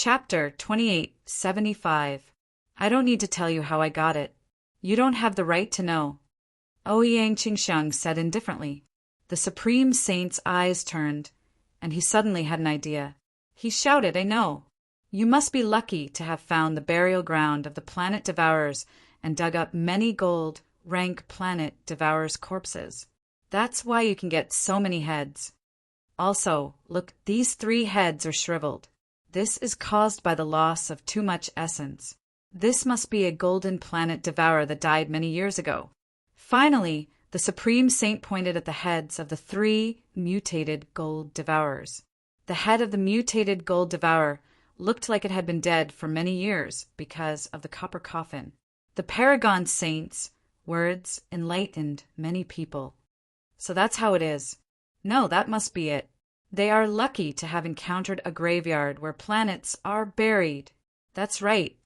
Chapter 2875. I don't need to tell you how I got it. You don't have the right to know. Ouyang Qingxiang said indifferently. The Supreme Saint's eyes turned, and he suddenly had an idea. He shouted, I know. You must be lucky to have found the burial ground of the planet devourers and dug up many gold, rank planet devourers' corpses. That's why you can get so many heads. Also, look, these 3 heads are shriveled. This is caused by the loss of too much essence. This must be a golden planet devourer that died many years ago. Finally, the Supreme Saint pointed at the heads of the 3 mutated gold devourers. The head of the mutated gold devourer looked like it had been dead for many years because of the copper coffin. The Paragon Saint's words enlightened many people. So that's how it is. No, that must be it. They are lucky to have encountered a graveyard where planets are buried. That's right.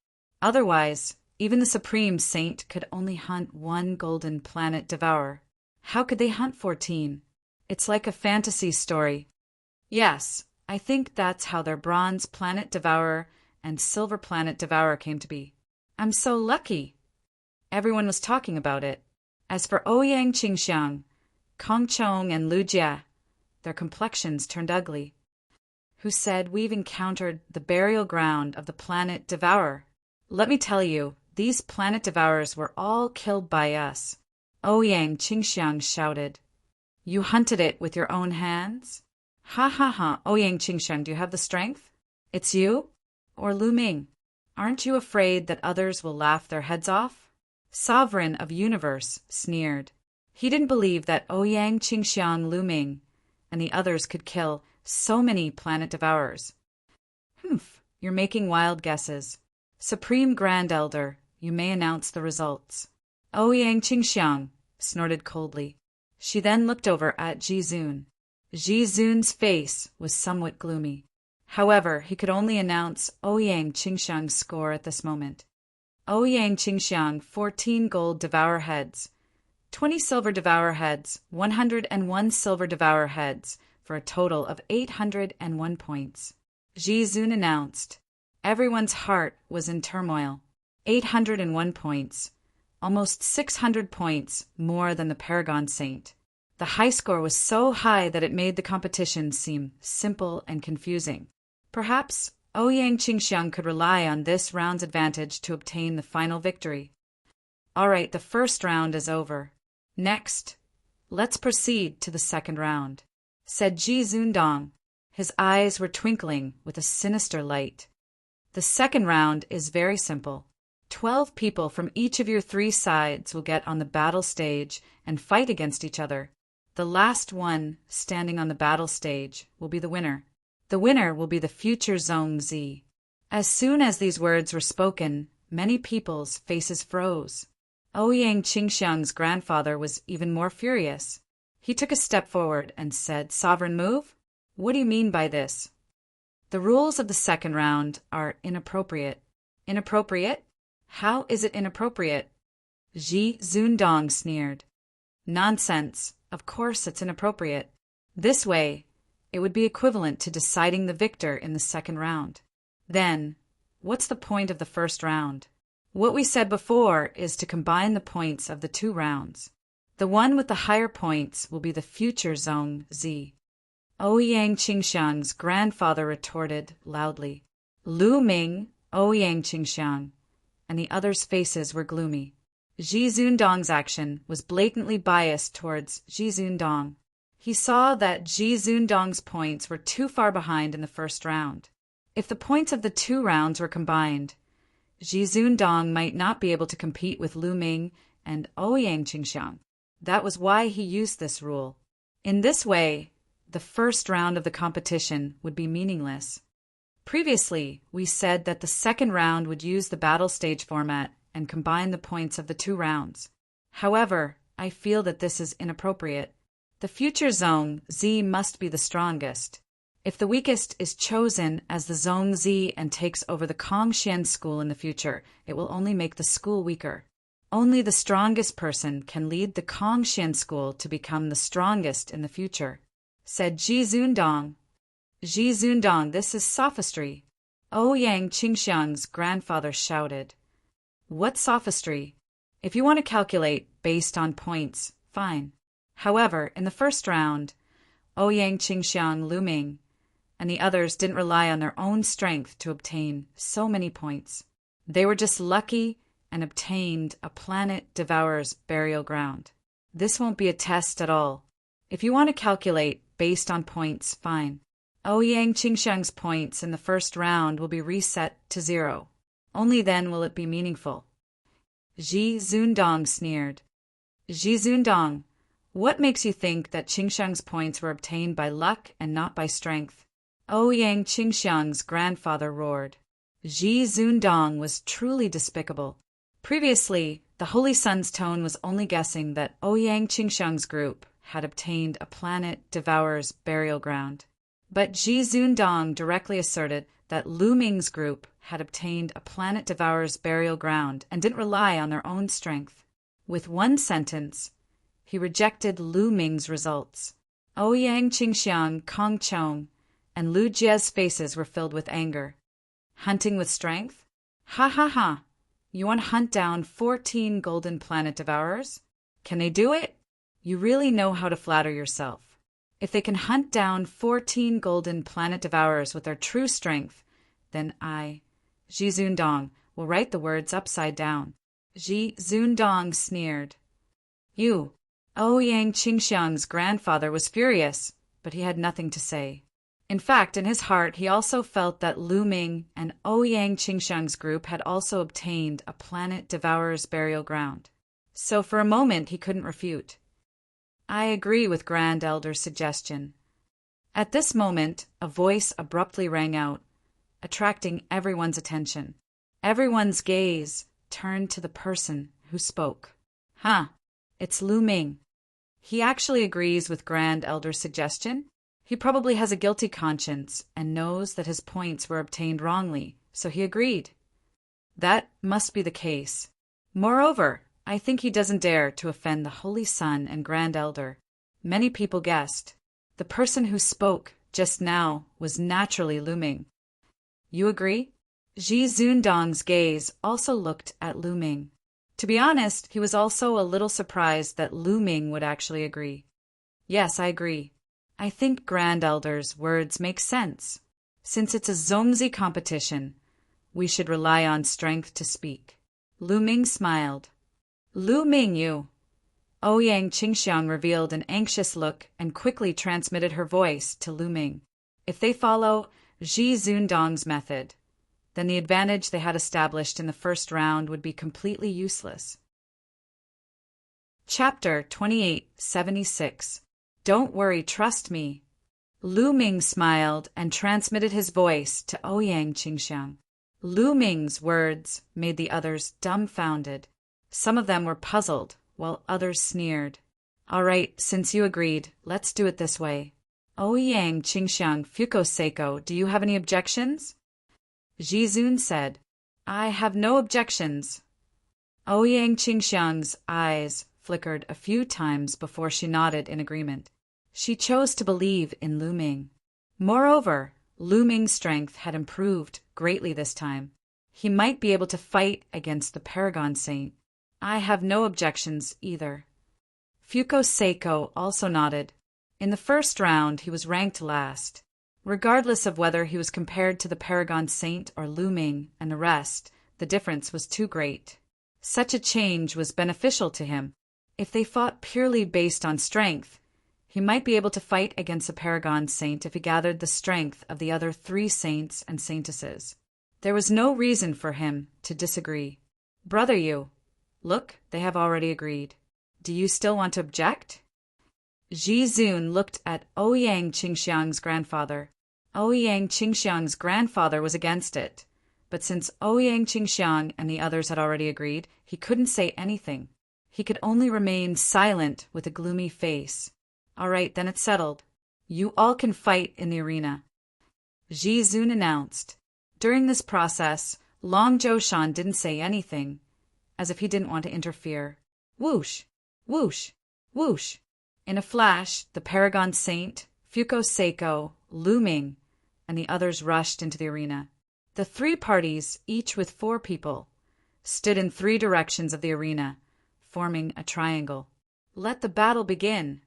Otherwise, even the Supreme Saint could only hunt 1 golden planet devourer. How could they hunt 14? It's like a fantasy story. Yes, I think that's how their bronze planet devourer and silver planet devourer came to be. I'm so lucky. Everyone was talking about it. As for Ouyang Qingxiang, Kong Chong and Lu Jia, their complexions turned ugly. Who said we've encountered the burial ground of the planet devourer? Let me tell you, these planet devourers were all killed by us. Ouyang Qingxiang shouted. You hunted it with your own hands? Ha ha ha, Ouyang Qingxiang, do you have the strength? It's you? Or Lu Ming? Aren't you afraid that others will laugh their heads off? Sovereign of Universe sneered. He didn't believe that Ouyang Qingxiang, Lu Ming, and the others could kill so many planet devourers. Humph, you're making wild guesses. Supreme Grand Elder, you may announce the results. Ouyang Qingxiang snorted coldly. She then looked over at Jizun. Jizun's face was somewhat gloomy. However, he could only announce Ouyang Qingxiang's score at this moment. Ouyang Qingxiang, 14 gold devourer heads, 20 silver devourer heads, 101 silver devourer heads, for a total of 801 points. Jizun announced. Everyone's heart was in turmoil. 801 points. Almost 600 points more than the Paragon Saint. The high score was so high that it made the competition seem simple and confusing. Perhaps Ouyang Qingxiang could rely on this round's advantage to obtain the final victory. All right, the first round is over. Next, let's proceed to the second round, said Jizun Dong. His eyes were twinkling with a sinister light. The second round is very simple. 12 people from each of your 3 sides will get on the battle stage and fight against each other. The last one standing on the battle stage will be the winner. The winner will be the future Zhong Zi. As soon as these words were spoken, many people's faces froze. Ouyang Qingxiang's grandfather was even more furious. He took a step forward and said, Sovereign move? What do you mean by this? The rules of the second round are inappropriate. Inappropriate? How is it inappropriate? Jizun Dong sneered. Nonsense. Of course it's inappropriate. This way, it would be equivalent to deciding the victor in the second round. Then, what's the point of the first round? What we said before is to combine the points of the 2 rounds. The one with the higher points will be the future Zhong Zi. Ouyang Qingxiang's grandfather retorted loudly. Lu Ming, Ouyang Qingxiang, and the others' faces were gloomy. Jizun Dong's action was blatantly biased towards Jizun Dong. He saw that Jizun Dong's points were too far behind in the first round. If the points of the 2 rounds were combined, Jizun Dong might not be able to compete with Lu Ming and Ouyang Qingxiang. That was why he used this rule. In this way, the first round of the competition would be meaningless. Previously, we said that the second round would use the battle stage format and combine the points of the 2 rounds. However, I feel that this is inappropriate. The future Zhong Zi must be the strongest. If the weakest is chosen as the Zhong Zi and takes over the Kongxian school in the future, it will only make the school weaker. Only the strongest person can lead the Kongxian school to become the strongest in the future, said Jizun Dong. Jizun Dong, this is sophistry. Ouyang Qingxiang's grandfather shouted. What sophistry? If you want to calculate based on points, fine. However, in the first round, Ouyang Qingxiang Luming and the others didn't rely on their own strength to obtain so many points. They were just lucky and obtained a planet devourer's burial ground. This won't be a test at all. If you want to calculate based on points, fine. Ouyang Qingxiang's points in the first round will be reset to 0. Only then will it be meaningful. Zhi Zundong sneered. Zhi Zundong, what makes you think that Qingxiang's points were obtained by luck and not by strength? Ouyang Qingxiang's grandfather roared. Zhi Zundong was truly despicable. Previously, the Holy Sun's tone was only guessing that Ouyang Qingxiang's group had obtained a planet devourer's burial ground. But Zhi Zundong directly asserted that Lu Ming's group had obtained a planet devourer's burial ground and didn't rely on their own strength. With one sentence, he rejected Lu Ming's results. Ouyang Qingxiang, Kong Chong, and Lu Jie's faces were filled with anger. Hunting with strength? Ha ha ha! You want to hunt down 14 golden planet devourers? Can they do it? You really know how to flatter yourself. If they can hunt down 14 golden planet devourers with their true strength, then I, Zhi Zundong, will write the words upside down. Zhi Zundong sneered. You, Ouyang Qingxiang's grandfather, was furious, but he had nothing to say. In fact, in his heart, he also felt that Lu Ming and Ouyang Qingxiang's group had also obtained a planet devourer's burial ground. So for a moment, he couldn't refute. I agree with Grand Elder's suggestion. At this moment, a voice abruptly rang out, attracting everyone's attention. Everyone's gaze turned to the person who spoke. It's Lu Ming. He actually agrees with Grand Elder's suggestion. He probably has a guilty conscience and knows that his points were obtained wrongly, so he agreed. That must be the case. Moreover, I think he doesn't dare to offend the Holy Sun and Grand Elder. Many people guessed. The person who spoke just now was naturally Lu Ming. You agree? Zhi Zundong's gaze also looked at Lu Ming. To be honest, he was also a little surprised that Lu Ming would actually agree. Yes, I agree. I think Grand Elder's words make sense. Since it's a Zongzi competition, we should rely on strength to speak. Lu Ming smiled. Lu Ming, you. Ouyang Qingxiang revealed an anxious look and quickly transmitted her voice to Lu Ming. If they follow Zhi Zundong's method, then the advantage they had established in the first round would be completely useless. Chapter 2876. Don't worry, trust me. Lu Ming smiled and transmitted his voice to Ouyang Qingxiang. Lu Ming's words made the others dumbfounded. Some of them were puzzled, while others sneered. All right, since you agreed, let's do it this way. Ouyang Qingxiang Fuko-Seiko, do you have any objections? Zhi Zun said, I have no objections. Ouyang Qingxiang's eyes flickered a few times before she nodded in agreement. She chose to believe in Lu Ming. Moreover, Lu Ming's strength had improved greatly this time. He might be able to fight against the Paragon Saint. I have no objections either. Fuko-Seiko also nodded. In the first round, he was ranked last. Regardless of whether he was compared to the Paragon Saint or Lu Ming and the rest, the difference was too great. Such a change was beneficial to him. If they fought purely based on strength, he might be able to fight against the Paragon Saint if he gathered the strength of the other 3 saints and saintesses. There was no reason for him to disagree. Brother Yu, look, they have already agreed. Do you still want to object? Zhi Zun looked at Ouyang Qingxiang's grandfather. Ouyang Qingxiang's grandfather was against it, but since Ouyang Qingxiang and the others had already agreed, he couldn't say anything. He could only remain silent with a gloomy face. All right, then it's settled. You all can fight in the arena. Zhi Zun announced. During this process, Long Zhoushan didn't say anything, as if he didn't want to interfere. Whoosh! Whoosh! Whoosh! In a flash, the Paragon Saint, Fuko-Seiko, Lu Ming, and the others rushed into the arena. The three parties, each with 4 people, stood in 3 directions of the arena, forming a triangle. "Let the battle begin,"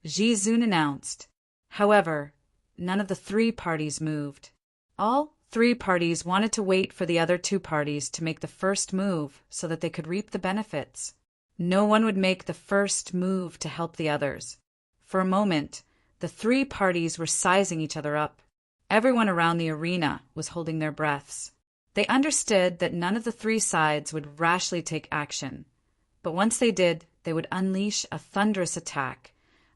Ji Zun announced. However, none of the 3 parties moved. All 3 parties wanted to wait for the other 2 parties to make the first move so that they could reap the benefits. No one would make the first move to help the others. For a moment, the 3 parties were sizing each other up. Everyone around the arena was holding their breaths. They understood that none of the 3 sides would rashly take action, but once they did, they would unleash a thunderous attack,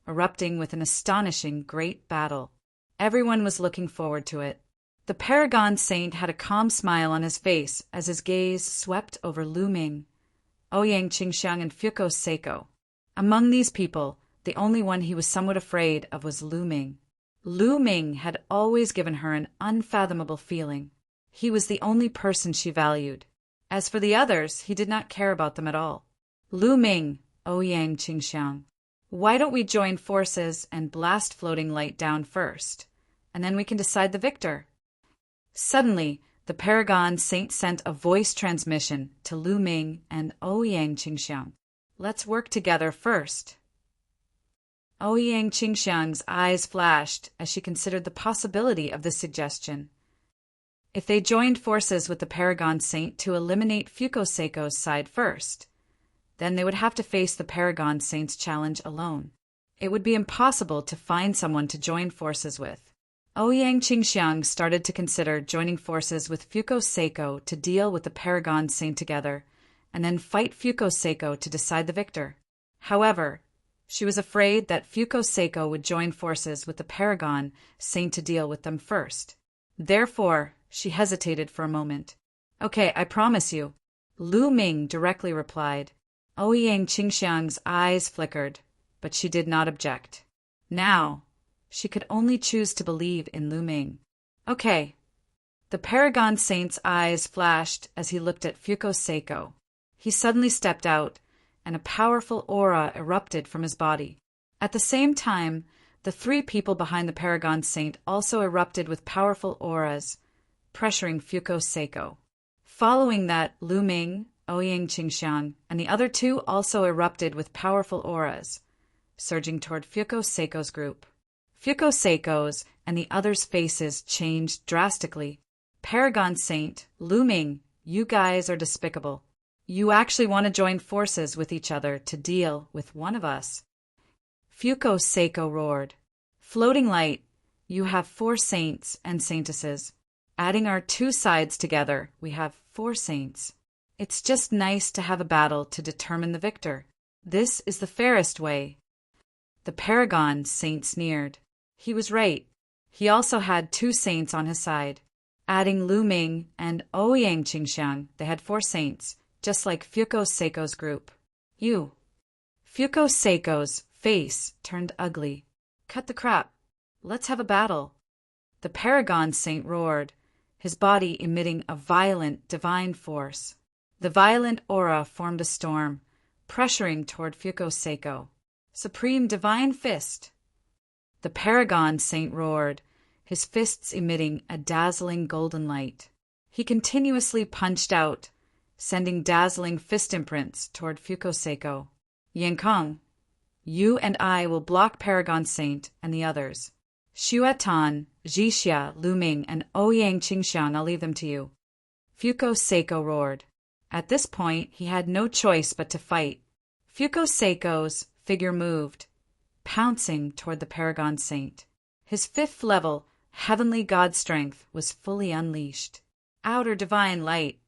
erupting with an astonishing great battle. Everyone was looking forward to it. The Paragon Saint had a calm smile on his face as his gaze swept over Lu Ming, Ouyang Qingxiang, and Fuko Seiko. Among these people, the only one he was somewhat afraid of was Lu Ming. Lu Ming had always given her an unfathomable feeling. He was the only person she valued. As for the others, he did not care about them at all. "Lu Ming, Ouyang Qingxiang, why don't we join forces and blast floating light down first, and then we can decide the victor?" Suddenly, the Paragon Saint sent a voice transmission to Lu Ming and Ouyang Qingxiang. "Let's work together first." Ouyang Qingxiang's eyes flashed as she considered the possibility of this suggestion. If they joined forces with the Paragon Saint to eliminate Fuko Seiko's side first, then they would have to face the Paragon Saint's challenge alone. It would be impossible to find someone to join forces with. Ouyang Qingxiang started to consider joining forces with Fuko Seiko to deal with the Paragon Saint together, and then fight Fuko Seiko to decide the victor. However, she was afraid that Fuko Seiko would join forces with the Paragon Saint to deal with them first. Therefore, she hesitated for a moment. "Okay, I promise you," Lu Ming directly replied. Ouyang Qingxiang's eyes flickered, but she did not object. Now, she could only choose to believe in Lu Ming. "Okay." The Paragon Saint's eyes flashed as he looked at Fuko Seiko. He suddenly stepped out, and a powerful aura erupted from his body. At the same time, the 3 people behind the Paragon Saint also erupted with powerful auras, pressuring Fuko Seiko. Following that, Lu Ming, Ouyang Qingxiang, and the other 2 also erupted with powerful auras, surging toward Fuko Seiko's group. Fuko Seiko's and the others' faces changed drastically. "Paragon Saint, Lu Ming, you guys are despicable. You actually want to join forces with each other to deal with one of us." Fuko Seiko roared. "Floating light, you have 4 saints and saintesses. Adding our 2 sides together, we have 4 saints. It's just nice to have a battle to determine the victor. This is the fairest way." The Paragon Saint sneered. He was right. He also had 2 saints on his side. Adding Lu Ming and Ouyang Qingxiang, they had 4 saints, just like Fuko Seiko's group. Fuko Seiko's face turned ugly. "Cut the crap. Let's have a battle." The Paragon Saint roared, his body emitting a violent divine force. The violent aura formed a storm, pressuring toward Fuko Seiko. "Supreme Divine Fist." The Paragon Saint roared, his fists emitting a dazzling golden light. He continuously punched out, sending dazzling fist imprints toward Fuko Seiko. "Yankong, you and I will block Paragon Saint and the others. Xuetan, Jixia, Lu Ming, and Ouyang Qingxiang, I'll leave them to you." Fuko Seiko roared. At this point, he had no choice but to fight. Fuko Seiko's figure moved, pouncing toward the Paragon Saint. His 5th level, heavenly god strength, was fully unleashed. "Outer divine light."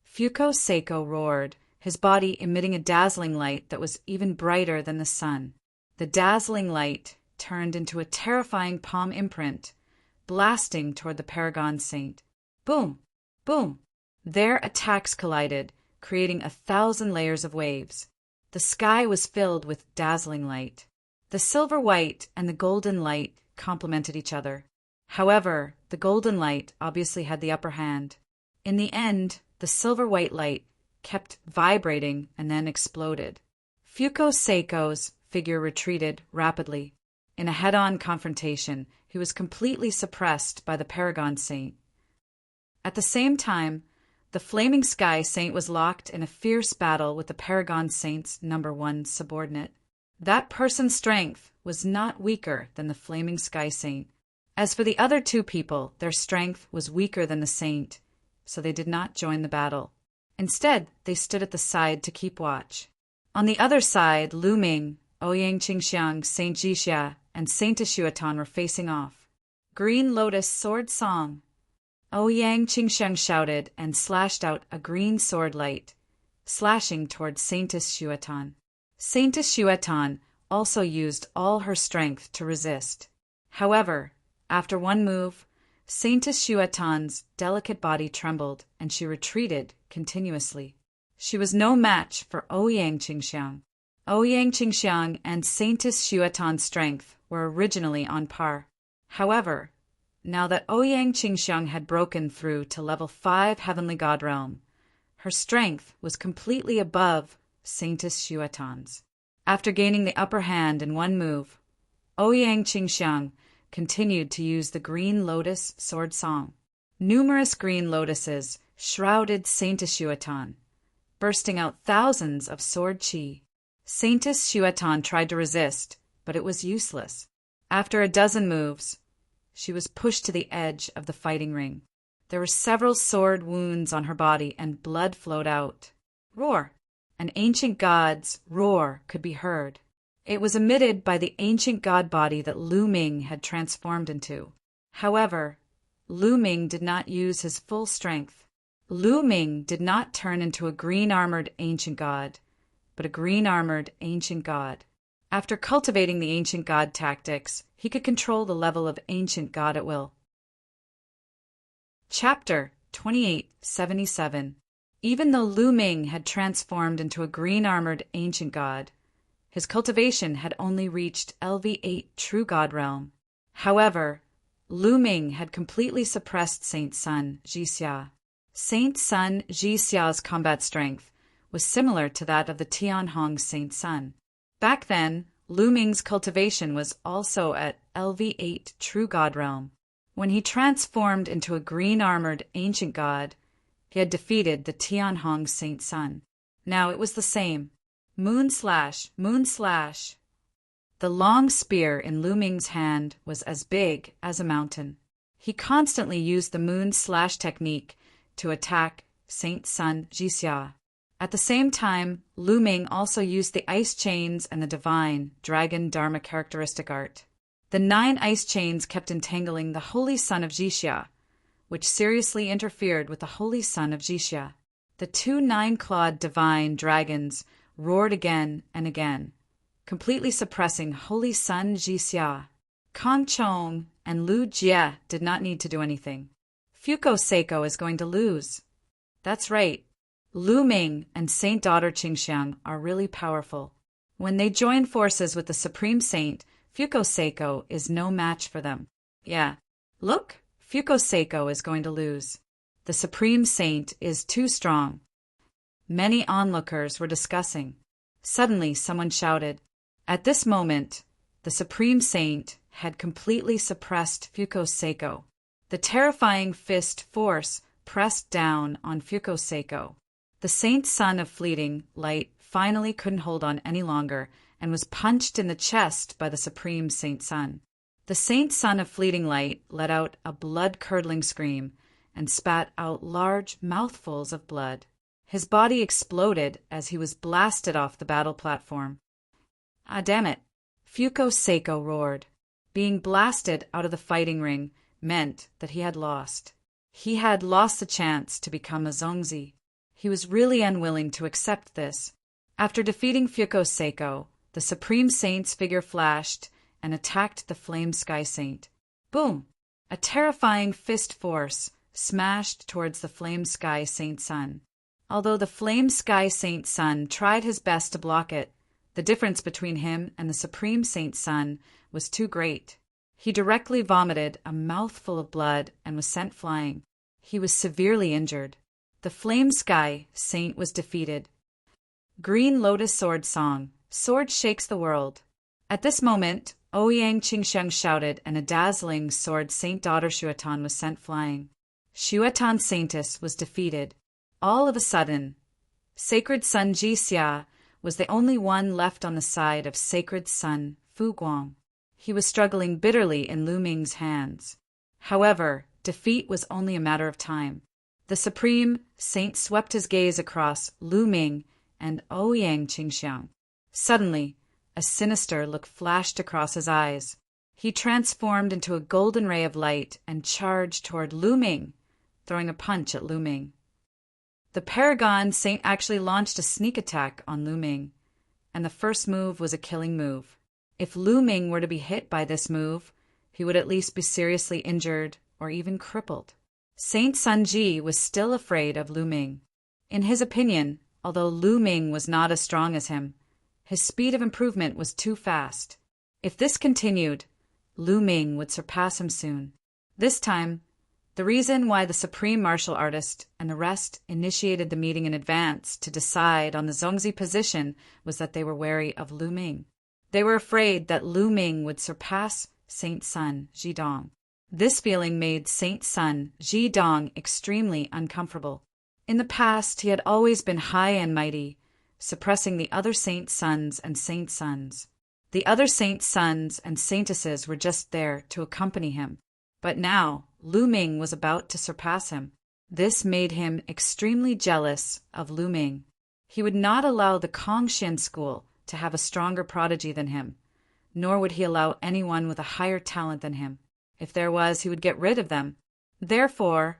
Fuko Seiko roared, his body emitting a dazzling light that was even brighter than the sun. The dazzling light turned into a terrifying palm imprint, blasting toward the Paragon Saint. Boom! Boom! Their attacks collided, creating 1,000 layers of waves. The sky was filled with dazzling light. The silver-white and the golden light complemented each other. However, the golden light obviously had the upper hand. In the end, the silver-white light kept vibrating and then exploded. Fuko Seiko's figure retreated rapidly. In a head-on confrontation, he was completely suppressed by the Paragon Saint. At the same time, the Flaming Sky Saint was locked in a fierce battle with the Paragon Saint's #1 subordinate. That person's strength was not weaker than the Flaming Sky Saint. As for the other two people, their strength was weaker than the saint, so they did not join the battle. Instead, they stood at the side to keep watch. On the other side, Lu Ming, Ouyang Qingxiang, Saint Jixia, and Saint Xuatan were facing off. Green Lotus Sword Song. Ouyang Qingxiang shouted and slashed out a green sword light, slashing towards Saintess Xuatan. Saintess Xuatan also used all her strength to resist. However, after one move, Saintess Xuatan's delicate body trembled and she retreated continuously. She was no match for Ouyang Qingxiang. Ouyang Qingxiang and Saintess Xuatan's strength were originally on par. However, now that Ouyang Qingxiang had broken through to level 5 Heavenly God Realm, her strength was completely above Saintess Xuatan's. After gaining the upper hand in one move, Ouyang Qingxiang continued to use the Green Lotus Sword Song. Numerous green lotuses shrouded Saintess Xuatan, bursting out thousands of sword chi. Saintess Xuatan tried to resist, but it was useless. After a dozen moves, she was pushed to the edge of the fighting ring. There were several sword wounds on her body and blood flowed out. Roar! An ancient god's roar could be heard. It was emitted by the ancient god body that Lu Ming had transformed into. However, Lu Ming did not use his full strength. Lu Ming did not turn into a green-armored ancient god, but a green-armored ancient god. After cultivating the ancient god tactics, he could control the level of ancient god at will. Chapter 2877. Even though Lu Ming had transformed into a green-armored ancient god, his cultivation had only reached LV8 True God Realm. However, Lu Ming had completely suppressed Saint Sun Jixia. Saint Sun Jixia's combat strength was similar to that of the Tianhong Saint Sun. Back then, Lu Ming's cultivation was also at LV8 True God Realm. When he transformed into a green-armored ancient god, he had defeated the Tianhong Saint Sun. Now it was the same. Moon slash, moon slash. The long spear in Lu Ming's hand was as big as a mountain. He constantly used the moon slash technique to attack Saint Sun Jixia. At the same time, Lu Ming also used the ice chains and the divine dragon dharma characteristic art. The 9 ice chains kept entangling the holy son of Jixia, which seriously interfered with the holy son of Jixia. The 2 9-clawed divine dragons roared again and again, completely suppressing holy son Jixia. Kong Chong and Lu Jie did not need to do anything. Fuko Seiko is going to lose. That's right. Lu Ming and Saint Daughter Qingxiang are really powerful. When they join forces with the Supreme Saint, Fuko Seiko is no match for them. Yeah, look, Fuko Seiko is going to lose. The Supreme Saint is too strong. Many onlookers were discussing. Suddenly, someone shouted. At this moment, the Supreme Saint had completely suppressed Fuko Seiko. The terrifying fist force pressed down on Fuko Seiko. The Saint Son of Fleeting Light finally couldn't hold on any longer and was punched in the chest by the Supreme Saint Sun. The Saint Son of Fleeting Light let out a blood-curdling scream and spat out large mouthfuls of blood. His body exploded as he was blasted off the battle platform. Ah, damn it! Fuko Seiko roared. Being blasted out of the fighting ring meant that he had lost. He had lost the chance to become a Zongzi. He was really unwilling to accept this. After defeating Fuko Seiko, the Supreme Saint's figure flashed and attacked the Flame Sky Saint. Boom! A terrifying fist force smashed towards the Flame Sky Saint Sun. Although the Flame Sky Saint Sun tried his best to block it, the difference between him and the Supreme Saint Sun was too great. He directly vomited a mouthful of blood and was sent flying. He was severely injured. The Flame Sky Saint was defeated. Green Lotus Sword Song. Sword shakes the world. At this moment, Ouyang Qingxiang shouted and a dazzling sword Saint Daughter Xuatan was sent flying. Xuetan Saintus was defeated. All of a sudden, Sacred Son Jixia was the only one left on the side of Sacred Son Fu Guang. He was struggling bitterly in Lu Ming's hands. However, defeat was only a matter of time. The Supreme Saint swept his gaze across Lu Ming and Ouyang Qingxiang. Suddenly, a sinister look flashed across his eyes. He transformed into a golden ray of light and charged toward Lu Ming, throwing a punch at Lu Ming. The Paragon Saint actually launched a sneak attack on Lu Ming, and the first move was a killing move. If Lu Ming were to be hit by this move, he would at least be seriously injured or even crippled. Saint Sun Ji was still afraid of Lu Ming. In his opinion, although Lu Ming was not as strong as him, his speed of improvement was too fast. If this continued, Lu Ming would surpass him soon. This time, the reason why the supreme martial artist and the rest initiated the meeting in advance to decide on the Zongzi position was that they were wary of Lu Ming. They were afraid that Lu Ming would surpass Saint Sun Jidong. This feeling made Saint Sun Jidong extremely uncomfortable. In the past, he had always been high and mighty, suppressing the other Saint Sons and Saint Sons. The other Saint Sons and Saintesses were just there to accompany him. But now, Lu Ming was about to surpass him. This made him extremely jealous of Lu Ming. He would not allow the Kongshan school to have a stronger prodigy than him, nor would he allow anyone with a higher talent than him. If there was, he would get rid of them. Therefore,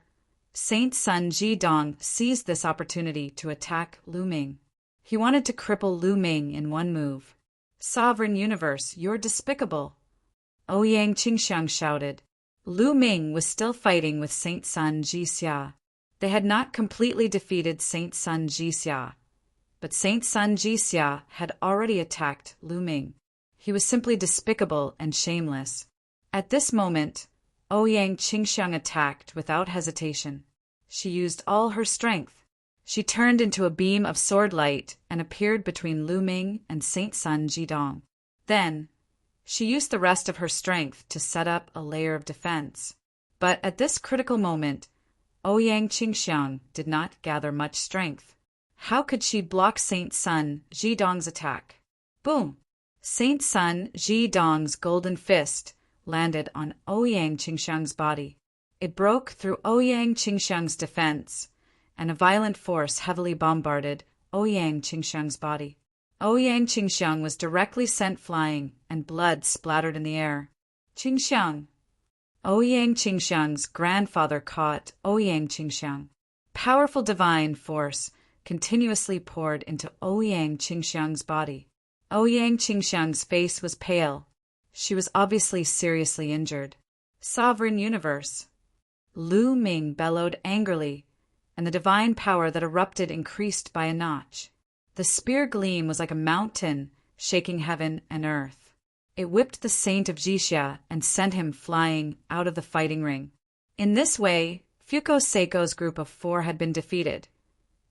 Saint Sun Jidong seized this opportunity to attack Lu Ming. He wanted to cripple Lu Ming in one move. "Sovereign Universe, you're despicable!" Ouyang Qingxiang shouted. Lu Ming was still fighting with Saint Sun Jixia. They had not completely defeated Saint Sun Jixia, but Saint Sun Jixia had already attacked Lu Ming. He was simply despicable and shameless. At this moment, Ouyang Qingxiang attacked without hesitation. She used all her strength. She turned into a beam of sword light and appeared between Lu Ming and Saint Sun Jidong. Then, she used the rest of her strength to set up a layer of defense. But at this critical moment, Ouyang Qingxiang did not gather much strength. How could she block Saint Sun Jidong's attack? Boom! Saint Sun Jidong's golden fist landed on Ouyang Qingxiang's body. It broke through Ouyang Qingxiang's defense, and a violent force heavily bombarded Ouyang Qingxiang's body. Ouyang Qingxiang was directly sent flying, and blood splattered in the air. Qingxiang! Ouyang Qingxiang's grandfather caught Ouyang Qingxiang. Powerful divine force continuously poured into Ouyang Qingxiang's body. Ouyang Qingxiang's face was pale. She was obviously seriously injured. "Sovereign Universe!" Lu Ming bellowed angrily, and the divine power that erupted increased by a notch. The spear gleam was like a mountain, shaking heaven and earth. It whipped the Saint of Jixia and sent him flying out of the fighting ring. In this way, Fuko Seiko's group of 4 had been defeated,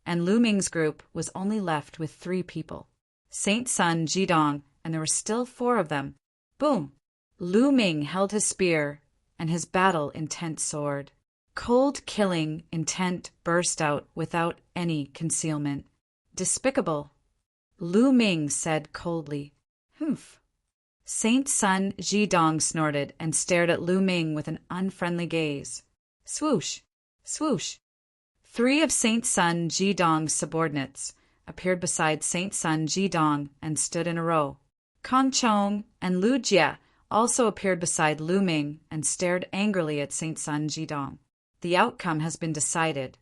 and Lu Ming's group was only left with 3 people. Saint Sun Jidong, and there were still 4 of them. Boom! Lu Ming held his spear and his battle-intent sword. Cold killing intent burst out without any concealment. "Despicable," Lu Ming said coldly. "Humph." Saint Sun Jidong snorted and stared at Lu Ming with an unfriendly gaze. Swoosh! Swoosh! 3 of Saint Sun Jidong's subordinates appeared beside Saint Sun Jidong and stood in a row. Kong Chong and Lu Jie also appeared beside Lu Ming and stared angrily at Saint Sun Jidong. "The outcome has been decided."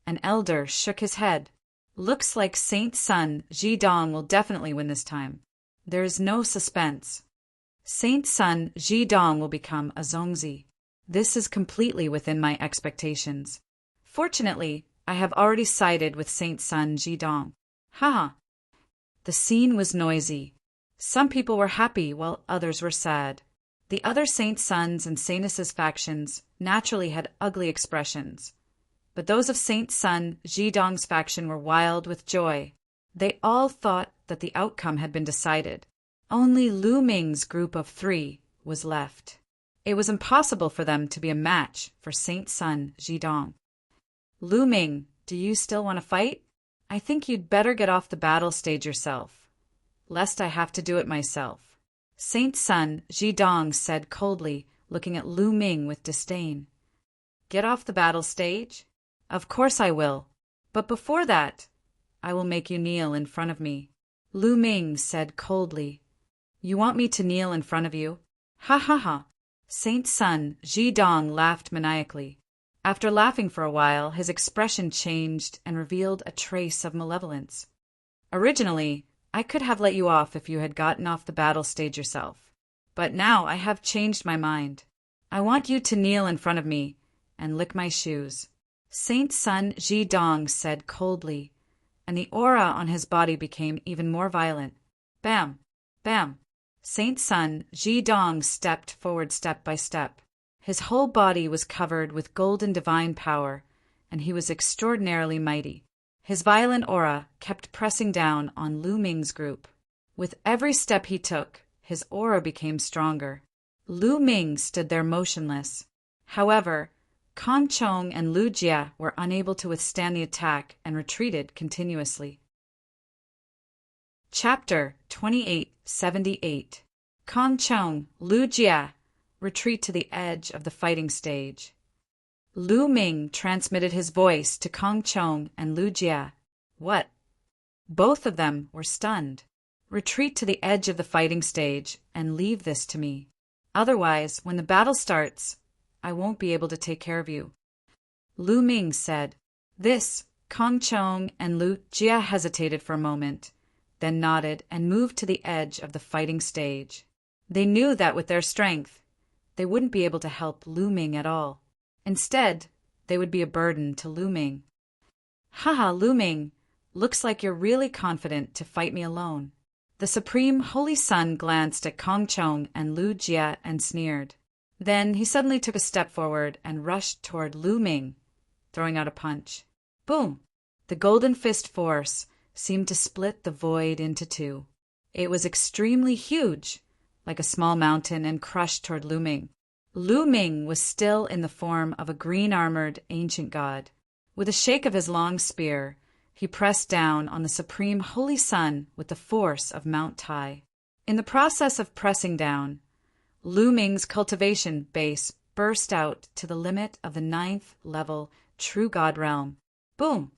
An elder shook his head. "Looks like Saint Sun Jidong will definitely win this time. There is no suspense. Saint Sun Jidong will become a Zongzi. This is completely within my expectations. Fortunately, I have already sided with Saint Sun Jidong. Haha." The scene was noisy. Some people were happy while others were sad. The other Saint Sons and Saintesses factions naturally had ugly expressions, but those of Saint Sun Jidong's faction were wild with joy. They all thought that the outcome had been decided. Only Lu Ming's group of 3 was left. It was impossible for them to be a match for Saint Sun Zhidong. Lu Ming, do you still want to fight? I think you'd better get off the battle stage yourself, lest I have to do it myself. Saint Sun Zhidong said coldly, looking at Lu Ming with disdain. Get off the battle stage? Of course I will. But before that, I will make you kneel in front of me. Lu Ming said coldly. You want me to kneel in front of you? Ha ha ha. Saint Sun Zhidong laughed maniacally. After laughing for a while, his expression changed and revealed a trace of malevolence. Originally, I could have let you off if you had gotten off the battle stage yourself. But now I have changed my mind. I want you to kneel in front of me and lick my shoes. Saint Sun Zhidong said coldly, and the aura on his body became even more violent. Bam! Bam! Saint Sun Zhidong stepped forward step by step. His whole body was covered with golden divine power, and he was extraordinarily mighty. His violent aura kept pressing down on Lu Ming's group. With every step he took, his aura became stronger. Lu Ming stood there motionless. However, Kong Chong and Lu Jia were unable to withstand the attack and retreated continuously. Chapter 2878. Kong Chong, Lu Jia, retreat to the edge of the fighting stage. Lu Ming transmitted his voice to Kong Chong and Lu Jia. What? Both of them were stunned. Retreat to the edge of the fighting stage and leave this to me. Otherwise, when the battle starts, I won't be able to take care of you. Lu Ming said. This, Kong Chong and Lu Jia hesitated for a moment, then nodded and moved to the edge of the fighting stage. They knew that with their strength, they wouldn't be able to help Lu Ming at all. Instead, they would be a burden to Lu Ming. Haha, Lu Ming, looks like you're really confident to fight me alone. The Supreme Holy Sun glanced at Kong Chong and Lu Jia and sneered. Then he suddenly took a step forward and rushed toward Lu Ming, throwing out a punch. Boom! The golden fist force seemed to split the void into two. It was extremely huge, like a small mountain, and crushed toward Lu Ming. Lu Ming was still in the form of a green-armored ancient god. With a shake of his long spear, he pressed down on the Supreme Holy Sun with the force of Mount Tai. In the process of pressing down, Lu Ming's cultivation base burst out to the limit of the 9th level True God realm. Boom!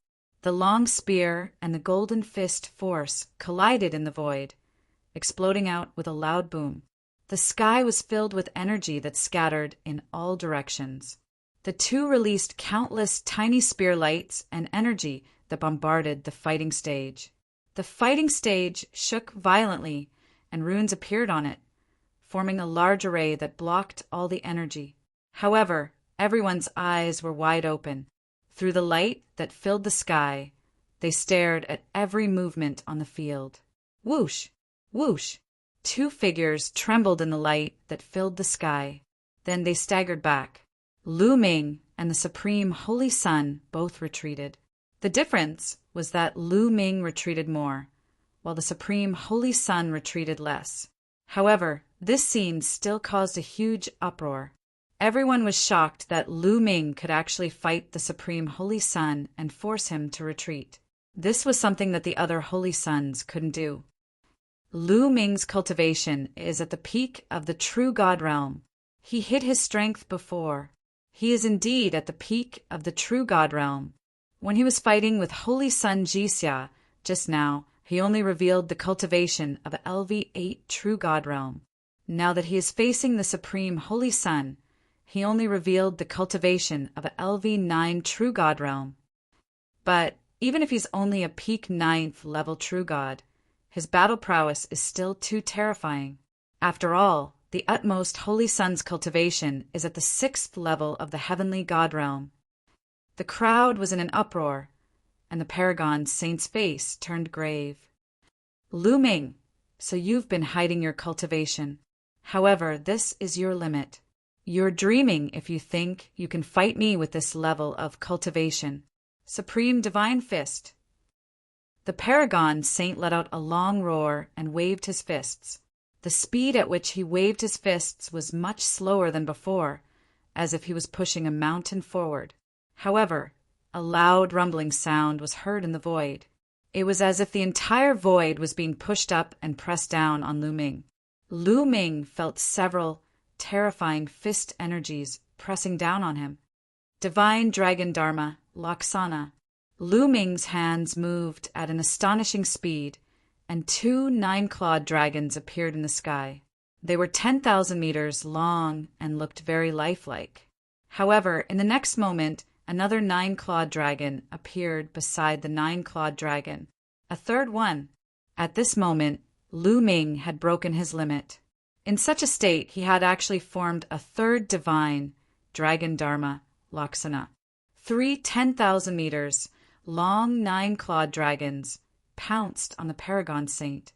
The long spear and the golden fist force collided in the void, exploding out with a loud boom. The sky was filled with energy that scattered in all directions. The two released countless tiny spear lights and energy that bombarded the fighting stage. The fighting stage shook violently, and runes appeared on it, forming a large array that blocked all the energy. However, everyone's eyes were wide open. Through the light that filled the sky, they stared at every movement on the field. Whoosh! Whoosh! Two figures trembled in the light that filled the sky. Then they staggered back. Lu Ming and the Supreme Holy Sun both retreated. The difference was that Lu Ming retreated more, while the Supreme Holy Sun retreated less. However, this scene still caused a huge uproar. Everyone was shocked that Lu Ming could actually fight the Supreme Holy Sun and force him to retreat. This was something that the other Holy Suns couldn't do. Lu Ming's cultivation is at the peak of the True God realm. He hid his strength before. He is indeed at the peak of the True God realm. When he was fighting with Holy Sun Jixia just now, he only revealed the cultivation of LV8 True God realm. Now that he is facing the Supreme Holy Sun, he only revealed the cultivation of LV9 True God realm. But even if he's only a peak 9th level True God, his battle prowess is still too terrifying. After all, the utmost Holy Sun's cultivation is at the 6th level of the Heavenly God realm. The crowd was in an uproar, and the Paragon Saint's face turned grave. Lu Ming, so you've been hiding your cultivation. However, this is your limit. You're dreaming if you think you can fight me with this level of cultivation. Supreme Divine Fist. The Paragon Saint let out a long roar and waved his fists. The speed at which he waved his fists was much slower than before, as if he was pushing a mountain forward. However, a loud rumbling sound was heard in the void. It was as if the entire void was being pushed up and pressed down on Lu Ming. Lu Ming felt several terrifying fist energies pressing down on him. Divine Dragon Dharma, Laksana. Lu Ming's hands moved at an astonishing speed, and 2 9-clawed dragons appeared in the sky. They were 10,000 meters long and looked very lifelike. However, in the next moment, another 9-clawed dragon appeared beside the 9-clawed dragon. A third one. At this moment, Lu Ming had broken his limit. In such a state, he had actually formed a third divine Dragon Dharma, Laksana. 3 10,000 meters long 9-clawed dragons pounced on the Paragon Saint.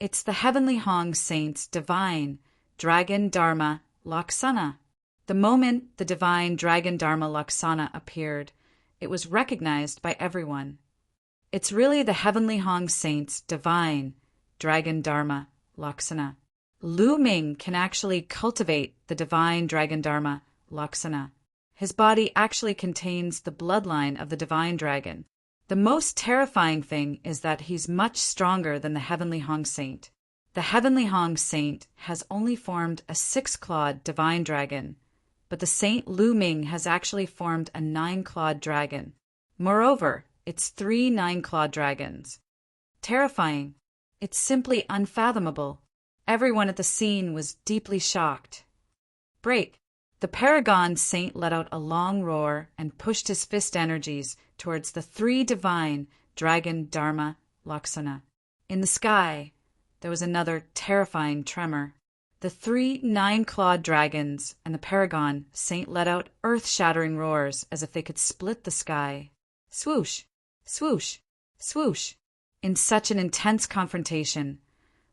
It's the Heavenly Hong Saint's divine Dragon Dharma Laksana. The moment the divine Dragon Dharma Laksana appeared, it was recognized by everyone. It's really the Heavenly Hong Saint's divine Dragon Dharma Laksana. Lu Ming can actually cultivate the divine Dragon Dharma Laksana. His body actually contains the bloodline of the divine dragon. The most terrifying thing is that he's much stronger than the Heavenly Hong Saint. The Heavenly Hong Saint has only formed a 6-clawed divine dragon, but the Saint Lu Ming has actually formed a 9-clawed dragon. Moreover, it's 3 9-clawed dragons. Terrifying. It's simply unfathomable. Everyone at the scene was deeply shocked. Break. The Paragon Saint let out a long roar and pushed his fist energies towards the 3 divine Dragon Dharma Laksana. In the sky, there was another terrifying tremor. The 3 9-clawed dragons and the Paragon Saint let out earth-shattering roars as if they could split the sky. Swoosh, swoosh, swoosh. In such an intense confrontation,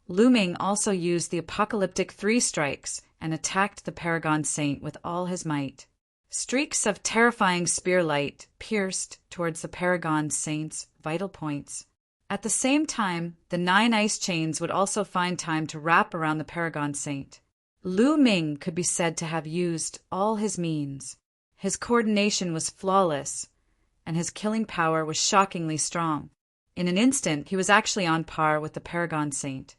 Lu Ming also used the apocalyptic 3 strikes and attacked the Paragon Saint with all his might. Streaks of terrifying spear light pierced towards the Paragon Saint's vital points. At the same time, the 9 ice chains would also find time to wrap around the Paragon Saint. Lu Ming could be said to have used all his means. His coordination was flawless, and his killing power was shockingly strong. In an instant, he was actually on par with the Paragon Saint.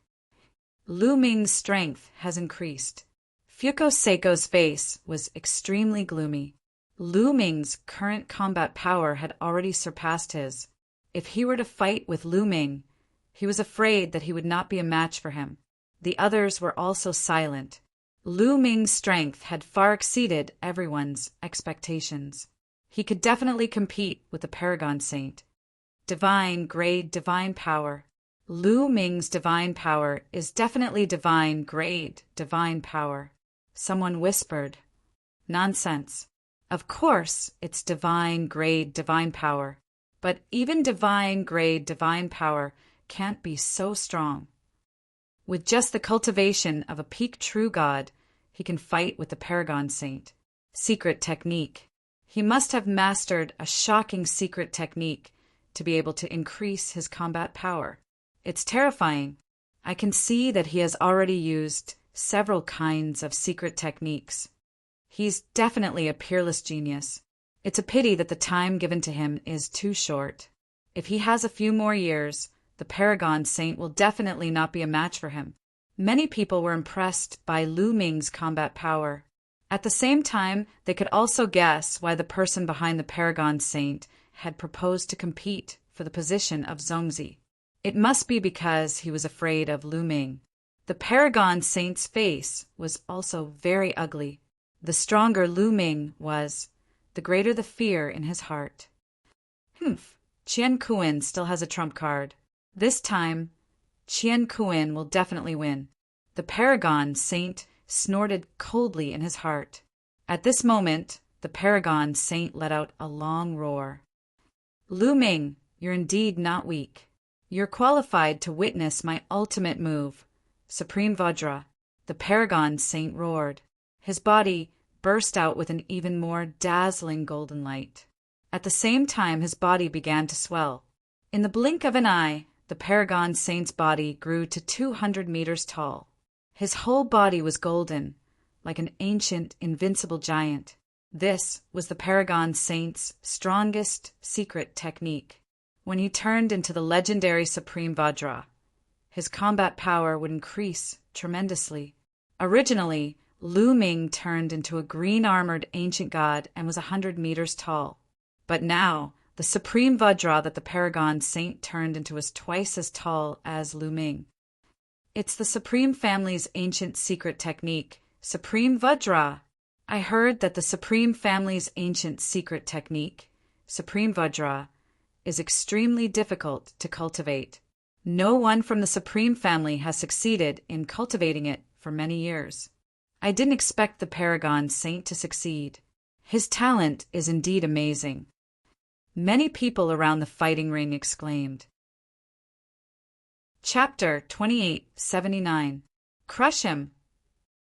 Lu Ming's strength has increased. Fuko Seiko's face was extremely gloomy. Lu Ming's current combat power had already surpassed his. If he were to fight with Lu Ming, he was afraid that he would not be a match for him. The others were also silent. Lu Ming's strength had far exceeded everyone's expectations. He could definitely compete with the Paragon Saint. Divine grade divine power. Lu Ming's divine power is definitely divine grade divine power. Someone whispered. Nonsense. Of course, it's divine grade divine power. But even divine grade divine power can't be so strong. With just the cultivation of a peak true god, he can fight with the Paragon Saint. Secret technique. He must have mastered a shocking secret technique to be able to increase his combat power. It's terrifying. I can see that he has already used several kinds of secret techniques. He's definitely a peerless genius. It's a pity that the time given to him is too short. If he has a few more years, the Paragon Saint will definitely not be a match for him. Many people were impressed by Lu Ming's combat power. At the same time, they could also guess why the person behind the Paragon Saint had proposed to compete for the position of Zongzi. It must be because he was afraid of Lu Ming. The Paragon Saint's face was also very ugly. The stronger Lu Ming was, the greater the fear in his heart. Qian Kuan still has a trump card. This time, Qian Kuan will definitely win. The Paragon Saint snorted coldly in his heart. At this moment, the Paragon Saint let out a long roar. Lu Ming, you're indeed not weak. You're qualified to witness my ultimate move, Supreme Vajra. The Paragon Saint roared. His body burst out with an even more dazzling golden light. At the same time, his body began to swell. In the blink of an eye, the Paragon Saint's body grew to 200 meters tall. His whole body was golden, like an ancient, invincible giant. This was the Paragon Saint's strongest secret technique. When he turned into the legendary Supreme Vajra, his combat power would increase tremendously. Originally, Lu Ming turned into a green-armored ancient god and was 100 meters tall. But now, the Supreme Vajra that the Paragon Saint turned into was twice as tall as Lu Ming. It's the Supreme Family's ancient secret technique, Supreme Vajra. I heard that the Supreme Family's ancient secret technique, Supreme Vajra, is extremely difficult to cultivate. No one from the Supreme Family has succeeded in cultivating it for many years. I didn't expect the Paragon Saint to succeed. His talent is indeed amazing. Many people around the fighting ring exclaimed. Chapter 2879. Crush him!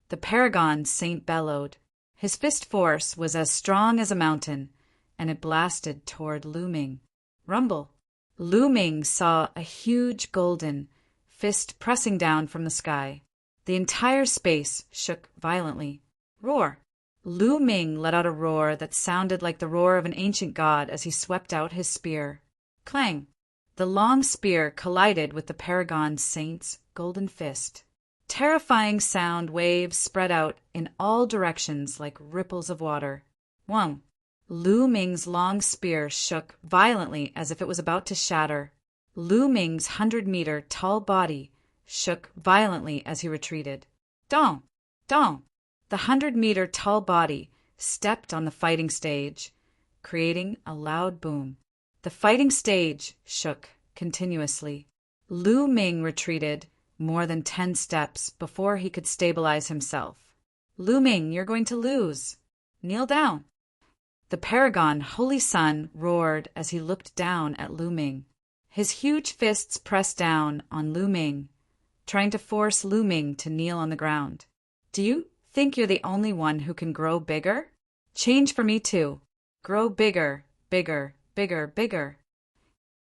The Paragon Saint bellowed. His fist force was as strong as a mountain, and it blasted toward Lu Ming. Rumble! Lu Ming saw a huge golden fist pressing down from the sky. The entire space shook violently. Roar! Lu Ming let out a roar that sounded like the roar of an ancient god as he swept out his spear. Clang! The long spear collided with the Paragon Saint's golden fist. Terrifying sound waves spread out in all directions like ripples of water. Whong! Lu Ming's long spear shook violently as if it was about to shatter. Lu Ming's 100-meter tall body shook violently as he retreated. Dong! Dong! The 100-meter tall body stepped on the fighting stage, creating a loud boom. The fighting stage shook continuously. Lu Ming retreated more than 10 steps before he could stabilize himself. Lu Ming, you're going to lose. Kneel down. The Paragon Holy Sun roared as he looked down at Lu Ming. His huge fists pressed down on Lu Ming, trying to force Lu Ming to kneel on the ground. Do you think you're the only one who can grow bigger? Change for me too. Grow bigger, bigger, bigger, bigger.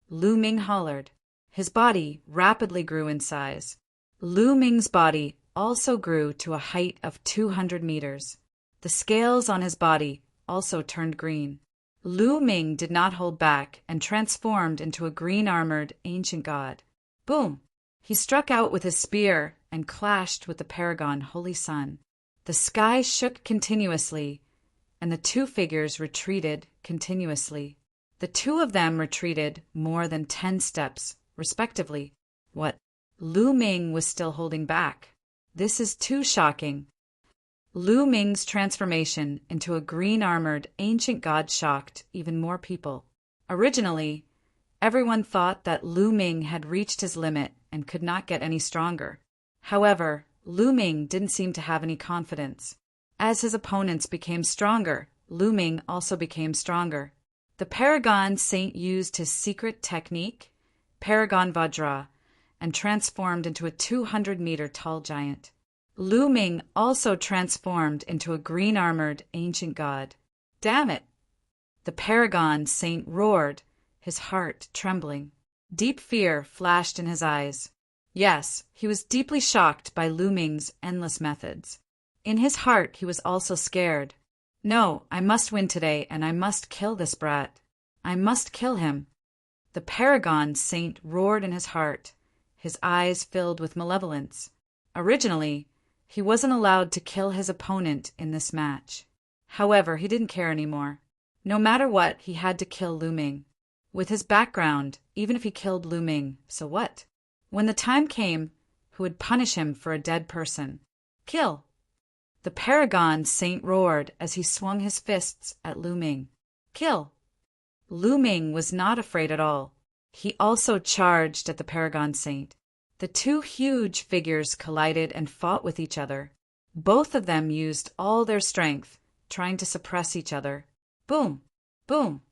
Lu Ming hollered. His body rapidly grew in size. Lu Ming's body also grew to a height of 200 meters. The scales on his body also turned green. Lu Ming did not hold back and transformed into a green-armored ancient god. Boom! He struck out with his spear and clashed with the Paragon Holy Sun. The sky shook continuously, and the two figures retreated continuously. The two of them retreated more than 10 steps, respectively. What? Lu Ming was still holding back. This is too shocking. Lu Ming's transformation into a green-armored ancient god shocked even more people. Originally, everyone thought that Lu Ming had reached his limit and could not get any stronger. However, Lu Ming didn't seem to have any confidence. As his opponents became stronger, Lu Ming also became stronger. The Paragon Saint used his secret technique, Paragon Vajra, and transformed into a 200-meter tall giant. Lu Ming also transformed into a green-armored ancient god. Damn it! The Paragon Saint roared, his heart trembling. Deep fear flashed in his eyes. Yes, he was deeply shocked by Lu Ming's endless methods. In his heart, he was also scared. No, I must win today, and I must kill this brat. I must kill him. The Paragon Saint roared in his heart, his eyes filled with malevolence. Originally, he wasn't allowed to kill his opponent in this match. However, he didn't care anymore. No matter what, he had to kill Lu Ming. With his background, even if he killed Lu Ming, so what? When the time came, who would punish him for a dead person? Kill! The Paragon Saint roared as he swung his fists at Lu Ming. Kill! Lu Ming was not afraid at all. He also charged at the Paragon Saint. The two huge figures collided and fought with each other. Both of them used all their strength, trying to suppress each other. Boom! Boom!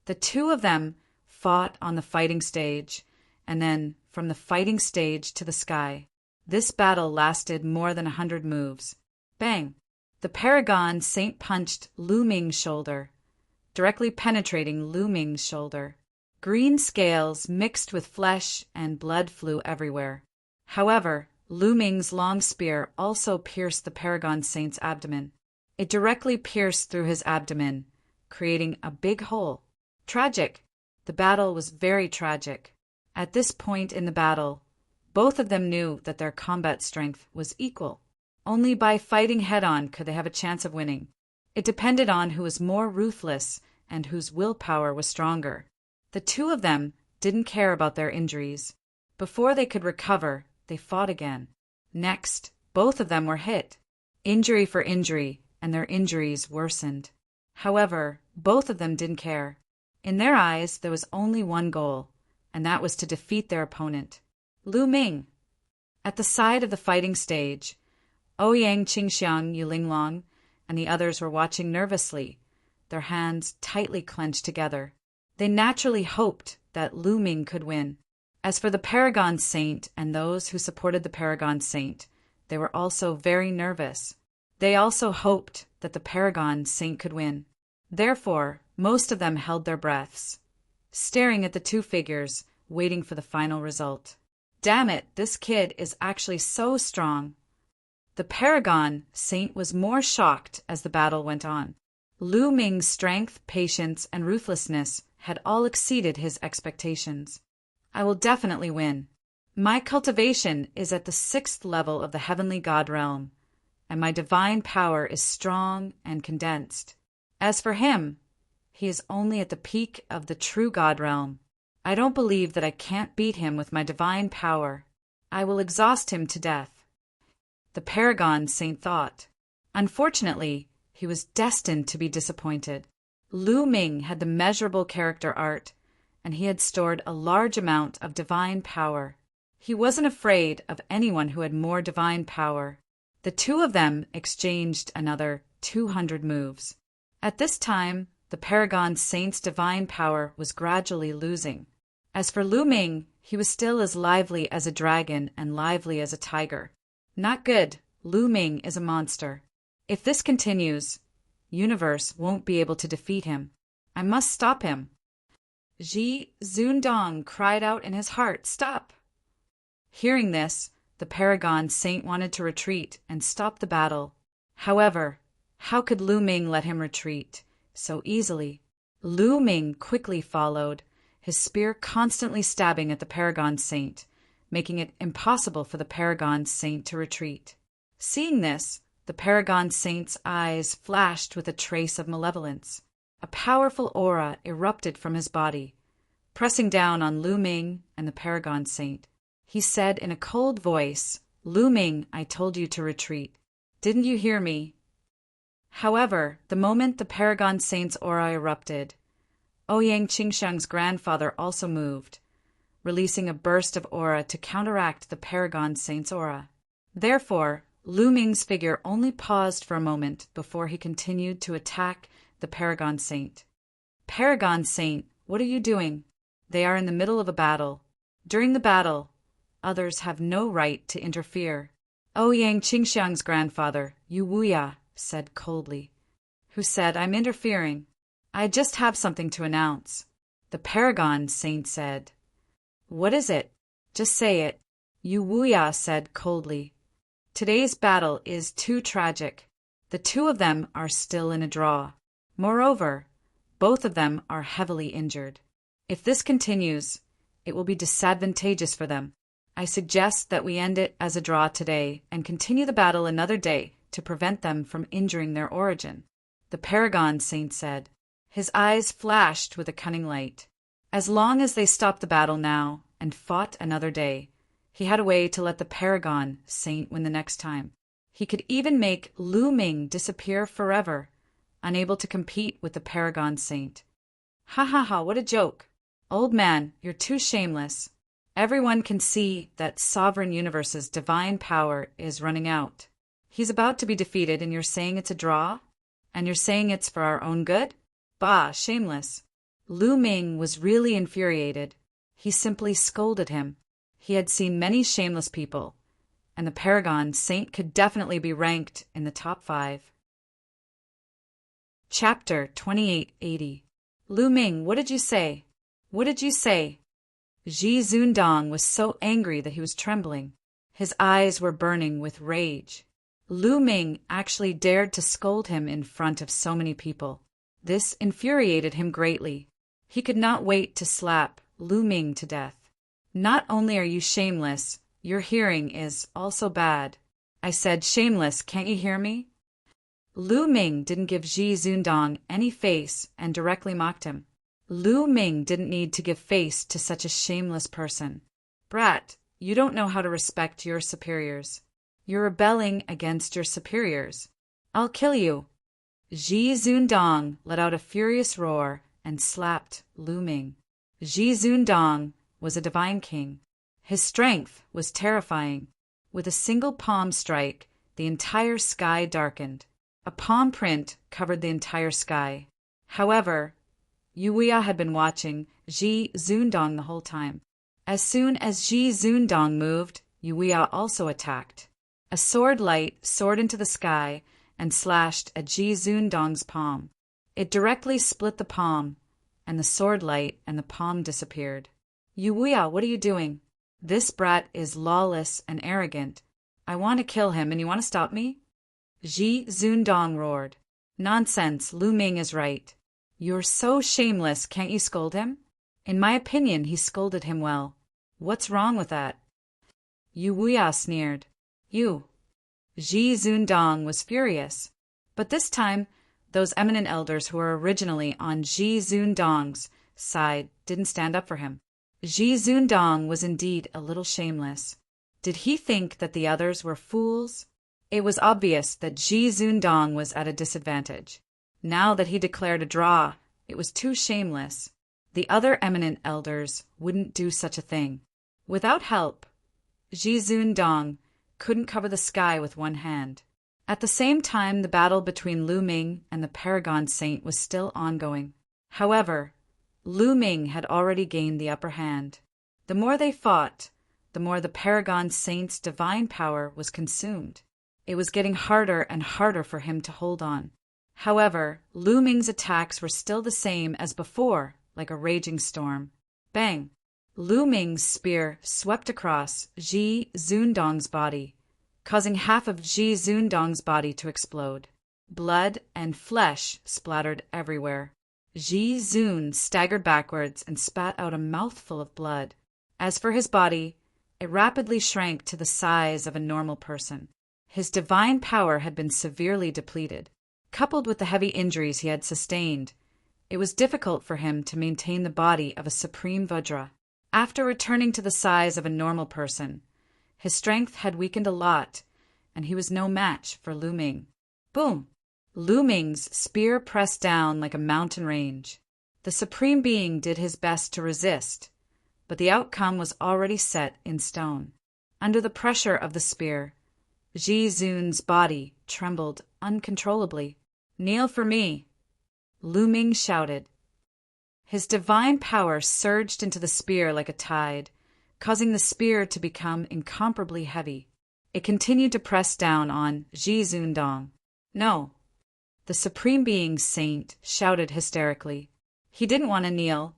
The two of them fought on the fighting stage, and then from the fighting stage to the sky. This battle lasted more than 100 moves. Bang! The Paragon Saint punched Lu Ming's shoulder, directly penetrating Lu Ming's shoulder. Green scales mixed with flesh and blood flew everywhere. However, Lu Ming's long spear also pierced the Paragon Saint's abdomen. It directly pierced through his abdomen, creating a big hole. Tragic. The battle was very tragic. At this point in the battle, both of them knew that their combat strength was equal. Only by fighting head-on could they have a chance of winning. It depended on who was more ruthless and whose willpower was stronger. The two of them didn't care about their injuries. Before they could recover, they fought again. Next, both of them were hit. Injury for injury, and their injuries worsened. However, both of them didn't care. In their eyes, there was only one goal, and that was to defeat their opponent, Lu Ming. At the side of the fighting stage, Ouyang Qingxiang, Yulinglong, and the others were watching nervously, their hands tightly clenched together. They naturally hoped that Lu Ming could win. As for the Paragon Saint and those who supported the Paragon Saint, they were also very nervous. They also hoped that the Paragon Saint could win. Therefore, most of them held their breaths, staring at the two figures, waiting for the final result. Damn it, this kid is actually so strong. The Paragon Saint was more shocked as the battle went on. Lu Ming's strength, patience, and ruthlessness had all exceeded his expectations. I will definitely win. My cultivation is at the 6th level of the heavenly god realm, and my divine power is strong and condensed. As for him, he is only at the peak of the true god realm. I don't believe that I can't beat him with my divine power. I will exhaust him to death. The Paragon Saint thought. Unfortunately, he was destined to be disappointed. Lu Ming had the measurable character art, and he had stored a large amount of divine power. He wasn't afraid of anyone who had more divine power. The two of them exchanged another 200 moves. At this time, the Paragon Saint's divine power was gradually losing. As for Lu Ming, he was still as lively as a dragon and lively as a tiger. Not good. Lu Ming is a monster. If this continues, Universe won't be able to defeat him. I must stop him. Ji Zundong cried out in his heart, "Stop!" Hearing this, the Paragon Saint wanted to retreat and stop the battle. However, how could Lu Ming let him retreat so easily? Lu Ming quickly followed, his spear constantly stabbing at the Paragon Saint, making it impossible for the Paragon Saint to retreat. Seeing this, the Paragon Saint's eyes flashed with a trace of malevolence. A powerful aura erupted from his body, pressing down on Lu Ming and the Paragon Saint. He said in a cold voice, "Lu Ming, I told you to retreat. Didn't you hear me?" However, the moment the Paragon Saint's aura erupted, Ouyang Qingxiang's grandfather also moved, releasing a burst of aura to counteract the Paragon Saint's aura. Therefore, Lu Ming's figure only paused for a moment before he continued to attack the Paragon Saint. "Paragon Saint, what are you doing?" They are in the middle of a battle. During the battle, others have no right to interfere. Ouyang Qingxiang's grandfather, Yu Wuya, said coldly, who said, "I'm interfering. I just have something to announce." The Paragon Saint said, "What is it? Just say it." Yu Wuya said coldly, "Today's battle is too tragic. The two of them are still in a draw. Moreover, both of them are heavily injured. If this continues, it will be disadvantageous for them. I suggest that we end it as a draw today and continue the battle another day to prevent them from injuring their origin." The Paragon Saint said. His eyes flashed with a cunning light. As long as they stopped the battle now and fought another day, he had a way to let the Paragon Saint win the next time. He could even make Lu Ming disappear forever, unable to compete with the Paragon Saint. "Ha ha ha, what a joke. Old man, you're too shameless. Everyone can see that Sovereign Universe's divine power is running out. He's about to be defeated and you're saying it's a draw? And you're saying it's for our own good? Bah, shameless." Lu Ming was really infuriated. He simply scolded him. He had seen many shameless people, and the Paragon Saint could definitely be ranked in the top 5. Chapter 2880. "Lu Ming, what did you say? What did you say?" Ji Zundong was so angry that he was trembling. His eyes were burning with rage. Lu Ming actually dared to scold him in front of so many people. This infuriated him greatly. He could not wait to slap Lu Ming to death. Not only are you shameless, your hearing is also bad. I said shameless, can't you hear me? Lu Ming didn't give Ji Zundong any face and directly mocked him. Lu Ming didn't need to give face to such a shameless person. Brat, you don't know how to respect your superiors. You're rebelling against your superiors. I'll kill you. Ji Zundong let out a furious roar and slapped Lu Ming. Ji Zundong was a divine king. His strength was terrifying. With a single palm strike, the entire sky darkened. A palm print covered the entire sky. However, Yuya had been watching Ji Zundong the whole time. As soon as Ji Zundong moved, Yuya also attacked. A sword light soared into the sky and slashed at Ji Zundong's palm. It directly split the palm, and the sword light and the palm disappeared. Yuya, what are you doing? This brat is lawless and arrogant. I want to kill him, and you want to stop me? Ji Zundong roared. Nonsense, Lu Ming is right. You're so shameless, can't you scold him? In my opinion, he scolded him well. What's wrong with that? Yuya sneered. You. Ji Zundong was furious. But this time, those eminent elders who were originally on Ji Zundong's side didn't stand up for him. Ji Zundong was indeed a little shameless. Did he think that the others were fools? It was obvious that Ji Zundong was at a disadvantage. Now that he declared a draw, it was too shameless. The other eminent elders wouldn't do such a thing. Without help, Ji Zundong couldn't cover the sky with one hand. At the same time, the battle between Lu Ming and the Paragon Saint was still ongoing. However, Lu Ming had already gained the upper hand. The more they fought, the more the Paragon Saint's divine power was consumed. It was getting harder and harder for him to hold on. However, Lu Ming's attacks were still the same as before, like a raging storm. Bang! Lu Ming's spear swept across Ji Zundong's body, causing half of Ji Zundong's body to explode. Blood and flesh splattered everywhere. Ji Zun staggered backwards and spat out a mouthful of blood. As for his body, it rapidly shrank to the size of a normal person. His divine power had been severely depleted. Coupled with the heavy injuries he had sustained, it was difficult for him to maintain the body of a supreme Vajra. After returning to the size of a normal person, his strength had weakened a lot, and he was no match for Lu Ming. Boom! Lu Ming's spear pressed down like a mountain range. The Supreme Being did his best to resist, but the outcome was already set in stone. Under the pressure of the spear, Ji Zun's body trembled uncontrollably. Kneel for me, Lu Ming shouted. His divine power surged into the spear like a tide, causing the spear to become incomparably heavy. It continued to press down on Ji Zundong. No! The Supreme Being Saint shouted hysterically. He didn't want to kneel,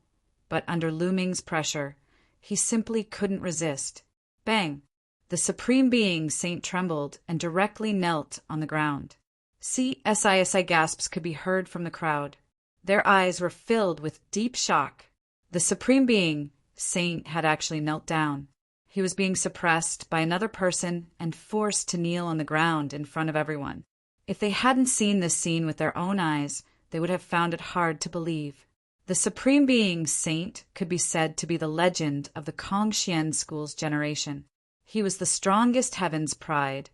but under Lu Ming's pressure, he simply couldn't resist. Bang! The Supreme Being Saint trembled and directly knelt on the ground. CSI gasps could be heard from the crowd. Their eyes were filled with deep shock. The Supreme Being Saint had actually knelt down. He was being suppressed by another person and forced to kneel on the ground in front of everyone. If they hadn't seen this scene with their own eyes, they would have found it hard to believe. The Supreme Being Saint could be said to be the legend of the Kongxian School's generation. He was the strongest heaven's pride,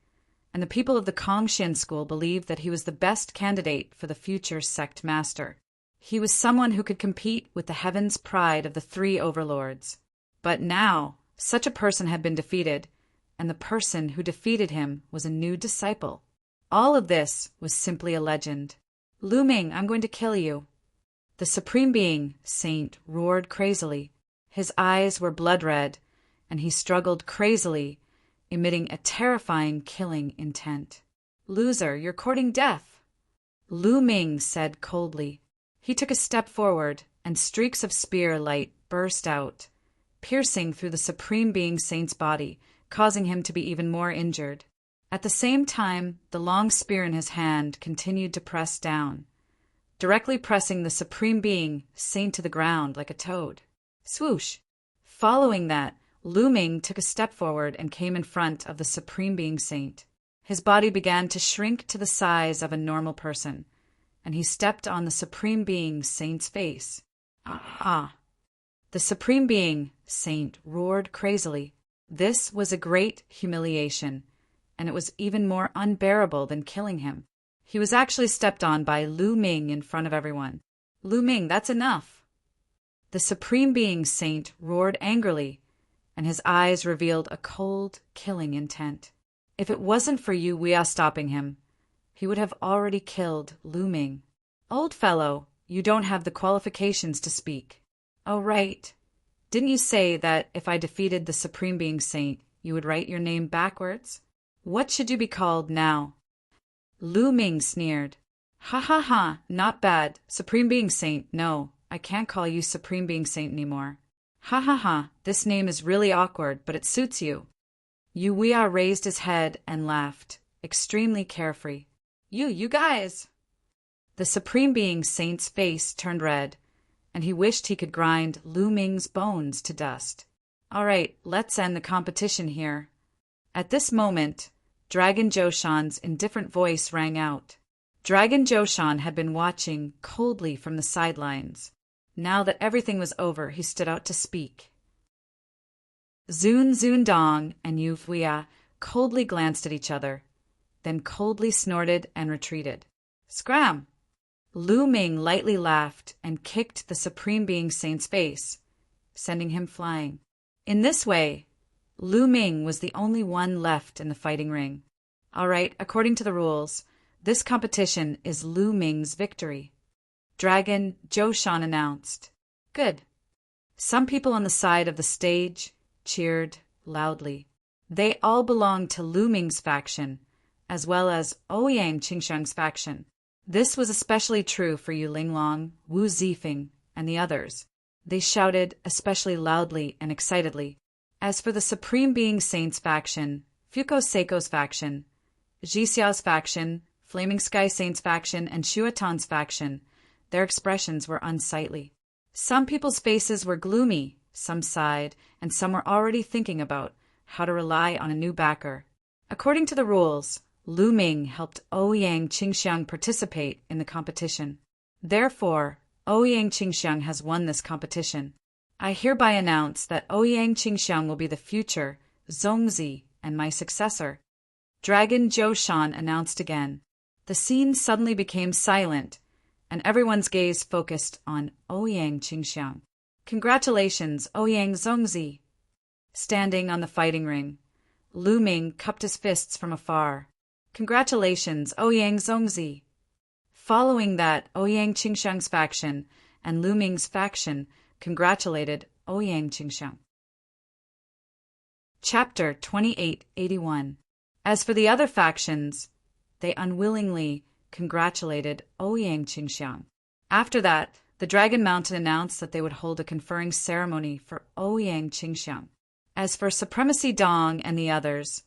and the people of the Kongxian School believed that he was the best candidate for the future sect master. He was someone who could compete with the heaven's pride of the three overlords. But now, such a person had been defeated, and the person who defeated him was a new disciple. All of this was simply a legend. Lu Ming, I'm going to kill you. The Supreme Being Saint roared crazily. His eyes were blood red, and he struggled crazily, emitting a terrifying killing intent. Loser, you're courting death, Lu Ming said coldly. He took a step forward, and streaks of spear light burst out, piercing through the Supreme Being Saint's body, causing him to be even more injured. At the same time, the long spear in his hand continued to press down, directly pressing the Supreme Being, Saint, to the ground like a toad. Swoosh! Following that, Lu Ming took a step forward and came in front of the Supreme Being Saint. His body began to shrink to the size of a normal person, and he stepped on the Supreme Being Saint's face. Ah! The Supreme Being Saint roared crazily. This was a great humiliation, and it was even more unbearable than killing him. He was actually stepped on by Lu Ming in front of everyone. Lu Ming, that's enough! The Supreme Being Saint roared angrily, and his eyes revealed a cold, killing intent. If it wasn't for you Weah stopping him, he would have already killed Lu Ming. Old fellow, you don't have the qualifications to speak. Oh, right. Didn't you say that if I defeated the Supreme Being Saint, you would write your name backwards? What should you be called now? Lu Ming sneered. Ha ha ha, not bad. Supreme Being Saint, no, I can't call you Supreme Being Saint anymore. Ha ha ha, this name is really awkward, but it suits you. Yu Weah raised his head and laughed, extremely carefree. You guys! The Supreme Being Saint's face turned red, and he wished he could grind Lu Ming's bones to dust. All right, let's end the competition here. At this moment, Dragon Joshan's indifferent voice rang out. Dragon Joshan had been watching coldly from the sidelines. Now that everything was over, he stood out to speak. Zun Dong and Yu Weah coldly glanced at each other, then coldly snorted and retreated. Scram! Lu Ming lightly laughed and kicked the Supreme Being Saint's face, sending him flying. In this way, Lu Ming was the only one left in the fighting ring. All right, according to the rules, this competition is Lu Ming's victory. Dragon Joshan announced. Good. Some people on the side of the stage cheered loudly. They all belonged to Lu Ming's faction, as well as Ouyang Qingxiang's faction. This was especially true for Yu Linglong, Wu Zifeng, and the others. They shouted especially loudly and excitedly. As for the Supreme Being Saint's faction, Fuko Seiko's faction, Jixiao's faction, Flaming Sky Saint's faction, and Shuatan's faction, their expressions were unsightly. Some people's faces were gloomy, some sighed, and some were already thinking about how to rely on a new backer. According to the rules, Lu Ming helped Ouyang Qingxiang participate in the competition. Therefore, Ouyang Qingxiang has won this competition. I hereby announce that Ouyang Qingxiang will be the future Zongzi and my successor. Dragon Joshan announced again. The scene suddenly became silent, and everyone's gaze focused on Ouyang Qingxiang. Congratulations, Ouyang Zongzi! Standing on the fighting ring, Lu Ming cupped his fists from afar. Congratulations, Ouyang Zongzi! Following that, Ouyang Qingxiang's faction and Lu Ming's faction congratulated Ouyang Qingxiang. Chapter 2881. As for the other factions, they unwillingly congratulated Ouyang Qingxiang. After that, the Dragon Mountain announced that they would hold a conferring ceremony for Ouyang Qingxiang. As for Supremacy Dong and the others,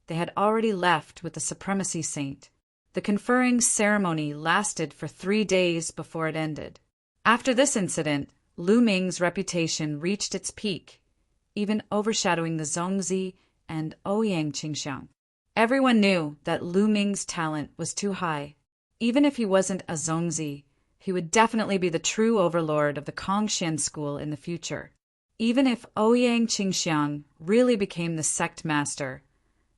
they had already left with the Supremacy Saint. The conferring ceremony lasted for 3 days before it ended. After this incident, Lu Ming's reputation reached its peak, even overshadowing the Zongzi and Ouyang Qingxiang. Everyone knew that Lu Ming's talent was too high. Even if he wasn't a Zongzi, he would definitely be the true overlord of the Kongxian school in the future. Even if Ouyang Qingxiang really became the sect master,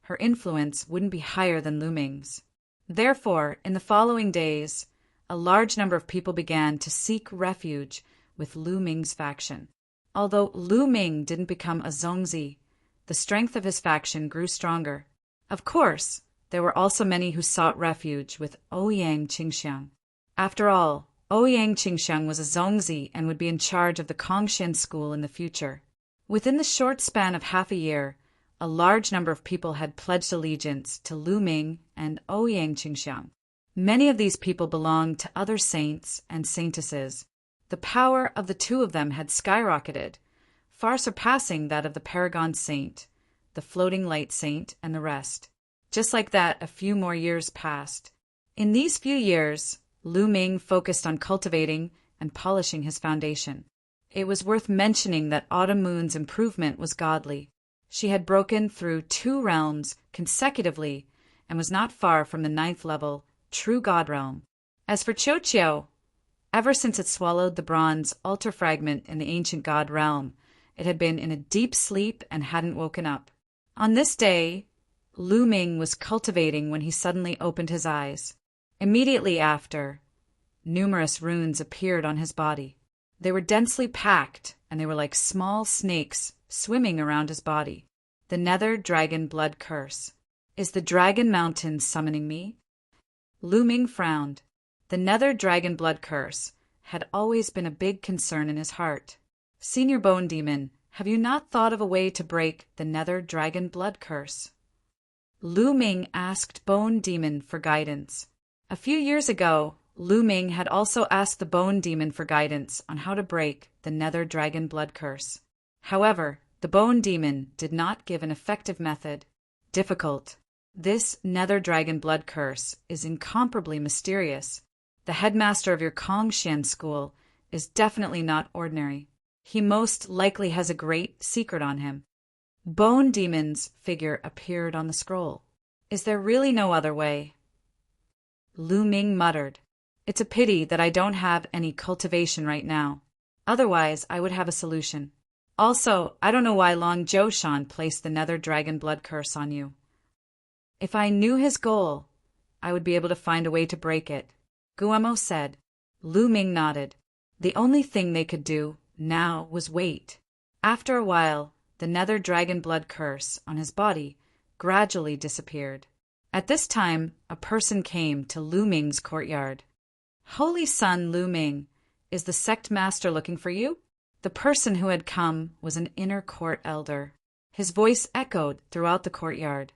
her influence wouldn't be higher than Lu Ming's. Therefore, in the following days, a large number of people began to seek refuge with Lu Ming's faction. Although Lu Ming didn't become a Zongzi, the strength of his faction grew stronger. Of course, there were also many who sought refuge with Ouyang Qingxiang. After all, Ouyang Qingxiang was a Zongzi and would be in charge of the Kongxian school in the future. Within the short span of half a year, a large number of people had pledged allegiance to Lu Ming and Ouyang Qingxiang. Many of these people belonged to other saints and saintesses. The power of the two of them had skyrocketed, far surpassing that of the paragon saint, the floating light saint, and the rest. Just like that, a few more years passed. In these few years, Lu Ming focused on cultivating and polishing his foundation. It was worth mentioning that Autumn Moon's improvement was godly. She had broken through 2 realms consecutively and was not far from the 9th level, true God realm. As for Qiuqiu, ever since it swallowed the bronze altar fragment in the ancient God realm, it had been in a deep sleep and hadn't woken up. On this day, Lu Ming was cultivating when he suddenly opened his eyes. Immediately after, numerous runes appeared on his body. They were densely packed, and they were like small snakes swimming around his body. The Nether Dragon Blood Curse. Is the Dragon Mountain summoning me? Lu Ming frowned. The Nether Dragon Blood Curse had always been a big concern in his heart. Senior Bone Demon, have you not thought of a way to break the Nether Dragon Blood Curse? Lu Ming asked Bone Demon for guidance. A few years ago, Lu Ming had also asked the Bone Demon for guidance on how to break the Nether Dragon Blood Curse. However, the Bone Demon did not give an effective method. Difficult. This Nether Dragon Blood Curse is incomparably mysterious. The headmaster of your Kongxian school is definitely not ordinary. He most likely has a great secret on him. Bone Demon's figure appeared on the scroll. Is there really no other way? Lu Ming muttered. It's a pity that I don't have any cultivation right now. Otherwise, I would have a solution. Also, I don't know why Long Zhoushan placed the Nether Dragon Blood Curse on you. If I knew his goal, I would be able to find a way to break it, Guemo said. Lu Ming nodded. The only thing they could do now was wait. After a while, the Nether Dragon Blood Curse on his body gradually disappeared. At this time, a person came to Lu Ming's courtyard. Holy Son Lu Ming, is the sect master looking for you? The person who had come was an inner court elder. His voice echoed throughout the courtyard.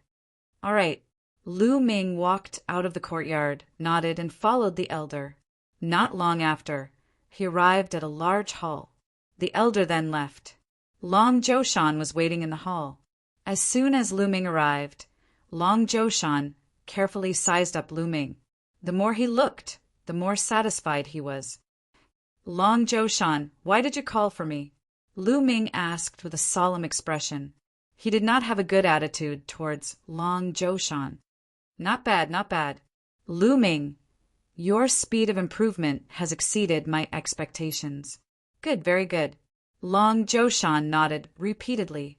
All right. Lu Ming walked out of the courtyard, nodded, and followed the elder. Not long after, he arrived at a large hall. The elder then left. Long Zhoushan was waiting in the hall. As soon as Lu Ming arrived, Long Zhoushan carefully sized up Lu Ming. The more he looked, the more satisfied he was. Long Zhoushan, why did you call for me? Lu Ming asked with a solemn expression. He did not have a good attitude towards Long Zhoushan. Not bad, not bad. Lu Ming, your speed of improvement has exceeded my expectations. Good, very good. Long Zhoushan nodded repeatedly.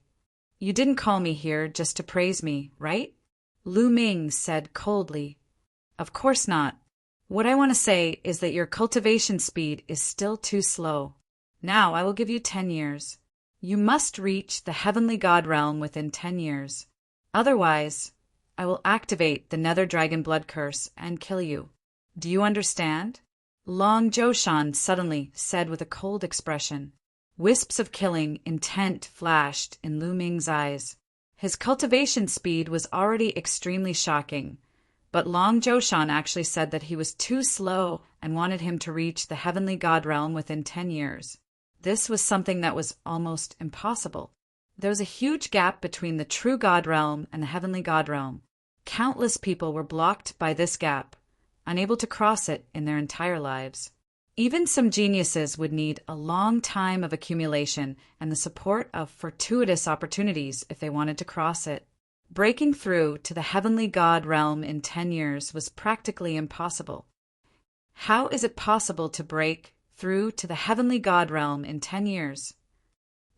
You didn't call me here just to praise me, right? Lu Ming said coldly. Of course not. What I want to say is that your cultivation speed is still too slow. Now I will give you 10 years. You must reach the Heavenly God realm within 10 years. Otherwise, I will activate the Nether Dragon Blood Curse and kill you. Do you understand? Long Zhoushan suddenly said with a cold expression. Wisps of killing intent flashed in Lu Ming's eyes. His cultivation speed was already extremely shocking, but Long Zhoushan actually said that he was too slow and wanted him to reach the Heavenly God realm within 10 years. This was something that was almost impossible. There was a huge gap between the true God realm and the Heavenly God realm. Countless people were blocked by this gap, unable to cross it in their entire lives. Even some geniuses would need a long time of accumulation and the support of fortuitous opportunities if they wanted to cross it. Breaking through to the Heavenly God realm in 10 years was practically impossible. How is it possible to break through to the Heavenly God realm in 10 years?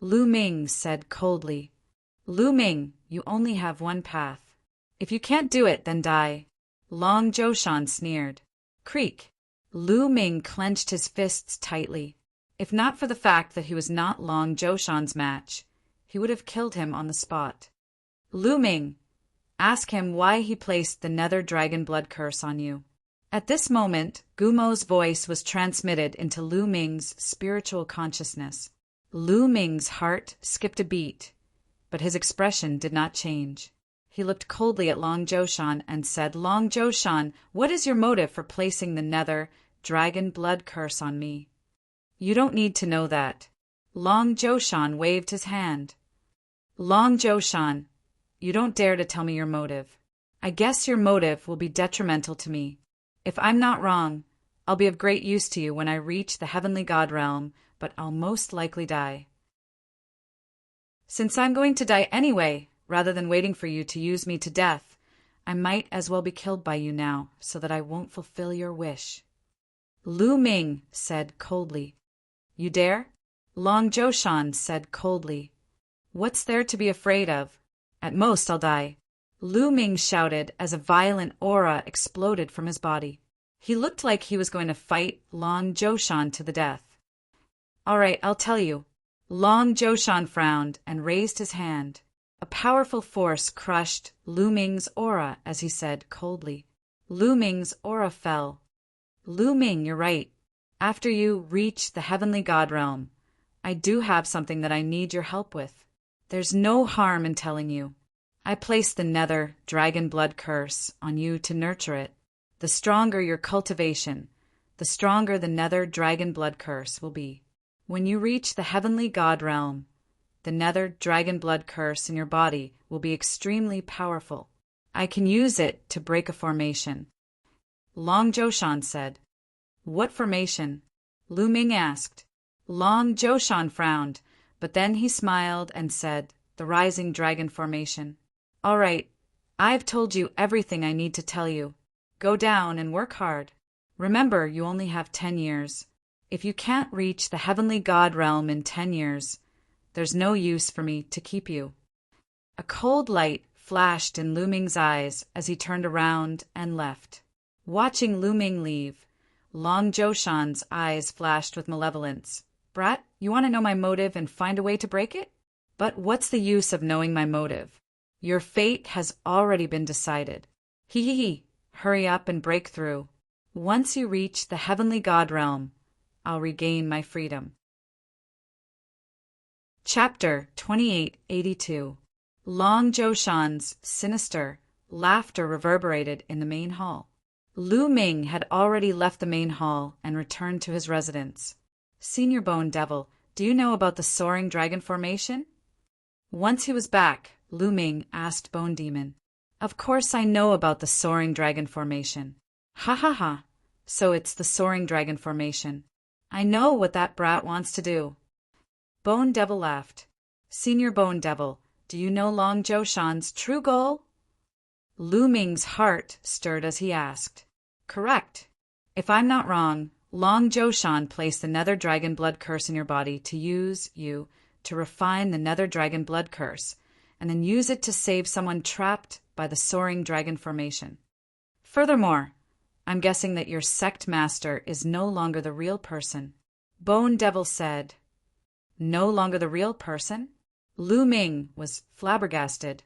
Lu Ming said coldly. Lu Ming, you only have one path. If you can't do it, then die. Long Zhoushan sneered. Creak. Lu Ming clenched his fists tightly. If not for the fact that he was not Long Zhoushan's match, he would have killed him on the spot. Lu Ming, ask him why he placed the Nether Dragon Blood Curse on you. At this moment, Gumo's voice was transmitted into Lu Ming's spiritual consciousness. Lu Ming's heart skipped a beat, but his expression did not change. He looked coldly at Long Zhoushan and said, Long Zhoushan, what is your motive for placing the Nether Dragon Blood Curse on me? You don't need to know that. Long Zhoushan waved his hand. Long Zhoushan, You don't dare to tell me your motive. I guess your motive will be detrimental to me. If I'm not wrong, I'll be of great use to you when I reach the heavenly god realm, but I'll most likely die. Since I'm going to die anyway, rather than waiting for you to use me to death, I might as well be killed by you now, so that I won't fulfill your wish. Lu Ming said coldly. You dare? Long Zhoushan said coldly. What's there to be afraid of? At most I'll die. Lu Ming shouted as a violent aura exploded from his body. He looked like he was going to fight Long Zhoushan to the death. All right, I'll tell you. Long Zhoushan frowned and raised his hand. A powerful force crushed Lu Ming's aura as he said coldly. Lu Ming's aura fell. Lu Ming, you're right. After you reach the heavenly god realm, I do have something that I need your help with. There's no harm in telling you. I placed the nether dragon blood curse on you to nurture it. The stronger your cultivation, the stronger the nether dragon blood curse will be. When you reach the heavenly god realm, the nether dragon blood curse in your body will be extremely powerful. I can use it to break a formation. Long Zhoushan said. What formation? Lu Ming asked. Long Zhoushan frowned, but then he smiled and said, the rising dragon formation. All right, I've told you everything I need to tell you. Go down and work hard. Remember, you only have 10 years. If you can't reach the heavenly god realm in 10 years, there's no use for me to keep you. A cold light flashed in Lu Ming's eyes as he turned around and left. Watching Lu Ming leave, Long Zhoushan's eyes flashed with malevolence. Brat, you want to know my motive and find a way to break it? But what's the use of knowing my motive? Your fate has already been decided. Hee. Hurry up and break through. Once you reach the heavenly god realm, I'll regain my freedom. Chapter 2882. Long Zhoushan's sinister laughter reverberated in the main hall. Lu Ming had already left the main hall and returned to his residence. Senior Bone Devil, do you know about the soaring dragon formation? Once he was back, Lu Ming asked Bone Demon. Of course I know about the soaring dragon formation. Ha ha ha. So it's the soaring dragon formation. I know what that brat wants to do. Bone Devil laughed. Senior Bone Devil, do you know Long Zhoushan's true goal? Lu Ming's heart stirred as he asked. Correct. If I'm not wrong, Long Zhoushan placed the nether dragon blood curse in your body to use you to refine the nether dragon blood curse, and then use it to save someone trapped by the soaring dragon formation. Furthermore, I'm guessing that your sect master is no longer the real person. Bone Devil said. No longer the real person? Lu Ming was flabbergasted.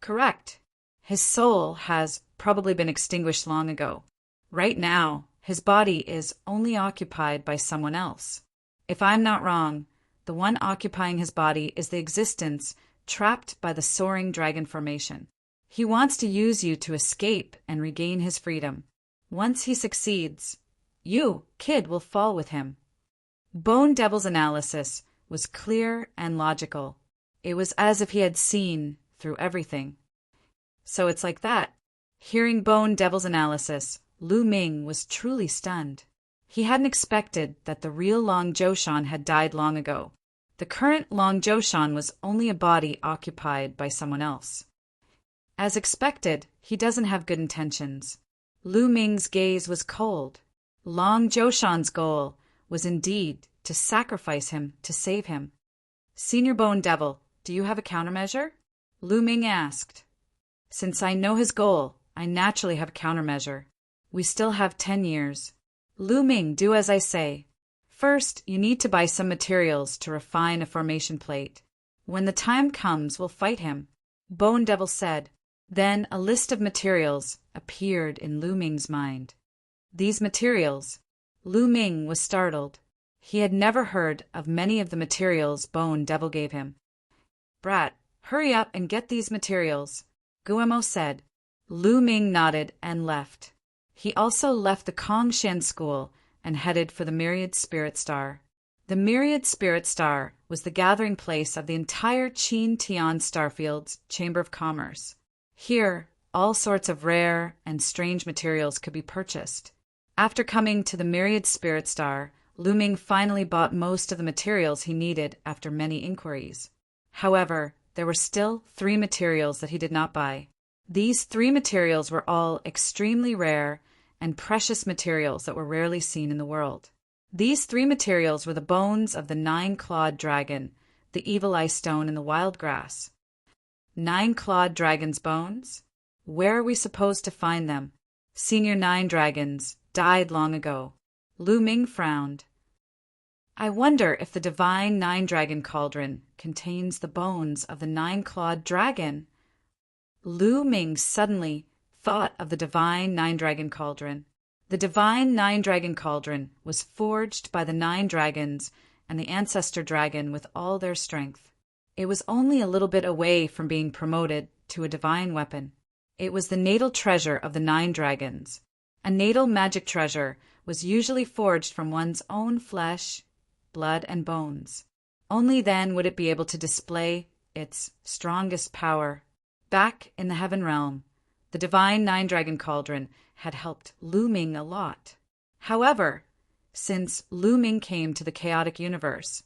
Correct. His soul has probably been extinguished long ago. Right now, his body is only occupied by someone else. If I'm not wrong, the one occupying his body is the existence trapped by the soaring dragon formation. He wants to use you to escape and regain his freedom. Once he succeeds, you, kid, will fall with him. Bone Devil's analysis was clear and logical. It was as if he had seen through everything. So it's like that. Hearing Bone Devil's analysis, Lu Ming was truly stunned. He hadn't expected that the real Long Zhoushan had died long ago. The current Long Zhoushan was only a body occupied by someone else. As expected, he doesn't have good intentions. Lu Ming's gaze was cold. Long Zhoushan's goal was indeed to sacrifice him to save him. Senior Bone Devil, do you have a countermeasure? Lu Ming asked. Since I know his goal, I naturally have a countermeasure. We still have 10 years. Lu Ming, do as I say. First, you need to buy some materials to refine a formation plate. When the time comes, we'll fight him. Bone Devil said. Then a list of materials appeared in Lu Ming's mind. These materials. Lu Ming was startled. He had never heard of many of the materials Bone Devil gave him. Brat, hurry up and get these materials, Guemo said. Lu Ming nodded and left. He also left the Kongshan school and headed for the Myriad Spirit Star. The Myriad Spirit Star was the gathering place of the entire Qin Tian Starfield's Chamber of Commerce. Here, all sorts of rare and strange materials could be purchased. After coming to the myriad spirit star, Lu Ming finally bought most of the materials he needed after many inquiries. However, there were still 3 materials that he did not buy. These 3 materials were all extremely rare and precious materials that were rarely seen in the world. These 3 materials were the bones of the 9-clawed dragon, the evil eye stone, and the wild grass. 9-clawed dragon's bones? Where are we supposed to find them? Senior 9 dragons died long ago. Lu Ming frowned. I wonder if the divine 9-dragon cauldron contains the bones of the 9-clawed dragon. Lu Ming suddenly thought of the divine 9-dragon cauldron. The divine 9-dragon cauldron was forged by the 9 dragons and the ancestor dragon with all their strength. It was only a little bit away from being promoted to a divine weapon. It was the natal treasure of the 9 dragons. A natal magic treasure was usually forged from one's own flesh, blood, and bones. Only then would it be able to display its strongest power. Back in the heaven realm, the divine 9-dragon cauldron had helped Lu Ming a lot. However, since Lu Ming came to the chaotic universe,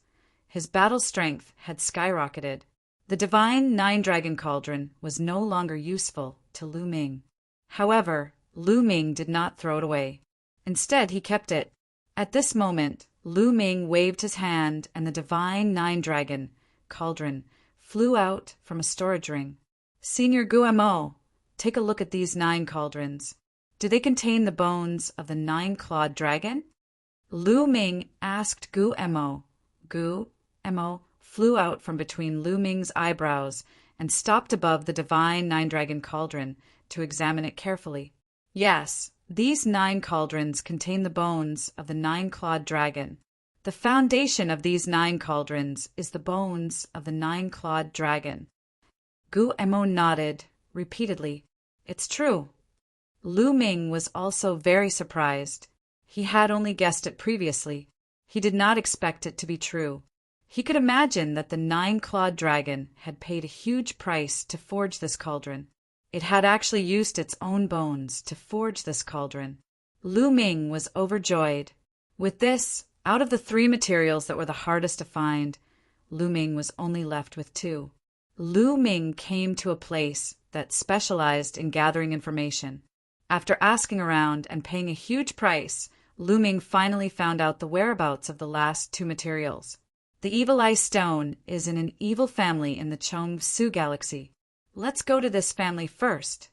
his battle strength had skyrocketed. The divine 9-dragon cauldron was no longer useful to Lu Ming. However, Lu Ming did not throw it away. Instead, he kept it. At this moment, Lu Ming waved his hand and the divine 9-dragon cauldron flew out from a storage ring. Senior Guemo, take a look at these 9 cauldrons. Do they contain the bones of the 9-clawed dragon? Lu Ming asked Guemo. Guemo flew out from between Lu Ming's eyebrows and stopped above the divine 9-dragon cauldron to examine it carefully. Yes, these 9 cauldrons contain the bones of the 9-clawed dragon. The foundation of these 9 cauldrons is the bones of the 9-clawed dragon. Guemo nodded repeatedly. It's true. Lu Ming was also very surprised. He had only guessed it previously. He did not expect it to be true. He could imagine that the 9-clawed dragon had paid a huge price to forge this cauldron. It had actually used its own bones to forge this cauldron. Lu Ming was overjoyed. With this, out of the 3 materials that were the hardest to find, Lu Ming was only left with 2. Lu Ming came to a place that specialized in gathering information. After asking around and paying a huge price, Lu Ming finally found out the whereabouts of the last 2 materials. The Evil Eye Stone is in an evil family in the Chong-Su Galaxy. Let's go to this family first.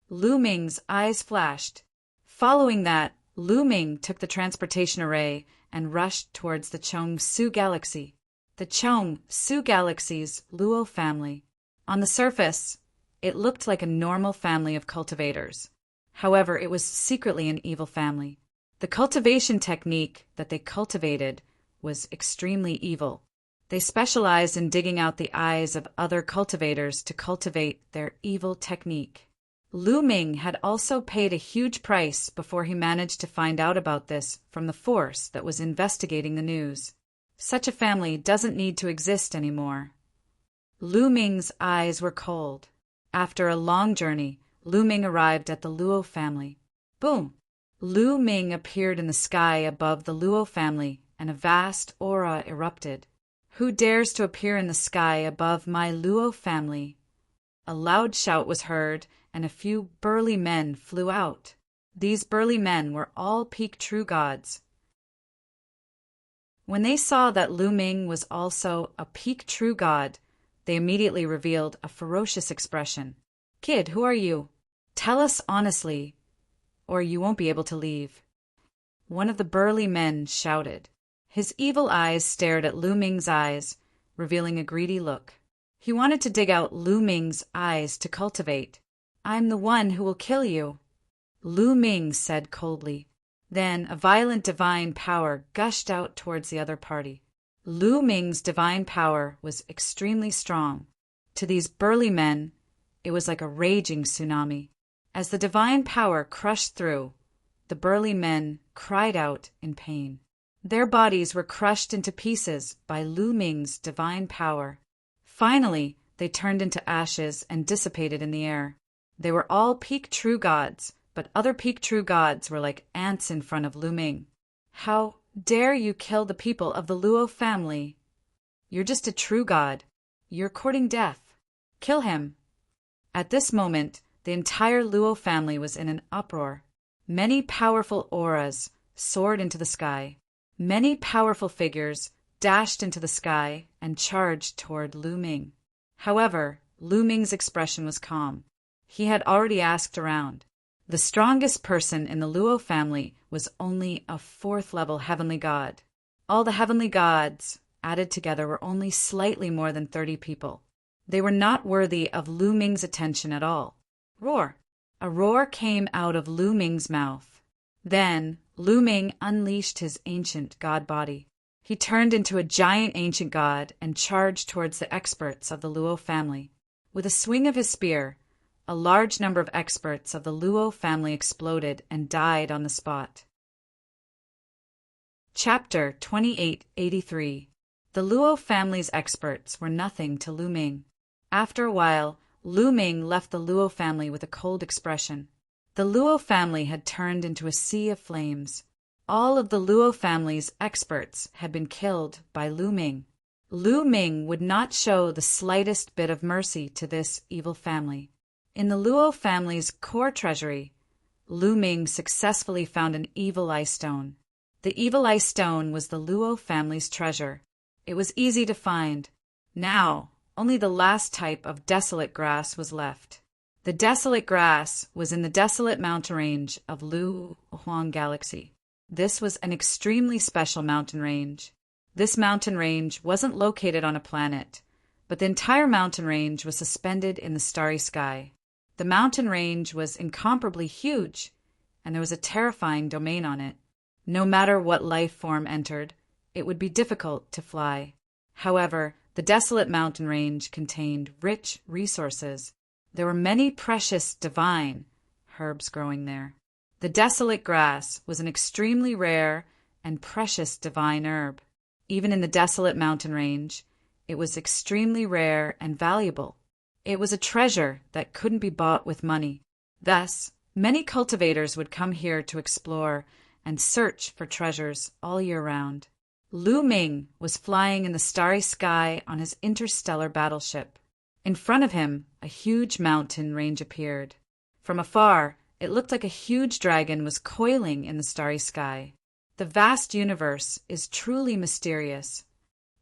Lu Ming's eyes flashed. Following that, Lu Ming took the transportation array and rushed towards the Chong-Su Galaxy. The Chong-Su Galaxy's Luo family. On the surface, it looked like a normal family of cultivators. However, it was secretly an evil family. The cultivation technique that they cultivated was extremely evil. They specialized in digging out the eyes of other cultivators to cultivate their evil technique. Lu Ming had also paid a huge price before he managed to find out about this from the force that was investigating the news. Such a family doesn't need to exist anymore. Lu Ming's eyes were cold. After a long journey, Lu Ming arrived at the Luo family. Boom! Lu Ming appeared in the sky above the Luo family, and a vast aura erupted. Who dares to appear in the sky above my Luo family? A loud shout was heard, and a few burly men flew out. These burly men were all peak true gods. When they saw that Lu Ming was also a peak true god, they immediately revealed a ferocious expression. Kid, who are you? Tell us honestly, or you won't be able to leave. One of the burly men shouted. His evil eyes stared at Lu Ming's eyes, revealing a greedy look. He wanted to dig out Lu Ming's eyes to cultivate. I'm the one who will kill you, Lu Ming said coldly. Then a violent divine power gushed out towards the other party. Lu Ming's divine power was extremely strong. To these burly men, it was like a raging tsunami. As the divine power crushed through, the burly men cried out in pain. Their bodies were crushed into pieces by Lu Ming's divine power. Finally, they turned into ashes and dissipated in the air. They were all peak true gods, but other peak true gods were like ants in front of Lu Ming. How dare you kill the people of the Luo family? You're just a true god. You're courting death. Kill him. At this moment, the entire Luo family was in an uproar. Many powerful auras soared into the sky. Many powerful figures dashed into the sky and charged toward Lu Ming. However, Lu Ming's expression was calm. He had already asked around. The strongest person in the Luo family was only a 4th-level heavenly god. All the heavenly gods added together were only slightly more than 30 people. They were not worthy of Lu Ming's attention at all. Roar! A roar came out of Lu Ming's mouth. Then Lu Ming unleashed his ancient god body. He turned into a giant ancient god and charged towards the experts of the Luo family. With a swing of his spear, a large number of experts of the Luo family exploded and died on the spot. Chapter 2883. The Luo family's experts were nothing to Lu Ming. After a while, Lu Ming left the Luo family with a cold expression. The Luo family had turned into a sea of flames. All of the Luo family's experts had been killed by Lu Ming. Lu Ming would not show the slightest bit of mercy to this evil family. In the Luo family's core treasury, Lu Ming successfully found an evil eye stone. The evil eye stone was the Luo family's treasure. It was easy to find. Now, only the last type of desolate grass was left. The desolate grass was in the desolate mountain range of Lu Huang Galaxy. This was an extremely special mountain range. This mountain range wasn't located on a planet, but the entire mountain range was suspended in the starry sky. The mountain range was incomparably huge, and there was a terrifying domain on it. No matter what life form entered, it would be difficult to fly. However, the desolate mountain range contained rich resources. There were many precious divine herbs growing there. The desolate grass was an extremely rare and precious divine herb. Even in the desolate mountain range, it was extremely rare and valuable. It was a treasure that couldn't be bought with money. Thus, many cultivators would come here to explore and search for treasures all year round. Lu Ming was flying in the starry sky on his interstellar battleship. In front of him, a huge mountain range appeared. From afar, it looked like a huge dragon was coiling in the starry sky. The vast universe is truly mysterious.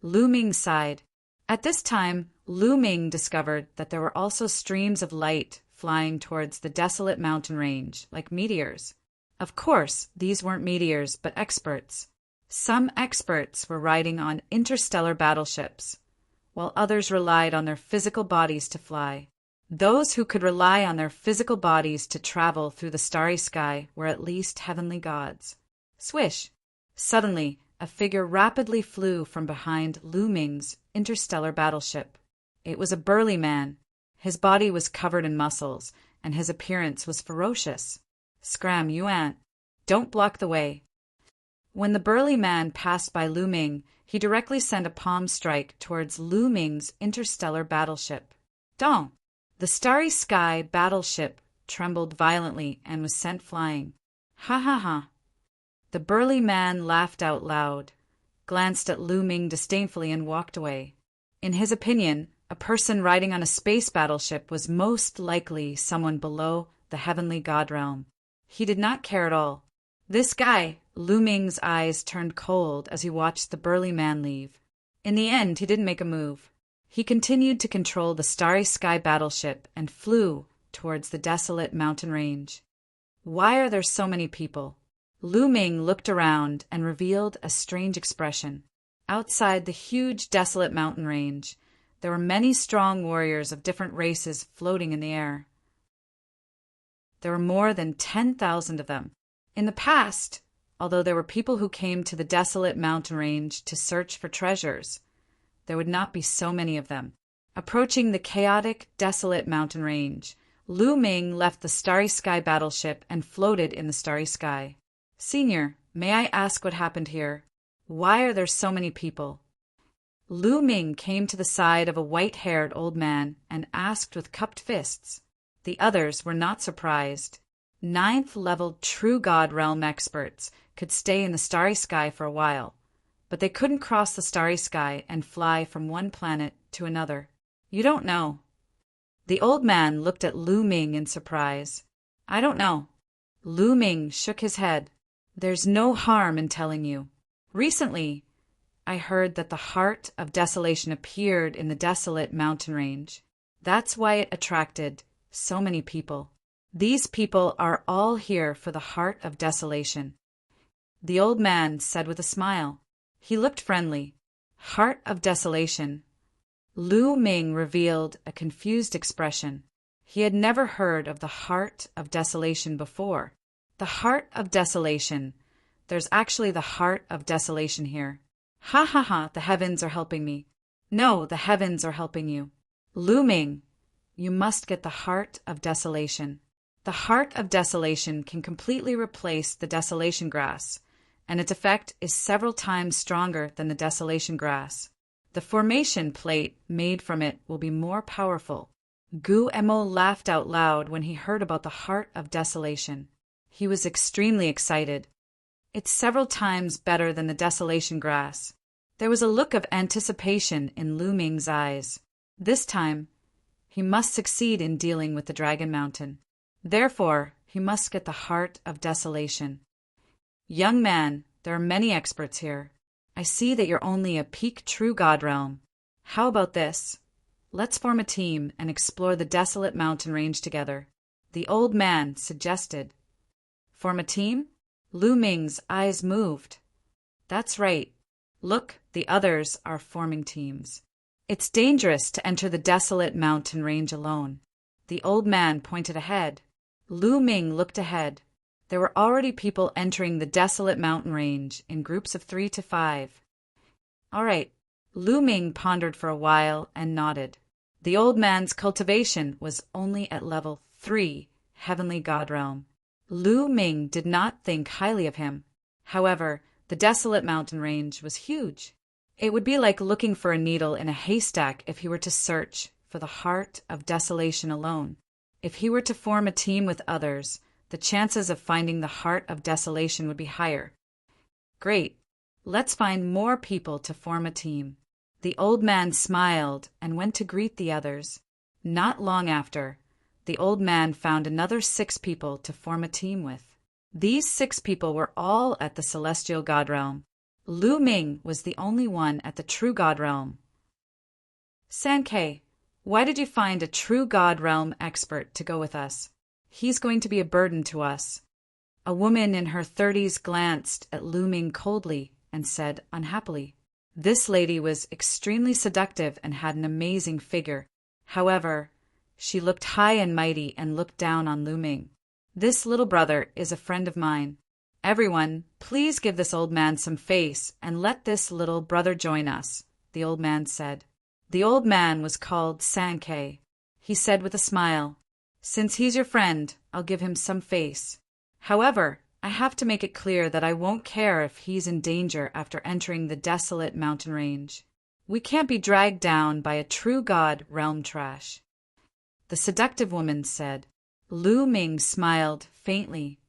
Lu Ming sighed. At this time, Lu Ming discovered that there were also streams of light flying towards the desolate mountain range, like meteors. Of course, these weren't meteors, but experts. Some experts were riding on interstellar battleships, while others relied on their physical bodies to fly. Those who could rely on their physical bodies to travel through the starry sky were at least heavenly gods. Swish! Suddenly, a figure rapidly flew from behind Lu Ming's interstellar battleship. It was a burly man. His body was covered in muscles, and his appearance was ferocious. Scram, Yuan! Don't block the way! When the burly man passed by Lu Ming, he directly sent a palm strike towards Lu Ming's interstellar battleship. Dong! The starry sky battleship trembled violently and was sent flying. Ha ha ha! The burly man laughed out loud, glanced at Lu Ming disdainfully, and walked away. In his opinion, a person riding on a space battleship was most likely someone below the heavenly god realm. He did not care at all. This guy, Lu Ming's eyes turned cold as he watched the burly man leave. In the end, he didn't make a move. He continued to control the starry sky battleship and flew towards the desolate mountain range. Why are there so many people? Lu Ming looked around and revealed a strange expression. Outside the huge desolate mountain range, there were many strong warriors of different races floating in the air. There were more than 10,000 of them. In the past, although there were people who came to the desolate mountain range to search for treasures, there would not be so many of them. Approaching the chaotic, desolate mountain range, Lu Ming left the starry sky battleship and floated in the starry sky. Senior, may I ask what happened here? Why are there so many people? Lu Ming came to the side of a white-haired old man and asked with cupped fists. The others were not surprised. Ninth-level True God Realm experts could stay in the starry sky for a while, but they couldn't cross the starry sky and fly from one planet to another. You don't know. The old man looked at Lu Ming in surprise. I don't know. Lu Ming shook his head. There's no harm in telling you. Recently, I heard that the Heart of Desolation appeared in the desolate mountain range. That's why it attracted so many people. These people are all here for the Heart of Desolation. The old man said with a smile. He looked friendly. Heart of Desolation. Lu Ming revealed a confused expression. He had never heard of the Heart of Desolation before. The Heart of Desolation. There's actually the Heart of Desolation here. Ha ha ha, the heavens are helping me. No, the heavens are helping you. Lu Ming, you must get the Heart of Desolation. The Heart of Desolation can completely replace the Desolation Grass, and its effect is several times stronger than the Desolation Grass. The formation plate made from it will be more powerful. Gu Mo laughed out loud when he heard about the Heart of Desolation. He was extremely excited. It's several times better than the Desolation Grass. There was a look of anticipation in Lu Ming's eyes. This time, he must succeed in dealing with the Dragon Mountain. Therefore, he must get the Heart of Desolation. Young man, there are many experts here. I see that you're only a peak True God Realm. How about this? Let's form a team and explore the desolate mountain range together. The old man suggested. Form a team? Lu Ming's eyes moved. That's right. Look, the others are forming teams. It's dangerous to enter the desolate mountain range alone. The old man pointed ahead. Lu Ming looked ahead. There were already people entering the desolate mountain range in groups of 3 to 5. All right. Lu Ming pondered for a while and nodded. The old man's cultivation was only at level 3, Heavenly God Realm. Lu Ming did not think highly of him. However, the desolate mountain range was huge. It would be like looking for a needle in a haystack if he were to search for the Heart of Desolation alone. If he were to form a team with others, the chances of finding the Heart of Desolation would be higher. Great. Let's find more people to form a team. The old man smiled and went to greet the others. Not long after, the old man found another 6 people to form a team with. These 6 people were all at the Celestial God Realm. Lu Ming was the only one at the True God Realm. Sankei, why did you find a True God Realm expert to go with us? He's going to be a burden to us. A woman in her 30s glanced at Lu Ming coldly and said unhappily. This lady was extremely seductive and had an amazing figure. However, she looked high and mighty and looked down on Lu Ming. This little brother is a friend of mine. Everyone, please give this old man some face and let this little brother join us, the old man said. The old man was called Sankei. He said with a smile, since he's your friend, I'll give him some face. However, I have to make it clear that I won't care if he's in danger after entering the desolate mountain range. We can't be dragged down by a True God Realm trash. The seductive woman said. Lu Ming smiled faintly,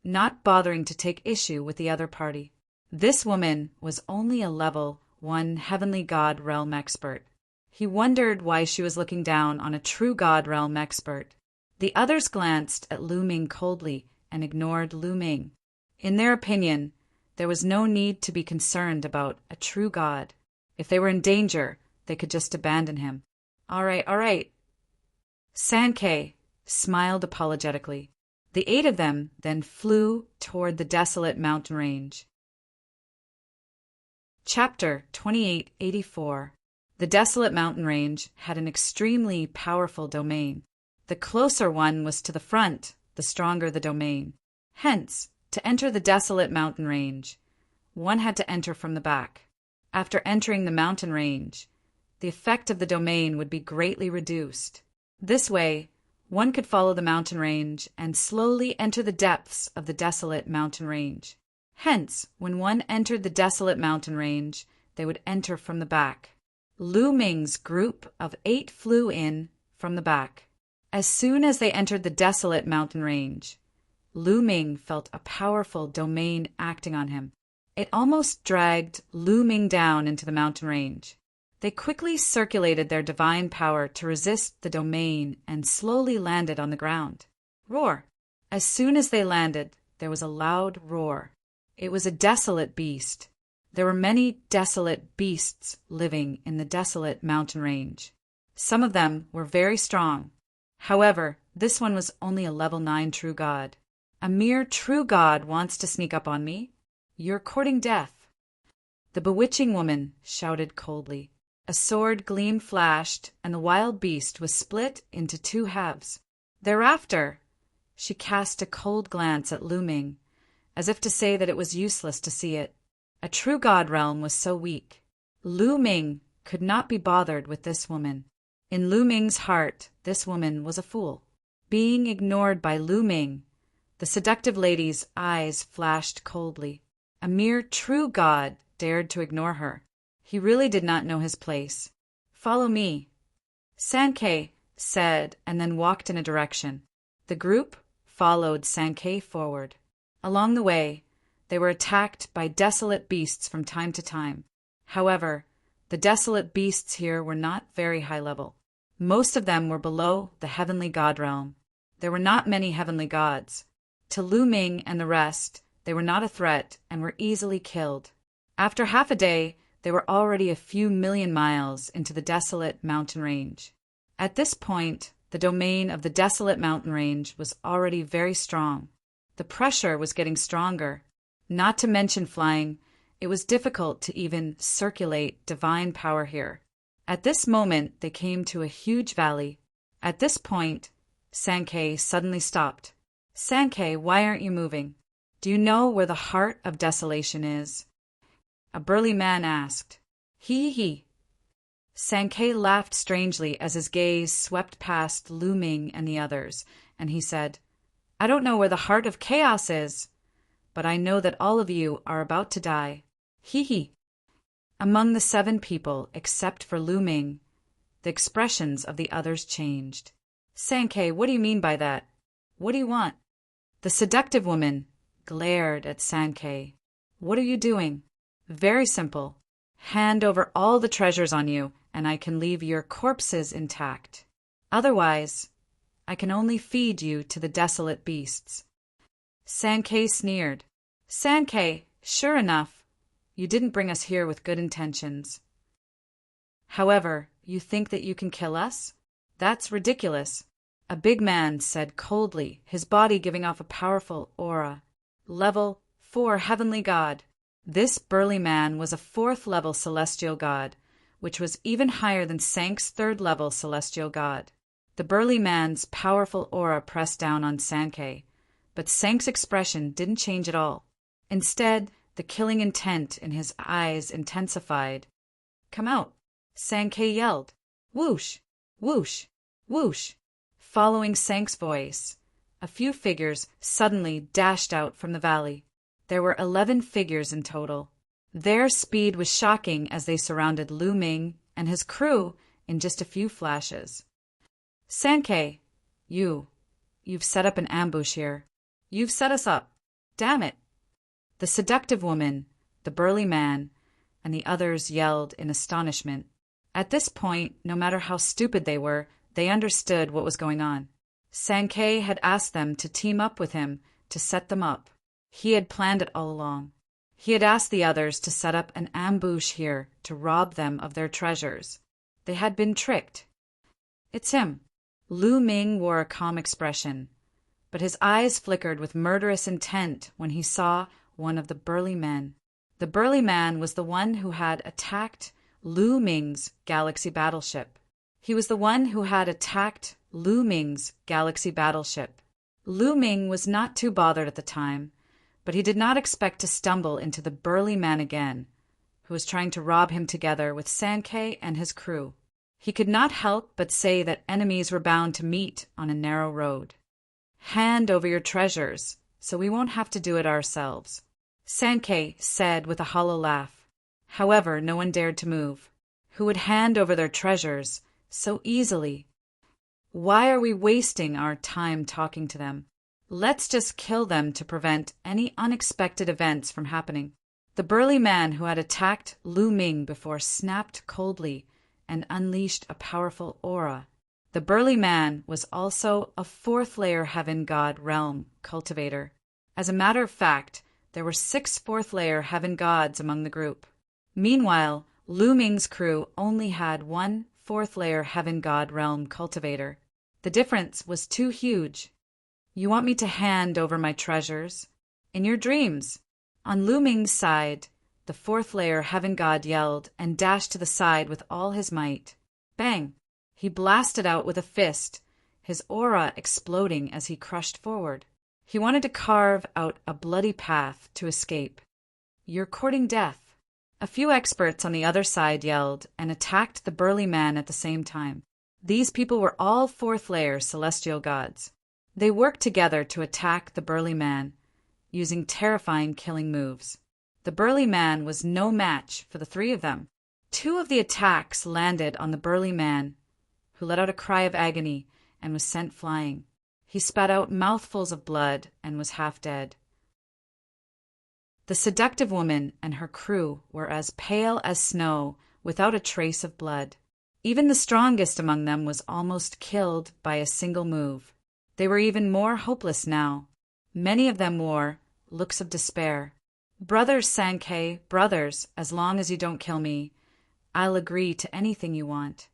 not bothering to take issue with the other party. This woman was only a level 1 Heavenly God Realm expert. He wondered why she was looking down on a True God Realm expert. The others glanced at Lu Ming coldly and ignored Lu Ming. In their opinion, there was no need to be concerned about a true god. If they were in danger, they could just abandon him. All right. Sankei smiled apologetically. The 8 of them then flew toward the desolate mountain range. Chapter 2884. The desolate mountain range had an extremely powerful domain. The closer one was to the front, the stronger the domain. Hence, to enter the desolate mountain range, one had to enter from the back. After entering the mountain range, the effect of the domain would be greatly reduced. This way, one could follow the mountain range and slowly enter the depths of the desolate mountain range. Hence, when one entered the desolate mountain range, they would enter from the back. Lu Ming's group of 8 flew in from the back. As soon as they entered the desolate mountain range, Lu Ming felt a powerful domain acting on him. It almost dragged Lu Ming down into the mountain range. They quickly circulated their divine power to resist the domain and slowly landed on the ground. Roar! As soon as they landed, there was a loud roar. It was a desolate beast. There were many desolate beasts living in the desolate mountain range. Some of them were very strong. However, this one was only a level 9 true god. A mere true god wants to sneak up on me? You're courting death. The bewitching woman shouted coldly. A sword gleam flashed, and the wild beast was split into 2 halves. Thereafter, she cast a cold glance at Lu Ming, as if to say that it was useless to see it. A true god realm was so weak. Lu Ming could not be bothered with this woman. In Lu Ming's heart, this woman was a fool. Being ignored by Lu Ming, the seductive lady's eyes flashed coldly. A mere true god dared to ignore her. He really did not know his place. Follow me, Sankei said, and then walked in a direction. The group followed Sankei forward. Along the way, they were attacked by desolate beasts from time to time. However, the desolate beasts here were not very high level. Most of them were below the heavenly god realm. There were not many heavenly gods. To Lu Ming and the rest, they were not a threat and were easily killed. After half a day, they were already a few million miles into the desolate mountain range. At this point, the domain of the desolate mountain range was already very strong. The pressure was getting stronger. Not to mention flying, it was difficult to even circulate divine power here. At this moment, they came to a huge valley. At this point, Sankei suddenly stopped. Sankei, why aren't you moving? Do you know where the heart of desolation is? A burly man asked. He. Sankei laughed strangely as his gaze swept past Lu Ming and the others, and he said, I don't know where the heart of chaos is, but I know that all of you are about to die. He. Among the 7 people, except for Lu Ming, the expressions of the others changed. Sankei, what do you mean by that? What do you want? The seductive woman glared at Sankei. What are you doing? Very simple. Hand over all the treasures on you, and I can leave your corpses intact. Otherwise, I can only feed you to the desolate beasts. Sankei sneered. Sankei, sure enough, you didn't bring us here with good intentions. However, you think that you can kill us? That's ridiculous. A big man said coldly, his body giving off a powerful aura. Level 4 heavenly god. This burly man was a 4th level celestial god, which was even higher than Sank's 3rd level celestial god. The burly man's powerful aura pressed down on Sankei, but Sank's expression didn't change at all. Instead, the killing intent in his eyes intensified. Come out, Sankei yelled. Whoosh, whoosh, whoosh. Following Sank's voice, a few figures suddenly dashed out from the valley. There were 11 figures in total. Their speed was shocking as they surrounded Lu Ming and his crew in just a few flashes. Sankei, you've set up an ambush here. You've set us up. Damn it. The seductive woman, the burly man, and the others yelled in astonishment. At this point, no matter how stupid they were, they understood what was going on. Sankei had asked them to team up with him to set them up. He had planned it all along. He had asked the others to set up an ambush here to rob them of their treasures. They had been tricked. It's him. Lu Ming wore a calm expression, but his eyes flickered with murderous intent when he saw one of the burly men. The burly man was the one who had attacked Lu Ming's galaxy battleship. He was the one who had attacked Lu Ming's galaxy battleship. Lu Ming was not too bothered at the time, but he did not expect to stumble into the burly man again, who was trying to rob him together with Sankei and his crew. He could not help but say that enemies were bound to meet on a narrow road. Hand over your treasures, so we won't have to do it ourselves. Sankey said with a hollow laugh. However, no one dared to move. Who would hand over their treasures so easily? Why are we wasting our time talking to them? Let's just kill them to prevent any unexpected events from happening. The burly man who had attacked Lu Ming before snapped coldly and unleashed a powerful aura. The burly man was also a fourth-layer heaven god realm cultivator. As a matter of fact, there were 6 fourth-layer heaven gods among the group. Meanwhile, Lu Ming's crew only had 1 fourth-layer heaven god realm cultivator. The difference was too huge. You want me to hand over my treasures? In your dreams. On Lu Ming's side, the fourth-layer heaven god yelled and dashed to the side with all his might. Bang! He blasted out with a fist, his aura exploding as he crushed forward. He wanted to carve out a bloody path to escape. You're courting death. A few experts on the other side yelled and attacked the burly man at the same time. These people were all fourth-layer celestial gods. They worked together to attack the burly man, using terrifying killing moves. The burly man was no match for the 3 of them. 2 of the attacks landed on the burly man, who let out a cry of agony and was sent flying. He spat out mouthfuls of blood and was half dead. The seductive woman and her crew were as pale as snow, without a trace of blood. Even the strongest among them was almost killed by a single move. They were even more hopeless now. Many of them wore looks of despair. Brothers Sankey, brothers, as long as you don't kill me, I'll agree to anything you want.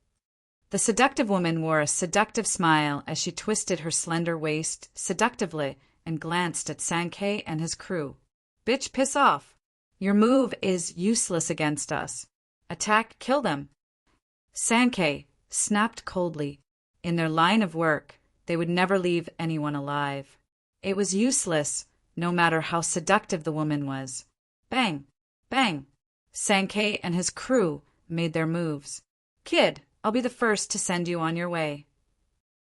The seductive woman wore a seductive smile as she twisted her slender waist seductively and glanced at Sankey and his crew. Bitch, piss off. Your move is useless against us. Attack, kill them. Sankey snapped coldly. In their line of work, they would never leave anyone alive. It was useless, no matter how seductive the woman was. Bang! Bang! Sankey and his crew made their moves. Kid, I'll be the first to send you on your way.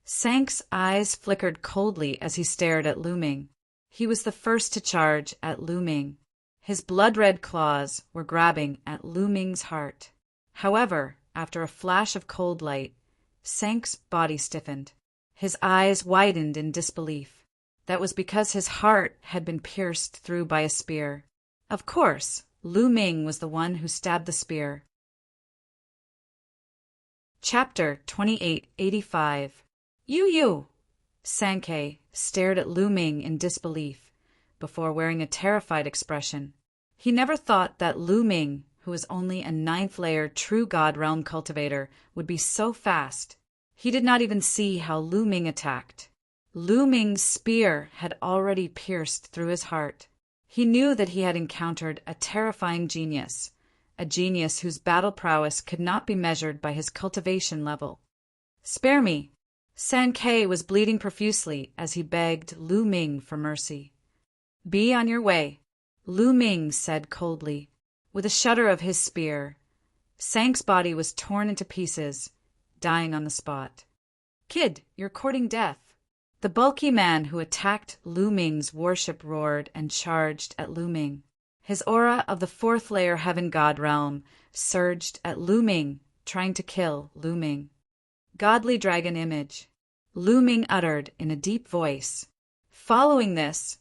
Sank's eyes flickered coldly as he stared at Lu Ming. He was the first to charge at Lu Ming. His blood-red claws were grabbing at Lu Ming's heart. However, after a flash of cold light, Sank's body stiffened. His eyes widened in disbelief. That was because his heart had been pierced through by a spear. Of course, Lu Ming was the one who stabbed the spear. Chapter 2885. You! Sankey stared at Lu Ming in disbelief, before wearing a terrified expression. He never thought that Lu Ming, who was only a 9th-layer true god realm cultivator, would be so fast. He did not even see how Lu Ming attacked. Lu Ming's spear had already pierced through his heart. He knew that he had encountered a terrifying genius, a genius whose battle prowess could not be measured by his cultivation level. Spare me! Sankey was bleeding profusely as he begged Lu Ming for mercy. Be on your way, Lu Ming said coldly, with a shudder of his spear. Sank's body was torn into pieces, dying on the spot. Kid, you're courting death. The bulky man who attacked Lu Ming's warship roared and charged at Lu Ming. His aura of the 4th-layer heaven god realm surged at Lu Ming, trying to kill Lu Ming. Godly dragon image, Lu Ming uttered in a deep voice. Following this,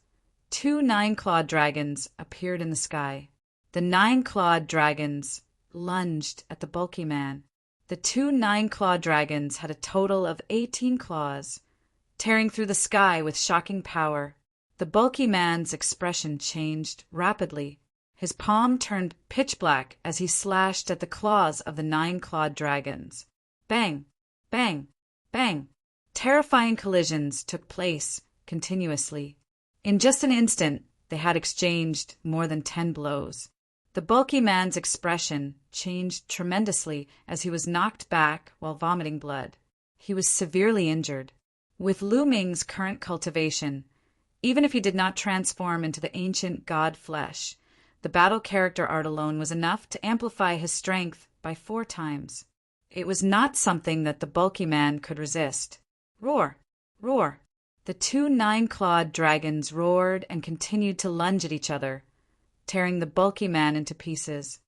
2 9-clawed dragons appeared in the sky. The 9-clawed dragons lunged at the bulky man. The 2 9-clawed dragons had a total of 18 claws, tearing through the sky with shocking power. The bulky man's expression changed rapidly. His palm turned pitch black as he slashed at the claws of the 9-clawed dragons. Bang! Bang! Bang! Terrifying collisions took place continuously. In just an instant, they had exchanged more than 10 blows. The bulky man's expression changed tremendously as he was knocked back while vomiting blood. He was severely injured. With Lu Ming's current cultivation, even if he did not transform into the ancient god flesh, the battle character art alone was enough to amplify his strength by 4 times. It was not something that the bulky man could resist. Roar! Roar! The 2 9-clawed dragons roared and continued to lunge at each other. tearing the bulky man into pieces.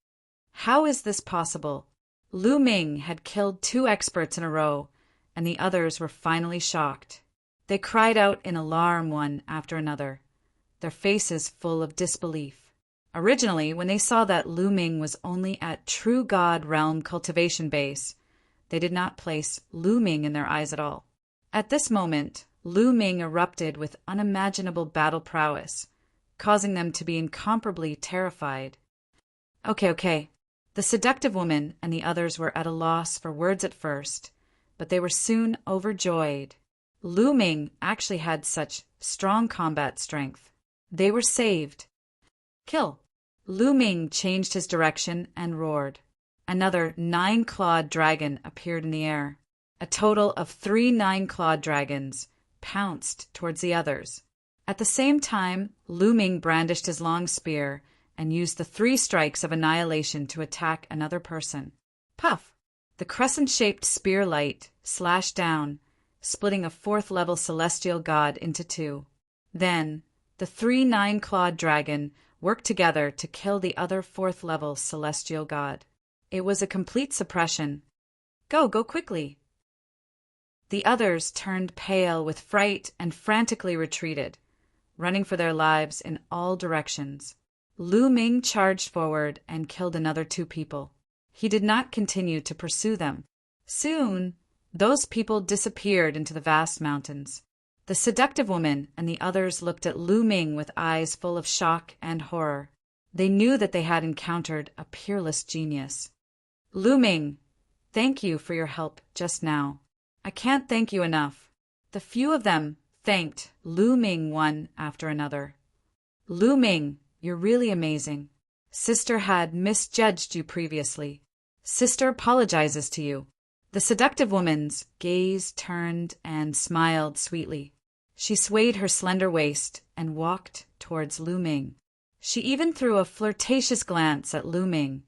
How is this possible? Lu Ming had killed 2 experts in a row, and the others were finally shocked. They cried out in alarm one after another, their faces full of disbelief. Originally, when they saw that Lu Ming was only at True God Realm cultivation base, they did not place Lu Ming in their eyes at all. At this moment, Lu Ming erupted with unimaginable battle prowess, causing them to be incomparably terrified. Okay. The seductive woman and the others were at a loss for words at first, but they were soon overjoyed. Lu Ming actually had such strong combat strength. They were saved. Kill! Lu Ming changed his direction and roared. Another 9-clawed dragon appeared in the air. A total of 3 9-clawed dragons pounced towards the others. At the same time, Lu Ming brandished his long spear and used the 3 strikes of annihilation to attack another person. Puff! The crescent-shaped spear light slashed down, splitting a 4th-level celestial god into 2. Then, the 3 9-clawed dragon worked together to kill the other 4th-level celestial god. It was a complete suppression. Go quickly! The others turned pale with fright and frantically retreated, running for their lives in all directions. Lu Ming charged forward and killed another 2 people. He did not continue to pursue them. Soon, those people disappeared into the vast mountains. The seductive woman and the others looked at Lu Ming with eyes full of shock and horror. They knew that they had encountered a peerless genius. Lu Ming, thank you for your help just now. I can't thank you enough. The few of them thanked Lu Ming one after another. Lu Ming, you're really amazing. Sister had misjudged you previously. Sister apologizes to you. The seductive woman's gaze turned and smiled sweetly. She swayed her slender waist and walked towards Lu Ming. She even threw a flirtatious glance at Lu Ming,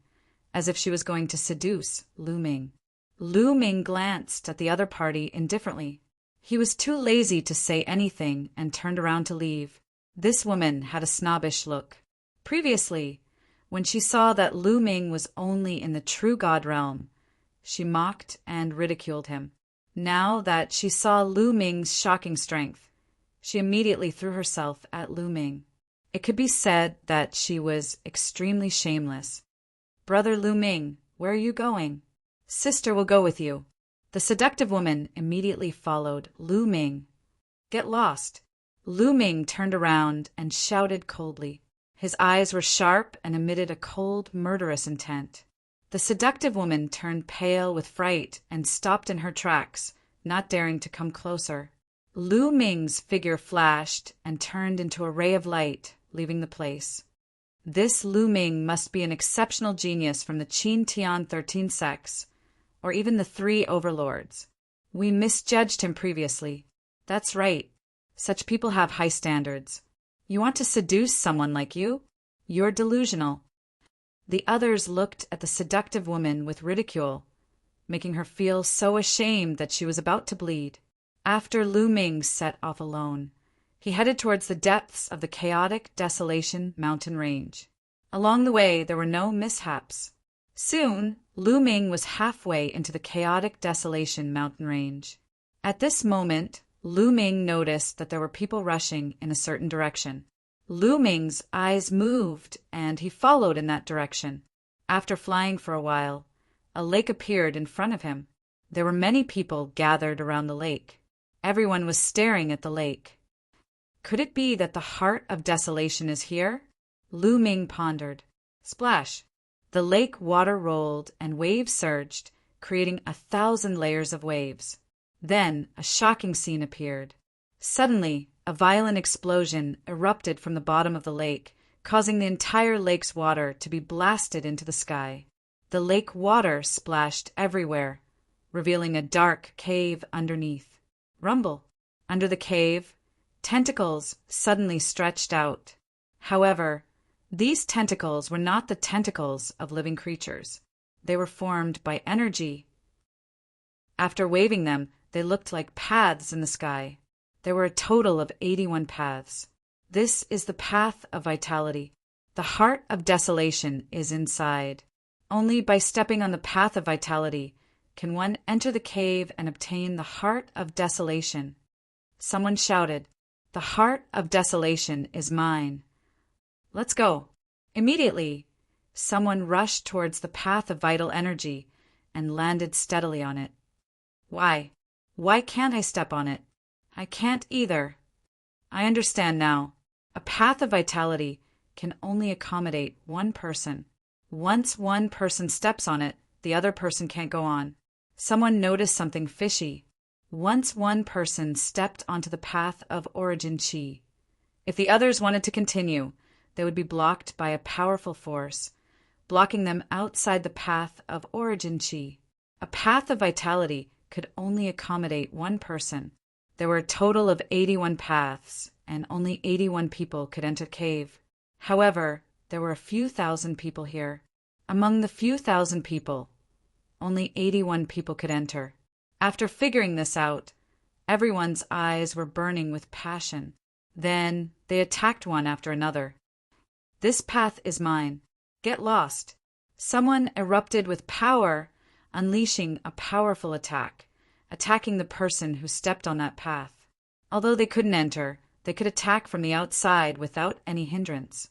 as if she was going to seduce Lu Ming. Lu Ming glanced at the other party indifferently. He was too lazy to say anything and turned around to leave. This woman had a snobbish look. Previously, when she saw that Lu Ming was only in the True God realm, she mocked and ridiculed him. Now that she saw Lu Ming's shocking strength, she immediately threw herself at Lu Ming. It could be said that she was extremely shameless. Brother Lu Ming, where are you going? Sister will go with you. The seductive woman immediately followed Lu Ming. Get lost. Lu Ming turned around and shouted coldly. His eyes were sharp and emitted a cold, murderous intent. The seductive woman turned pale with fright and stopped in her tracks, not daring to come closer. Lu Ming's figure flashed and turned into a ray of light, leaving the place. This Lu Ming must be an exceptional genius from the Qin Tian 13 sects, or even the 3 overlords. We misjudged him previously. That's right. Such people have high standards. You want to seduce someone like you? You're delusional. The others looked at the seductive woman with ridicule, making her feel so ashamed that she was about to bleed. After Lu Ming set off alone, he headed towards the depths of the chaotic Desolation mountain range. Along the way, there were no mishaps. Soon, Lu Ming was halfway into the chaotic Desolation mountain range. At this moment, Lu Ming noticed that there were people rushing in a certain direction. Lu Ming's eyes moved, and he followed in that direction. After flying for a while, a lake appeared in front of him. There were many people gathered around the lake. Everyone was staring at the lake. Could it be that the heart of desolation is here? Lu Ming pondered. Splash! The lake water rolled and waves surged, creating 1,000 layers of waves. Then a shocking scene appeared. Suddenly, a violent explosion erupted from the bottom of the lake, causing the entire lake's water to be blasted into the sky. The lake water splashed everywhere, revealing a dark cave underneath. Rumble! Under the cave, tentacles suddenly stretched out. However, these tentacles were not the tentacles of living creatures. They were formed by energy. After waving them, they looked like paths in the sky. There were a total of 81 paths. This is the path of vitality. The heart of desolation is inside. Only by stepping on the path of vitality can one enter the cave and obtain the heart of desolation. Someone shouted, "The heart of desolation is mine." "Let's go." Immediately, someone rushed towards the path of vital energy and landed steadily on it. Why? Why can't I step on it? I can't either. I understand now. A path of vitality can only accommodate one person. Once one person steps on it, the other person can't go on. Someone noticed something fishy. Once one person stepped onto the path of origin chi. If the others wanted to continue, they would be blocked by a powerful force, blocking them outside the path of origin chi. A path of vitality could only accommodate one person. There were a total of 81 paths, and only 81 people could enter cave. However, there were a few thousand people here. Among the few thousand people, only 81 people could enter. After figuring this out, everyone's eyes were burning with passion. Then they attacked one after another. "This path is mine. Get lost." Someone erupted with power, unleashing a powerful attack, attacking the person who stepped on that path. Although they couldn't enter, they could attack from the outside without any hindrance.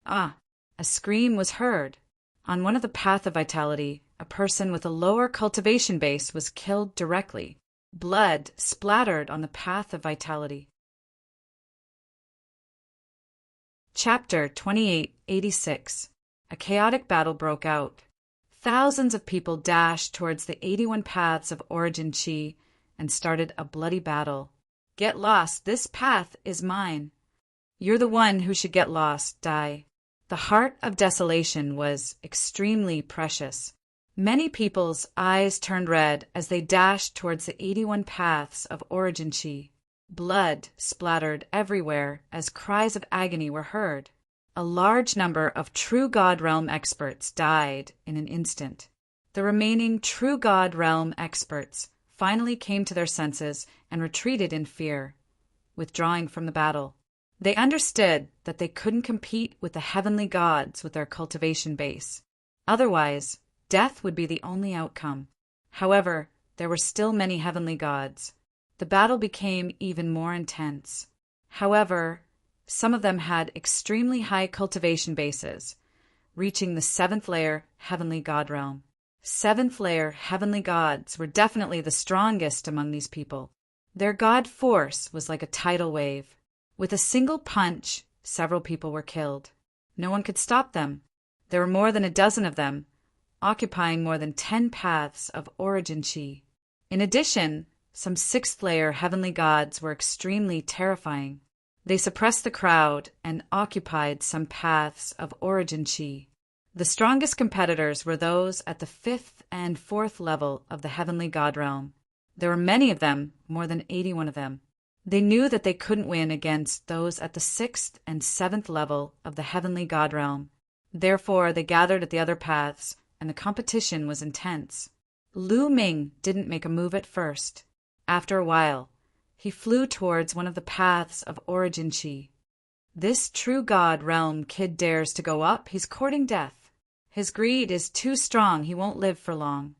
A scream was heard. On one of the path of vitality, a person with a lower cultivation base was killed directly. Blood splattered on the path of vitality. Chapter 2886. A chaotic battle broke out. Thousands of people dashed towards the 81 paths of origin chi and started a bloody battle. "Get lost, this path is mine." "You're the one who should get lost, die." The heart of desolation was extremely precious. Many people's eyes turned red as they dashed towards the 81 paths of origin chi. Blood splattered everywhere as cries of agony were heard. A large number of true God Realm experts died in an instant. The remaining true God Realm experts finally came to their senses and retreated in fear, withdrawing from the battle. They understood that they couldn't compete with the heavenly gods with their cultivation base. Otherwise, death would be the only outcome. However, there were still many heavenly gods. The battle became even more intense. However, some of them had extremely high cultivation bases, reaching the 7th layer heavenly god realm. 7th layer heavenly gods were definitely the strongest among these people. Their god force was like a tidal wave. With a single punch, several people were killed. No one could stop them. There were more than a dozen of them, occupying more than 10 paths of origin chi. In addition, some 6th layer heavenly gods were extremely terrifying. They suppressed the crowd and occupied some paths of origin chi. The strongest competitors were those at the 5th and 4th level of the heavenly god realm. There were many of them, more than 81 of them. They knew that they couldn't win against those at the 6th and 7th level of the heavenly god realm. Therefore, they gathered at the other paths, and the competition was intense. Lu Ming didn't make a move at first. After a while, he flew towards one of the paths of origin chi. "This true god realm kid dares to go up, he's courting death. His greed is too strong, he won't live for long."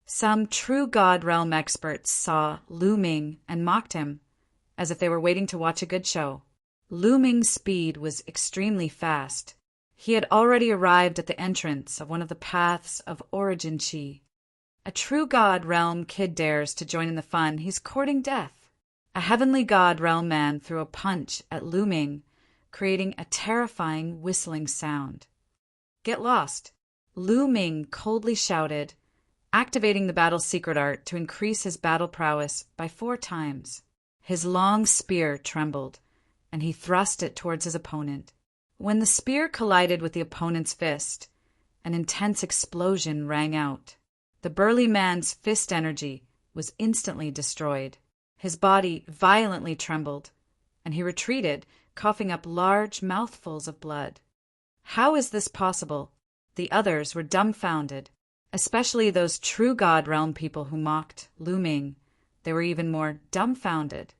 Some true god realm experts saw Lu Ming and mocked him, as if they were waiting to watch a good show. Lu Ming's speed was extremely fast. He had already arrived at the entrance of one of the paths of origin chi. A true god realm kid dares to join in the fun, he's courting death. A heavenly god realm man threw a punch at Lu Ming, creating a terrifying whistling sound. "Get lost," Lu Ming coldly shouted, activating the battle's secret art to increase his battle prowess by 4 times. His long spear trembled, and he thrust it towards his opponent. When the spear collided with the opponent's fist, an intense explosion rang out. The burly man's fist energy was instantly destroyed. His body violently trembled, and he retreated, coughing up large mouthfuls of blood. How is this possible? The others were dumbfounded, especially those true god realm people who mocked Lu Ming. They were even more dumbfounded.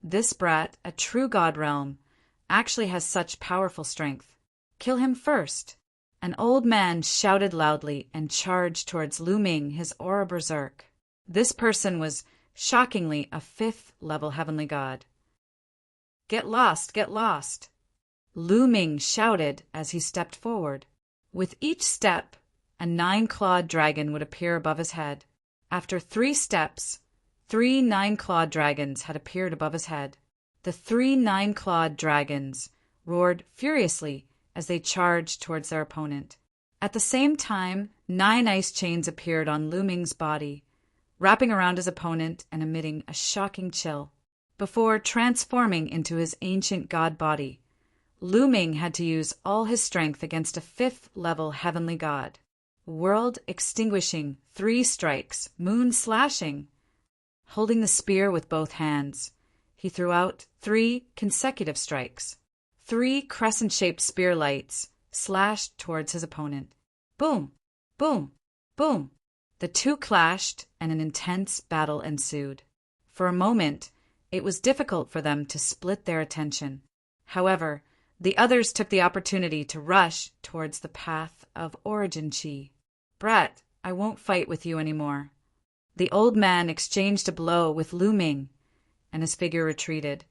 This brat, a true god realm, actually has such powerful strength. Kill him first. An old man shouted loudly and charged towards Lu Ming, his aura berserk. This person was shockingly a 5th-level heavenly god. Get lost, get lost. Lu Ming shouted as he stepped forward. With each step, a 9-clawed dragon would appear above his head. After 3 steps, 3 9-clawed dragons had appeared above his head. The 3 9-clawed dragons roared furiously as they charged towards their opponent. At the same time, 9 ice chains appeared on Lu Ming's body, wrapping around his opponent and emitting a shocking chill. Before transforming into his ancient god body, Lu Ming had to use all his strength against a 5th-level heavenly god. World-extinguishing 3 strikes, moon-slashing. Holding the spear with both hands, he threw out 3 consecutive strikes. 3 crescent-shaped spear lights slashed towards his opponent. Boom! Boom! Boom! The 2 clashed, and an intense battle ensued. For a moment, it was difficult for them to split their attention. However, the others took the opportunity to rush towards the path of origin chi. Brat, I won't fight with you anymore. The old man exchanged a blow with Lu Ming, and his figure retreated,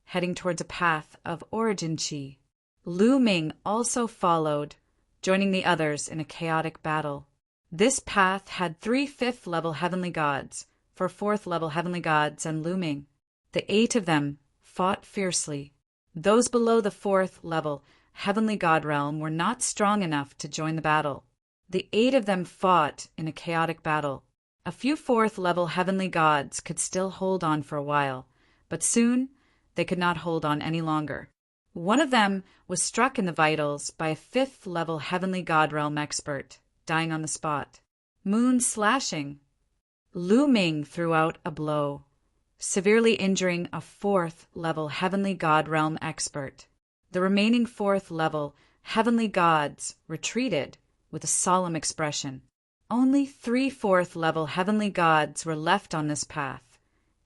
heading towards a path of origin chi. Lu Ming also followed, joining the others in a chaotic battle. This path had 3 5th-level heavenly gods, 4 4th-level heavenly gods, and Lu Ming. The 8 of them fought fiercely. Those below the 4th-level heavenly god realm were not strong enough to join the battle. The 8 of them fought in a chaotic battle. A few 4th-level heavenly gods could still hold on for a while, but soon they could not hold on any longer. One of them was struck in the vitals by a 5th-level heavenly god realm expert, dying on the spot. Moon slashing. Lu Ming threw out a blow, severely injuring a 4th-level heavenly god realm expert. The remaining 4th-level heavenly gods retreated with a solemn expression. Only 3 4th-level heavenly gods were left on this path,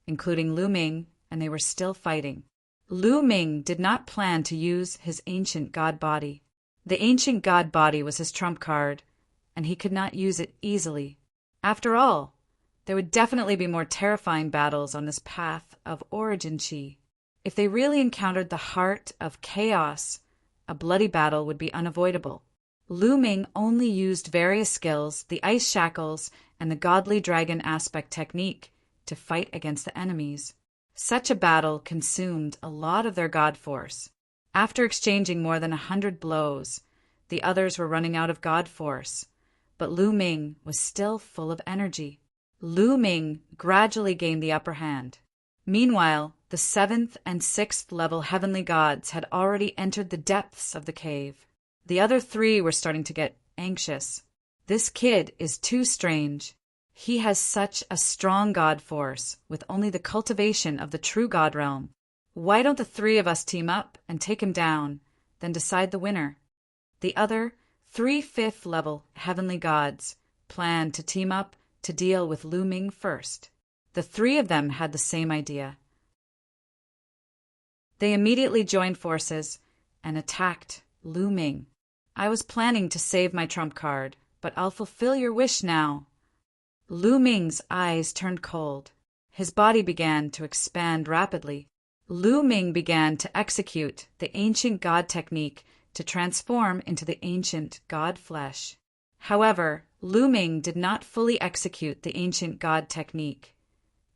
including Lu Ming, and they were still fighting. Lu Ming did not plan to use his ancient god body. The ancient god body was his trump card, and he could not use it easily. After all, there would definitely be more terrifying battles on this path of origin chi. If they really encountered the heart of chaos, a bloody battle would be unavoidable. Lu Ming only used various skills, the ice shackles and the godly dragon aspect technique, to fight against the enemies. Such a battle consumed a lot of their god force. After exchanging more than 100 blows, the others were running out of god force, but Lu Ming was still full of energy. Lu Ming gradually gained the upper hand. Meanwhile, the 7th and 6th level heavenly gods had already entered the depths of the cave. The other 3 were starting to get anxious. This kid is too strange. He has such a strong god force, with only the cultivation of the true god realm. Why don't the 3 of us team up and take him down, then decide the winner? The other 3 5th-level heavenly gods planned to team up to deal with Lu Ming first. The 3 of them had the same idea. They immediately joined forces and attacked Lu Ming. I was planning to save my trump card, but I'll fulfill your wish now. Lu Ming's eyes turned cold. His body began to expand rapidly. Lu Ming began to execute the ancient god technique to transform into the ancient god flesh. However, Lu Ming did not fully execute the ancient god technique,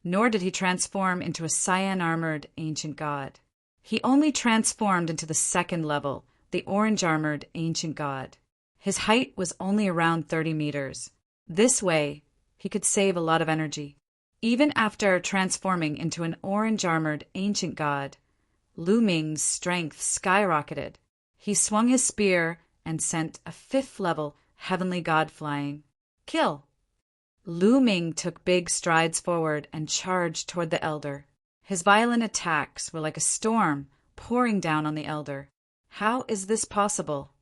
nor did he transform into a cyan-armored ancient god. He only transformed into the 2nd level, the orange-armored ancient god. His height was only around 30 meters. This way, he could save a lot of energy. Even after transforming into an orange-armored ancient god, Lu Ming's strength skyrocketed. He swung his spear and sent a 5th-level heavenly god flying. Kill! Lu Ming took big strides forward and charged toward the elder. His violent attacks were like a storm pouring down on the elder. How is this possible?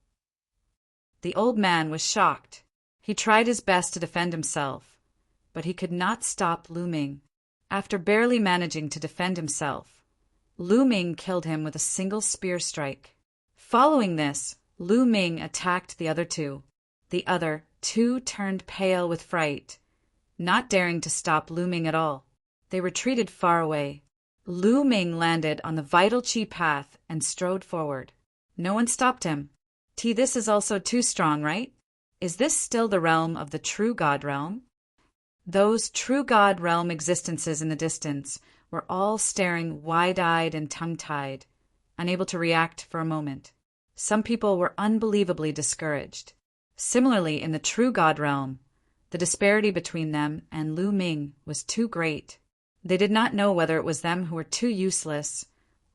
The old man was shocked. He tried his best to defend himself, but he could not stop Lu Ming. After barely managing to defend himself, Lu Ming killed him with a single spear strike. Following this, Lu Ming attacked the other two. The other two turned pale with fright, not daring to stop Lu Ming at all. They retreated far away. Lu Ming landed on the vital qi path and strode forward. No one stopped him. This is also too strong, right? Is this still the realm of the true God realm? Those true God realm existences in the distance were all staring wide-eyed and tongue-tied, unable to react for a moment. Some people were unbelievably discouraged. Similarly, in the true God realm, the disparity between them and Lu Ming was too great. They did not know whether it was them who were too useless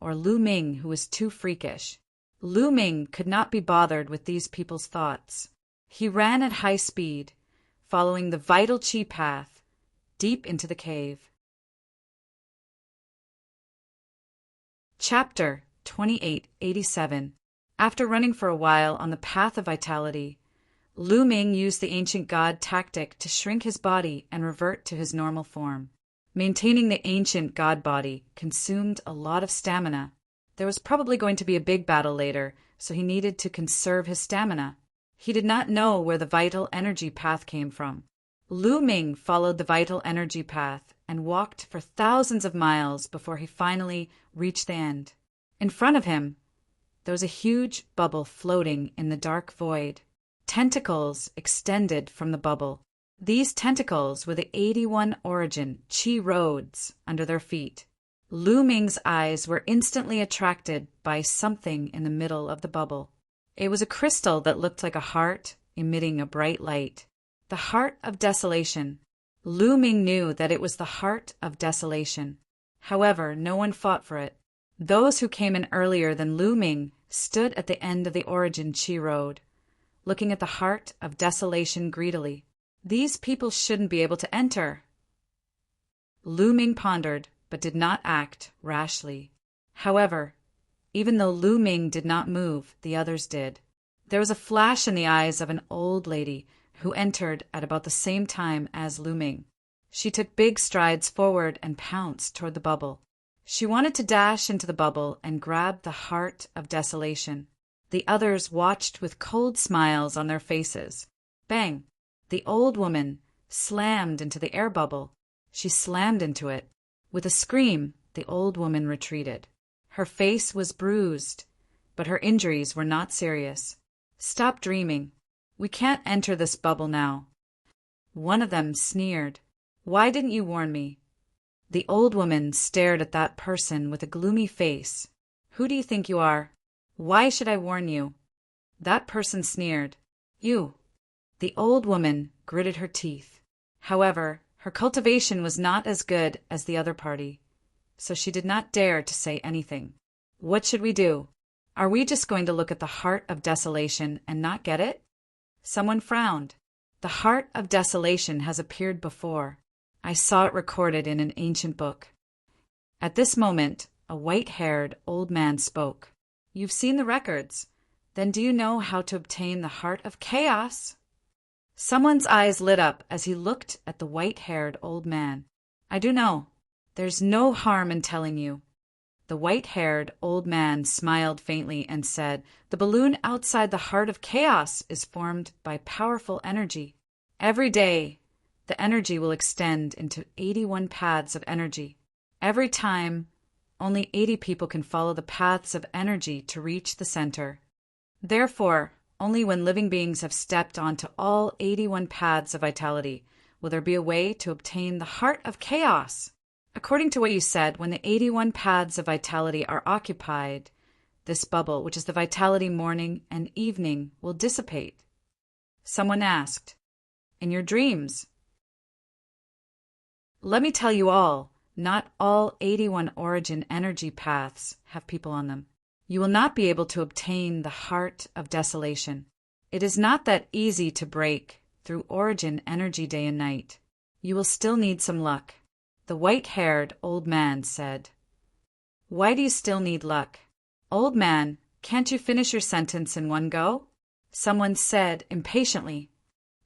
or Lu Ming who was too freakish. Lu Ming could not be bothered with these people's thoughts. He ran at high speed, following the vital qi path, deep into the cave. Chapter 2887. After running for a while on the path of vitality, Lu Ming used the ancient god tactic to shrink his body and revert to his normal form. Maintaining the ancient god body consumed a lot of stamina. There was probably going to be a big battle later, so he needed to conserve his stamina. He did not know where the vital energy path came from. Lu Ming followed the vital energy path and walked for thousands of miles before he finally reached the end. In front of him, there was a huge bubble floating in the dark void. Tentacles extended from the bubble. These tentacles were the 81 origin qi roads under their feet. Lu Ming's eyes were instantly attracted by something in the middle of the bubble. It was a crystal that looked like a heart emitting a bright light. The heart of desolation. Lu Ming knew that it was the heart of desolation. However, no one fought for it. Those who came in earlier than Lu Ming stood at the end of the origin qi road, looking at the heart of desolation greedily. These people shouldn't be able to enter. Lu Ming pondered, but did not act rashly. However, even though Lu Ming did not move, the others did. There was a flash in the eyes of an old lady who entered at about the same time as Lu Ming. She took big strides forward and pounced toward the bubble. She wanted to dash into the bubble and grab the heart of desolation. The others watched with cold smiles on their faces. Bang! The old woman slammed into the air bubble. She slammed into it. With a scream, the old woman retreated. Her face was bruised, but her injuries were not serious. Stop dreaming. We can't enter this bubble now. One of them sneered. Why didn't you warn me? The old woman stared at that person with a gloomy face. Who do you think you are? Why should I warn you? That person sneered. You. The old woman gritted her teeth. However, her cultivation was not as good as the other party, so she did not dare to say anything. What should we do? Are we just going to look at the heart of desolation and not get it? Someone frowned. The heart of desolation has appeared before. I saw it recorded in an ancient book. At this moment, a white-haired old man spoke. You've seen the records. Then do you know how to obtain the heart of chaos? Someone's eyes lit up as he looked at the white-haired old man. I do know. There's no harm in telling you. The white-haired old man smiled faintly and said, the balloon outside the heart of chaos is formed by powerful energy. Every day, the energy will extend into 81 paths of energy. Every time, only 80 people can follow the paths of energy to reach the center. Therefore, only when living beings have stepped onto all 81 paths of vitality will there be a way to obtain the heart of chaos. According to what you said, when the 81 paths of vitality are occupied, this bubble, which is the vitality morning and evening, will dissipate. Someone asked, in your dreams? Let me tell you all, not all 81 origin energy paths have people on them. You will not be able to obtain the heart of desolation. It is not that easy to break through origin energy day and night. You will still need some luck. The white-haired old man said. Why do you still need luck? Old man, can't you finish your sentence in one go? Someone said impatiently.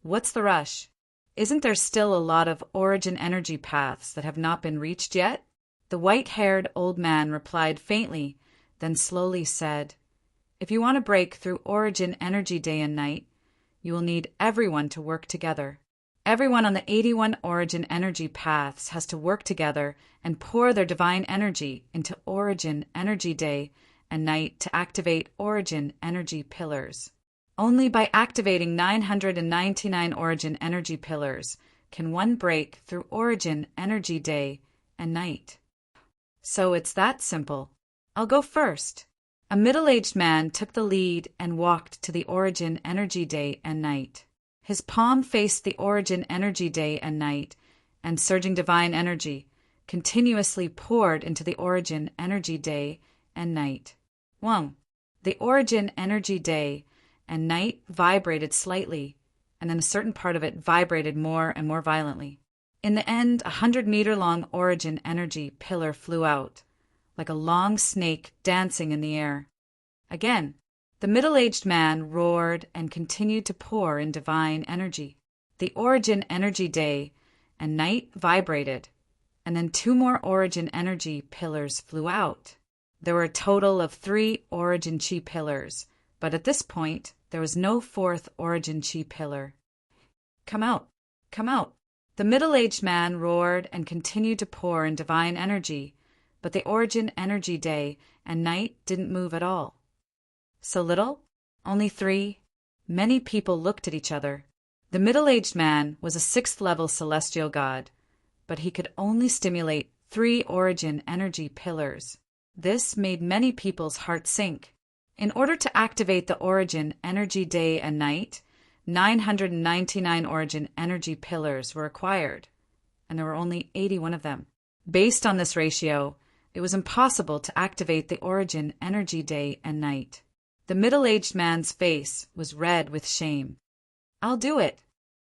What's the rush? Isn't there still a lot of origin energy paths that have not been reached yet? The white-haired old man replied faintly, then slowly said, If you want to break through origin energy day and night, you will need everyone to work together. Everyone on the 81 origin energy paths has to work together and pour their divine energy into origin energy day and night to activate origin energy pillars. Only by activating 999 origin energy pillars can one break through origin energy day and night. So it's that simple. I'll go first. A middle-aged man took the lead and walked to the origin energy day and night. His palm faced the origin energy day and night, and surging divine energy continuously poured into the origin energy day and night. 1. The origin energy day and night vibrated slightly, and then a certain part of it vibrated more and more violently. In the end, a 100-meter-long origin energy pillar flew out, like a long snake dancing in the air. Again, the middle-aged man roared and continued to pour in divine energy. The origin energy day and night vibrated, and then 2 more origin energy pillars flew out. There were a total of 3 origin chi pillars, but at this point, there was no 4th origin chi pillar. Come out! Come out! The middle-aged man roared and continued to pour in divine energy, but the origin energy day and night didn't move at all. So little? Only 3? Many people looked at each other. The middle-aged man was a 6th-level celestial god, but he could only stimulate 3 origin energy pillars. This made many people's hearts sink. In order to activate the origin energy day and night, 999 origin energy pillars were required, and there were only 81 of them. Based on this ratio, it was impossible to activate the origin energy day and night. The middle-aged man's face was red with shame. I'll do it.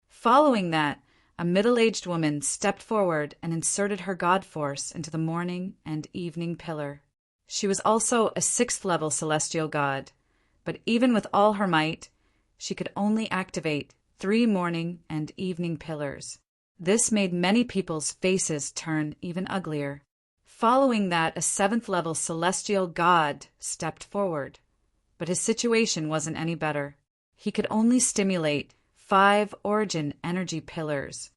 Following that, a middle-aged woman stepped forward and inserted her god force into the morning and evening pillar. She was also a 6th-level celestial god, but even with all her might, she could only activate 3 morning and evening pillars. This made many people's faces turn even uglier. Following that, a 7th-level celestial god stepped forward, but his situation wasn't any better. He could only stimulate 5 origin energy pillars.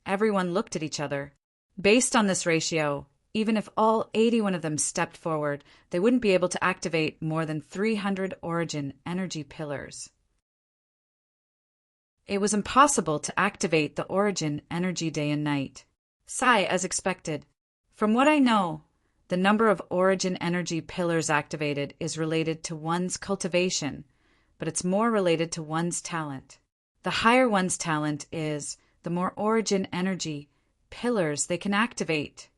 Everyone looked at each other. Based on this ratio, even if all 81 of them stepped forward, they wouldn't be able to activate more than 300 origin energy pillars. It was impossible to activate the origin energy day and night. Sigh, as expected. From what I know, the number of origin energy pillars activated is related to one's cultivation, but it's more related to one's talent. The higher one's talent is, the more origin energy pillars they can activate.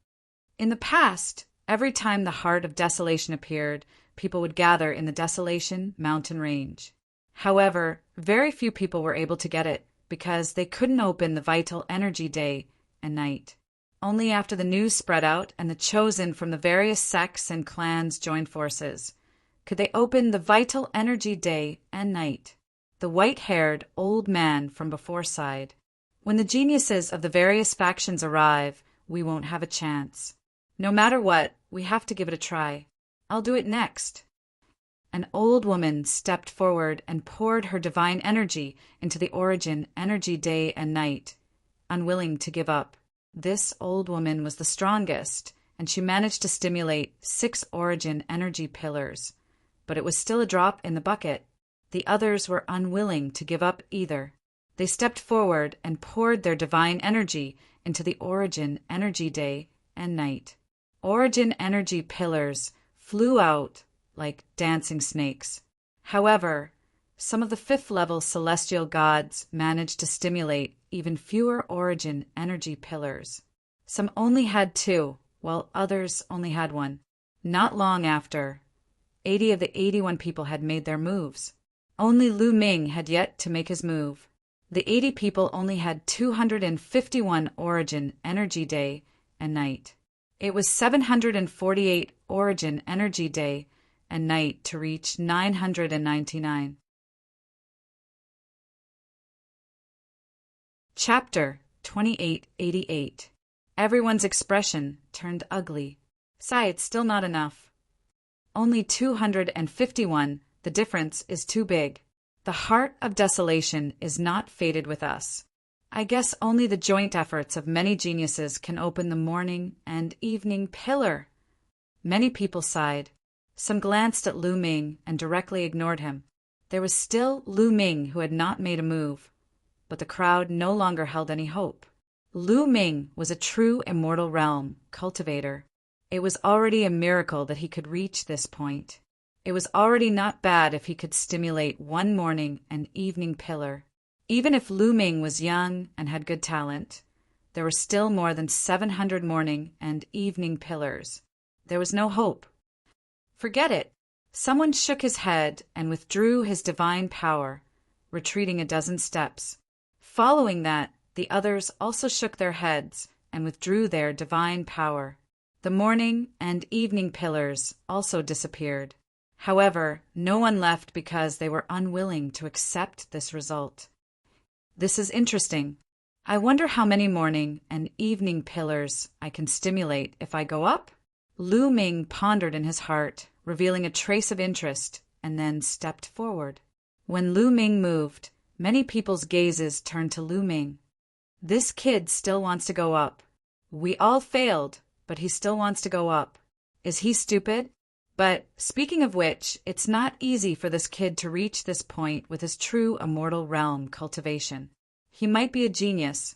In the past, every time the heart of desolation appeared, people would gather in the desolation mountain range. However, very few people were able to get it because they couldn't open the vital energy day and night. Only after the news spread out and the chosen from the various sects and clans joined forces could they open the vital energy day and night. The white-haired old man from before sighed. When the geniuses of the various factions arrive, we won't have a chance. No matter what, we have to give it a try. I'll do it next. An old woman stepped forward and poured her divine energy into the origin energy day and night, unwilling to give up. This old woman was the strongest, and she managed to stimulate 6 origin energy pillars, but it was still a drop in the bucket. The others were unwilling to give up either. They stepped forward and poured their divine energy into the origin energy day and night. Origin energy pillars flew out like dancing snakes. However, some of the 5th-level celestial gods managed to stimulate even fewer origin energy pillars. Some only had 2, while others only had 1. Not long after, 80 of the 81 people had made their moves. Only Lu Ming had yet to make his move. The 80 people only had 251 origin energy day and night. It was 748 origin energy day and night to reach 999. Chapter 2888. Everyone's expression turned ugly. Sigh, it's still not enough. Only 251, the difference is too big. The heart of desolation is not fated with us. I guess only the joint efforts of many geniuses can open the morning and evening pillar. Many people sighed. Some glanced at Lu Ming and directly ignored him. There was still Lu Ming who had not made a move, but the crowd no longer held any hope. Lu Ming was a true immortal realm cultivator. It was already a miracle that he could reach this point. It was already not bad if he could stimulate one morning and evening pillar. Even if Lu Ming was young and had good talent, there were still more than 700 morning and evening pillars. There was no hope. Forget it. Someone shook his head and withdrew his divine power, retreating a dozen steps. Following that, the others also shook their heads and withdrew their divine power. The morning and evening pillars also disappeared. However, no one left because they were unwilling to accept this result. This is interesting. I wonder how many morning and evening pillars I can stimulate if I go up? Lu Ming pondered in his heart, revealing a trace of interest, and then stepped forward. When Lu Ming moved, many people's gazes turned to Lu Ming. This kid still wants to go up. We all failed, but he still wants to go up. Is he stupid? But, speaking of which, it's not easy for this kid to reach this point with his true immortal realm cultivation. He might be a genius.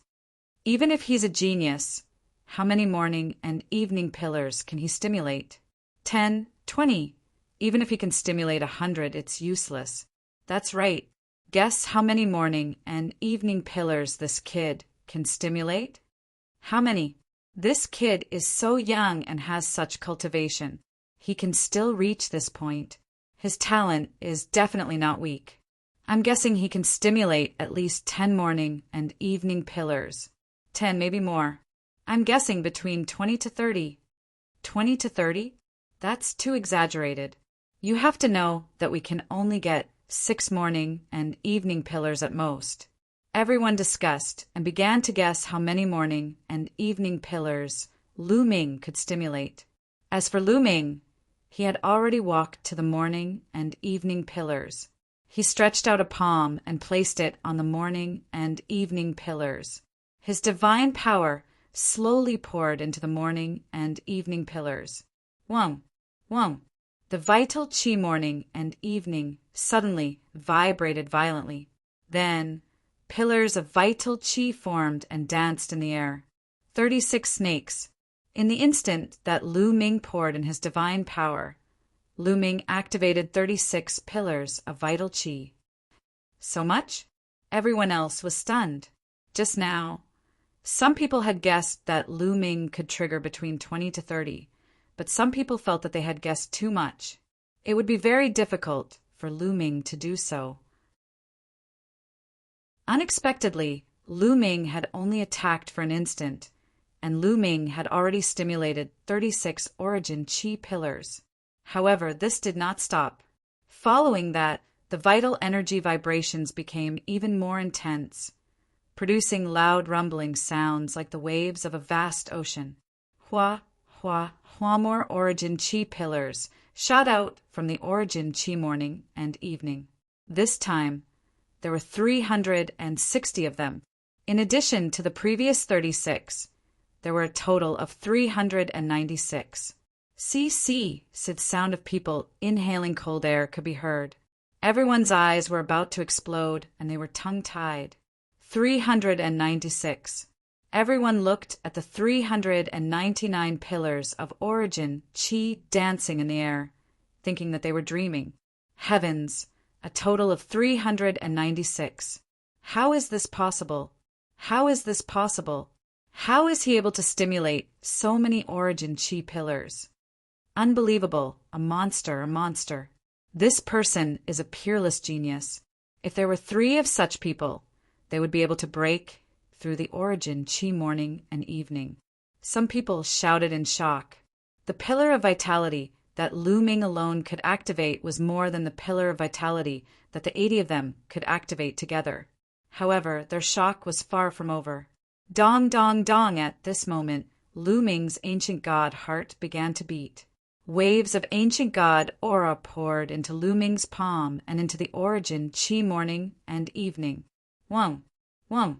Even if he's a genius, how many morning and evening pillars can he stimulate? 10, 20. Even if he can stimulate 100, it's useless. That's right. Guess how many morning and evening pillars this kid can stimulate? How many? This kid is so young and has such cultivation. He can still reach this point. His talent is definitely not weak. I'm guessing he can stimulate at least 10 morning and evening pillars. 10, maybe more. I'm guessing between 20 to 30. 20 to 30? That's too exaggerated. You have to know that we can only get 6 morning and evening pillars at most. Everyone discussed and began to guess how many morning and evening pillars Lu Ming could stimulate. As for Lu Ming, he had already walked to the morning and evening pillars. He stretched out a palm and placed it on the morning and evening pillars. His divine power slowly poured into the morning and evening pillars. Whom. The vital chi morning and evening suddenly vibrated violently. Then, pillars of vital chi formed and danced in the air. 36 snakes. In the instant that Lu Ming poured in his divine power, Lu Ming activated 36 pillars of vital chi. So much? Everyone else was stunned. Just now, some people had guessed that Lu Ming could trigger between 20 to 30, but some people felt that they had guessed too much. It would be very difficult for Lu Ming to do so. Unexpectedly, Lu Ming had only attacked for an instant, and Lu Ming had already stimulated 36 origin chi pillars. However, this did not stop. Following that, the vital energy vibrations became even more intense, producing loud rumbling sounds like the waves of a vast ocean. Hua, hua, hua, more origin chi pillars shot out from the origin chi morning and evening. This time, there were 360 of them. In addition to the previous 36, there were a total of 396. See, the sound of people inhaling cold air could be heard. Everyone's eyes were about to explode, and they were tongue-tied. 396. Everyone looked at the 399 pillars of origin chi dancing in the air, thinking that they were dreaming. Heavens! A total of 396. How is this possible? How is this possible? How is he able to stimulate so many origin chi pillars? Unbelievable. A monster. This person is a peerless genius. If there were 3 of such people, they would be able to break through the origin chi morning and evening. Some people shouted in shock. The pillar of vitality that Lu Ming alone could activate was more than the pillar of vitality that the 80 of them could activate together. However, their shock was far from over. Dong, dong, dong! At this moment, Lu Ming's ancient god heart began to beat. Waves of ancient god aura poured into Lu Ming's palm and into the origin Qi morning and evening. Wang, Wang,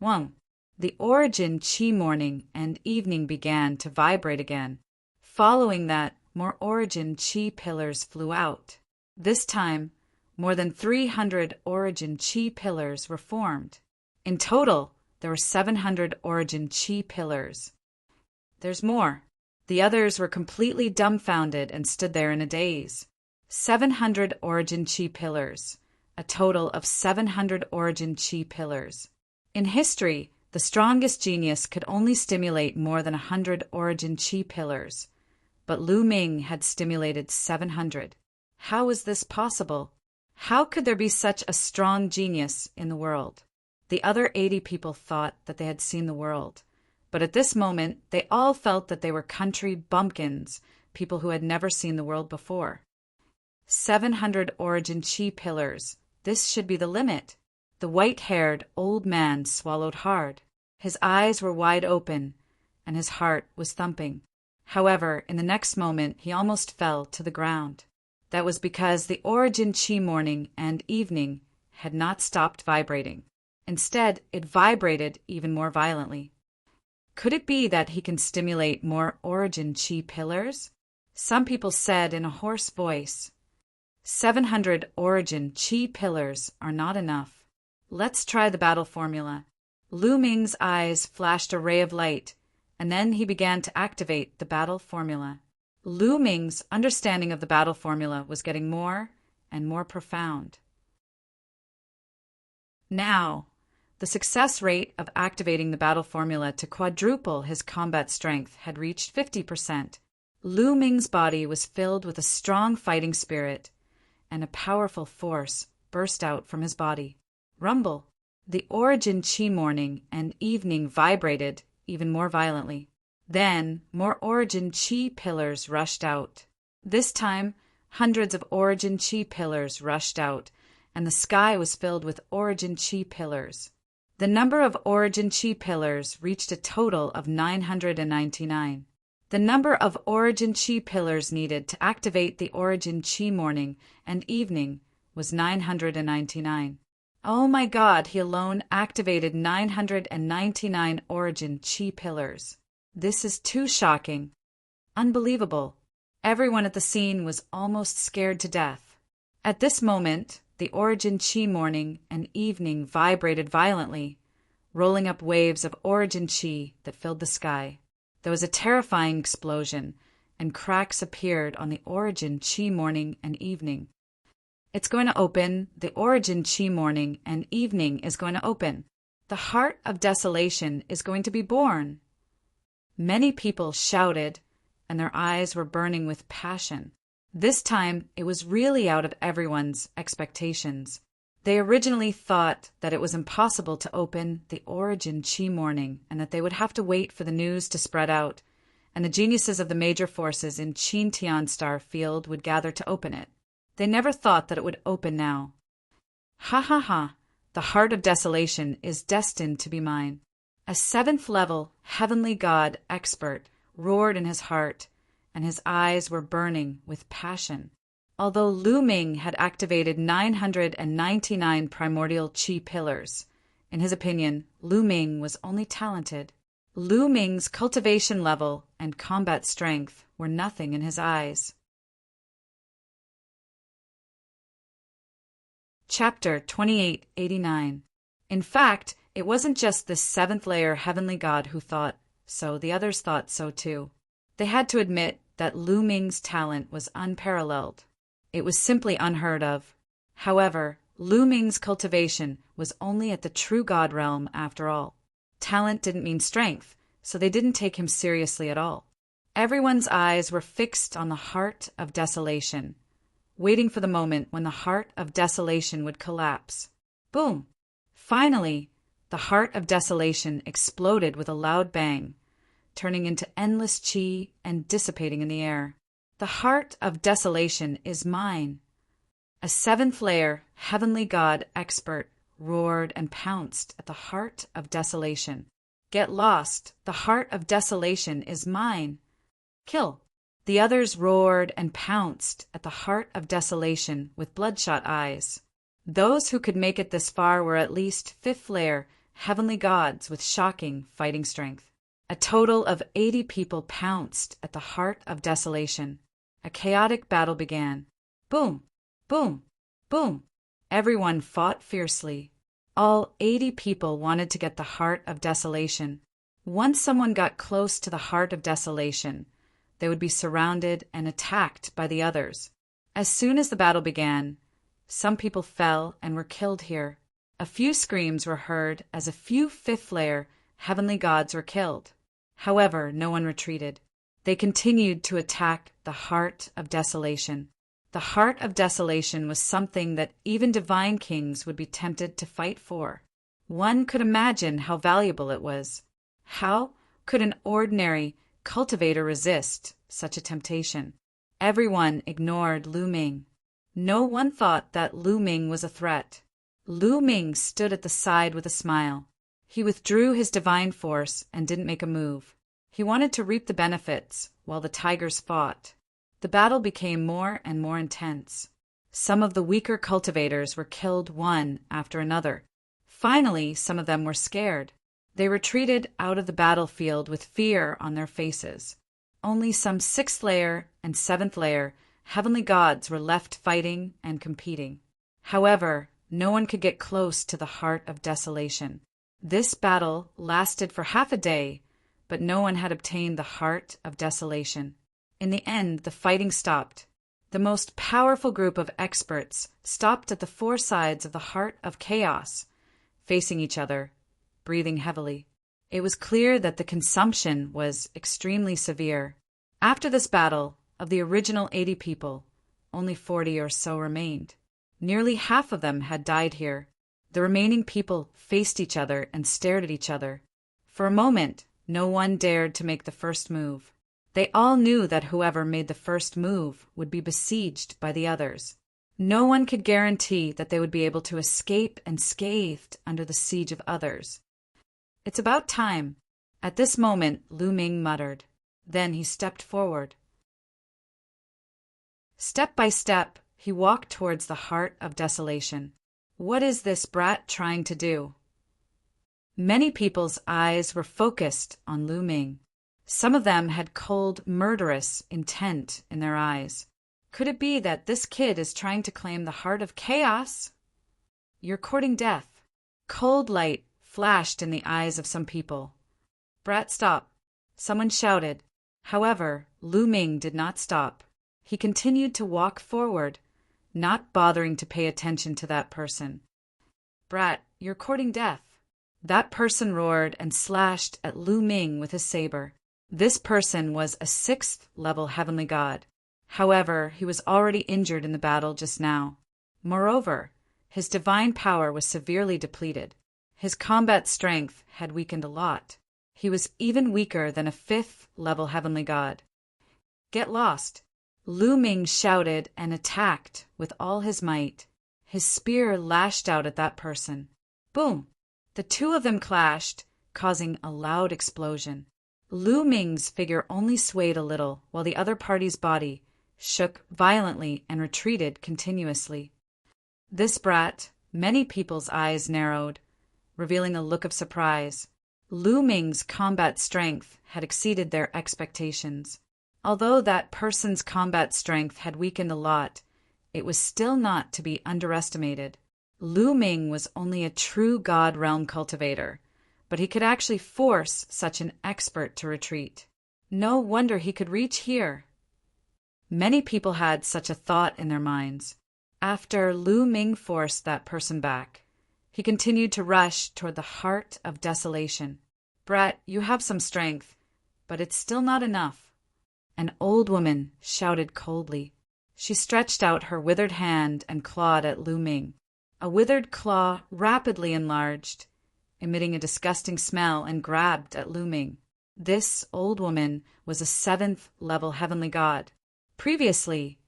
Wang. The origin Qi morning and evening began to vibrate again. Following that, more origin Qi pillars flew out. This time, more than 300 origin Qi pillars were formed. In total, there were 700 origin Qi pillars. There's more. The others were completely dumbfounded and stood there in a daze. 700 origin Qi pillars. A total of 700 origin Qi pillars. In history, the strongest genius could only stimulate more than 100 origin Qi pillars, but Lu Ming had stimulated 700. How was this possible? How could there be such a strong genius in the world? The other 80 people thought that they had seen the world. But at this moment, they all felt that they were country bumpkins, people who had never seen the world before. 700 origin Qi pillars. This should be the limit. The white-haired old man swallowed hard. His eyes were wide open, and his heart was thumping. However, in the next moment, he almost fell to the ground. That was because the origin Qi morning and evening had not stopped vibrating. Instead, it vibrated even more violently. Could it be that he can stimulate more origin Qi pillars? Some people said in a hoarse voice, 700 origin Qi pillars are not enough. Let's try the battle formula. Lu Ming's eyes flashed a ray of light, and then he began to activate the battle formula. Lu Ming's understanding of the battle formula was getting more and more profound. Now, the success rate of activating the battle formula to quadruple his combat strength had reached 50%. Lu Ming's body was filled with a strong fighting spirit, and a powerful force burst out from his body. Rumble! The origin Qi morning and evening vibrated even more violently. Then, more origin Qi pillars rushed out. This time, hundreds of origin Qi pillars rushed out, and the sky was filled with origin Qi pillars. The number of origin Qi pillars reached a total of 999. The number of origin Qi pillars needed to activate the origin Qi morning and evening was 999. Oh my God, he alone activated 999 origin Qi pillars. This is too shocking. Unbelievable. Everyone at the scene was almost scared to death. At this moment, the origin Qi morning and evening vibrated violently, rolling up waves of origin Qi that filled the sky. There was a terrifying explosion, and cracks appeared on the origin Qi morning and evening. It's going to open. The origin Qi morning and evening is going to open. The heart of desolation is going to be born. Many people shouted, and their eyes were burning with passion. This time, it was really out of everyone's expectations. They originally thought that it was impossible to open the origin Qi morning and that they would have to wait for the news to spread out, and the geniuses of the major forces in Qin Tian Star Field would gather to open it. They never thought that it would open now. Ha ha ha, the heart of desolation is destined to be mine. A 7th-level heavenly god expert roared in his heart, and his eyes were burning with passion. Although Lu Ming had activated 999 primordial Qi pillars, in his opinion, Lu Ming was only talented. Lu Ming's cultivation level and combat strength were nothing in his eyes. Chapter 2889. In fact, it wasn't just this 7th-layer heavenly god who thought so, the others thought so too. They had to admit that Lu Ming's talent was unparalleled. It was simply unheard of. However, Lu Ming's cultivation was only at the true god realm after all. Talent didn't mean strength, so they didn't take him seriously at all. Everyone's eyes were fixed on the heart of desolation, waiting for the moment when the heart of desolation would collapse. Boom! Finally, the heart of desolation exploded with a loud bang, turning into endless Qi and dissipating in the air. The heart of desolation is mine. A 7th-layer heavenly god expert roared and pounced at the heart of desolation. Get lost! The heart of desolation is mine. Kill! The others roared and pounced at the heart of desolation with bloodshot eyes. Those who could make it this far were at least fifth layer heavenly gods with shocking fighting strength. A total of 80 people pounced at the heart of desolation. A chaotic battle began. Boom! Boom! Boom! Everyone fought fiercely. All 80 people wanted to get the heart of desolation. Once someone got close to the heart of desolation, they would be surrounded and attacked by the others. As soon as the battle began, some people fell and were killed here. A few screams were heard as a few fifth-layer heavenly gods were killed. However, no one retreated. They continued to attack the heart of desolation. The heart of desolation was something that even divine kings would be tempted to fight for. One could imagine how valuable it was. How could an ordinary cultivator resist such a temptation? Everyone ignored Lu Ming. No one thought that Lu Ming was a threat. Lu Ming stood at the side with a smile. He withdrew his divine force and didn't make a move. He wanted to reap the benefits while the tigers fought. The battle became more and more intense. Some of the weaker cultivators were killed one after another. Finally, some of them were scared. They retreated out of the battlefield with fear on their faces. Only some 6th layer and 7th layer heavenly gods were left fighting and competing. However, no one could get close to the heart of desolation. This battle lasted for half a day, but no one had obtained the heart of desolation. In the end, the fighting stopped. The most powerful group of experts stopped at the 4 sides of the heart of chaos, facing each other, breathing heavily. It was clear that the consumption was extremely severe. After this battle, of the original 80 people, only 40 or so remained. Nearly half of them had died here. The remaining people faced each other and stared at each other. For a moment, no one dared to make the first move. They all knew that whoever made the first move would be besieged by the others. No one could guarantee that they would be able to escape unscathed under the siege of others. "It's about time." At this moment, Lu Ming muttered. Then he stepped forward. Step by step, he walked towards the heart of desolation. What is this brat trying to do? Many people's eyes were focused on Lu Ming. Some of them had cold, murderous intent in their eyes. Could it be that this kid is trying to claim the heart of chaos? "You're courting death." Cold light flashed in the eyes of some people. "Brat, stop!" Someone shouted. However, Lu Ming did not stop. He continued to walk forward, not bothering to pay attention to that person. "Brat, you're courting death." That person roared and slashed at Lu Ming with his saber. This person was a 6th level heavenly god. However, he was already injured in the battle just now. Moreover, his divine power was severely depleted. His combat strength had weakened a lot. He was even weaker than a 5th level heavenly god. "Get lost!" Lu Ming shouted and attacked with all his might. His spear lashed out at that person. Boom! The two of them clashed, causing a loud explosion. Lu Ming's figure only swayed a little, while the other party's body shook violently and retreated continuously. This brat, many people's eyes narrowed, revealing a look of surprise. Lu Ming's combat strength had exceeded their expectations. Although that person's combat strength had weakened a lot, it was still not to be underestimated. Lu Ming was only a true God realm cultivator, but he could actually force such an expert to retreat. No wonder he could reach here. Many people had such a thought in their minds. After Lu Ming forced that person back, he continued to rush toward the heart of desolation. "Brat, you have some strength, but it's still not enough." An old woman shouted coldly. She stretched out her withered hand and clawed at Lu Ming. A withered claw rapidly enlarged, emitting a disgusting smell, and grabbed at Lu Ming. This old woman was a 7th level heavenly god. Previously,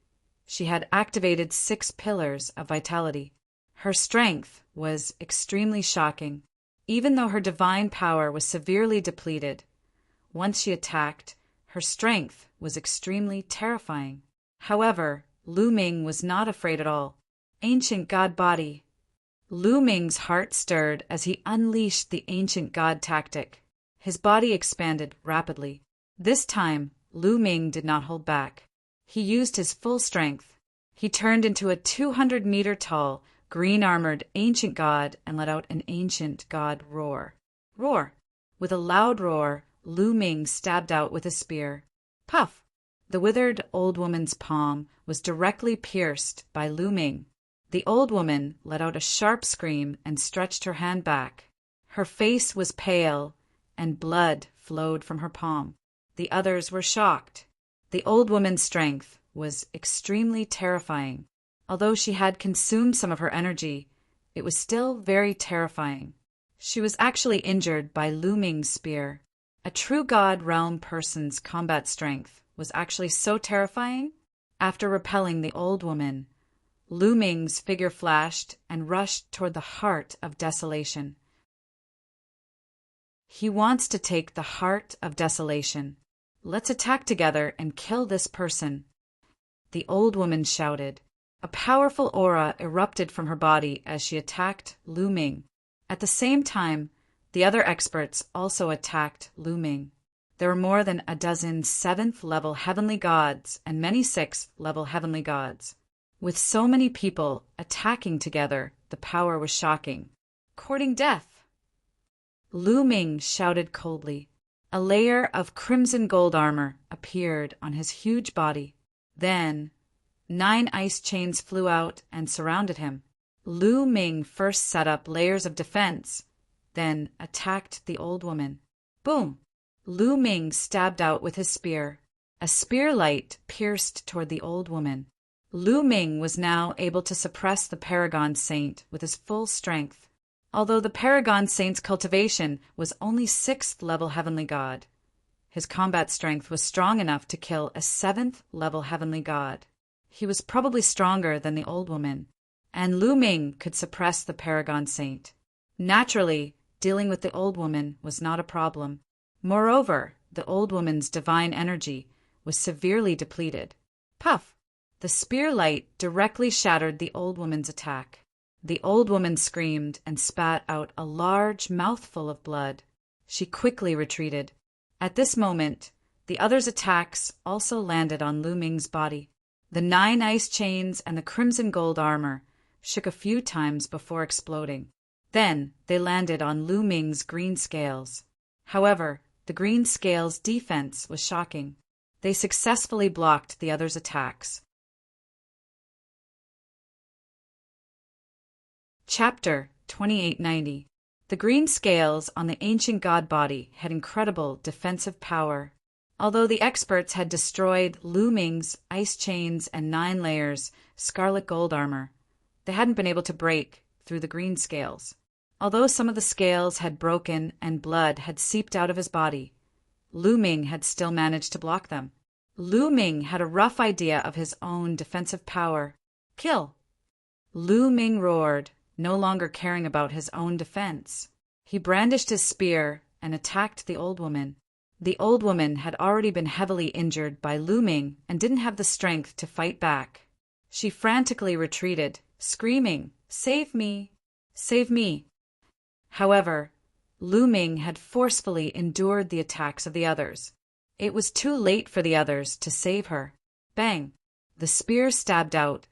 she had activated 6 pillars of vitality. Her strength was extremely shocking. Even though her divine power was severely depleted, once she attacked, Her strength was extremely terrifying. However, Lu Ming was not afraid at all. Ancient God body. Lu Ming's heart stirred as he unleashed the ancient God tactic. His body expanded rapidly. This time, Lu Ming did not hold back. He used his full strength. He turned into a 200-meter tall, green-armored ancient god and let out an ancient god roar. Roar! With a loud roar, Lu Ming stabbed out with a spear. Puff! The withered old woman's palm was directly pierced by Lu Ming. The old woman let out a sharp scream and stretched her hand back. Her face was pale, and blood flowed from her palm. The others were shocked. The old woman's strength was extremely terrifying. Although she had consumed some of her energy, it was still very terrifying. She was actually injured by Lu Ming's spear. A true God realm person's combat strength was actually so terrifying. After repelling the old woman, Lu Ming's figure flashed and rushed toward the heart of desolation. He wants to take the heart of desolation. Let's attack together and kill this person. The old woman shouted. A powerful aura erupted from her body as she attacked Lu Ming. At the same time, the other experts also attacked Lu Ming. There were more than a dozen 7th-level heavenly gods and many 6th-level heavenly gods. With so many people attacking together, the power was shocking. Courting death. Lu Ming shouted coldly. A layer of crimson gold armor appeared on his huge body. Then, 9 ice chains flew out and surrounded him. Lu Ming first set up layers of defense, then attacked the old woman. Boom! Lu Ming stabbed out with his spear. A spear light pierced toward the old woman. Lu Ming was now able to suppress the Paragon Saint with his full strength. Although the Paragon Saint's cultivation was only 6th-level heavenly god, his combat strength was strong enough to kill a 7th-level heavenly god. He was probably stronger than the old woman, and Lu Ming could suppress the Paragon Saint. Naturally, dealing with the old woman was not a problem. Moreover, the old woman's divine energy was severely depleted. Puff! The spear light directly shattered the old woman's attack. The old woman screamed and spat out a large mouthful of blood. She quickly retreated. At this moment, the others' attacks also landed on Lu Ming's body. The 9 ice chains and the crimson gold armor shook a few times before exploding. Then they landed on Lu Ming's green scales. However, the green scales' defense was shocking. They successfully blocked the others' attacks. Chapter 2890. The green scales on the ancient god body had incredible defensive power. Although the experts had destroyed Lu Ming's ice chains and 9 layers scarlet gold armor, they hadn't been able to break through the green scales. Although some of the scales had broken and blood had seeped out of his body, Lu Ming had still managed to block them. Lu Ming had a rough idea of his own defensive power. Kill! Lu Ming roared, no longer caring about his own defense. He brandished his spear and attacked the old woman. The old woman had already been heavily injured by Lu Ming and didn't have the strength to fight back. She frantically retreated, screaming, "Save me! Save me!" However, Lu Ming had forcefully endured the attacks of the others. It was too late for the others to save her. Bang! The spear stabbed out,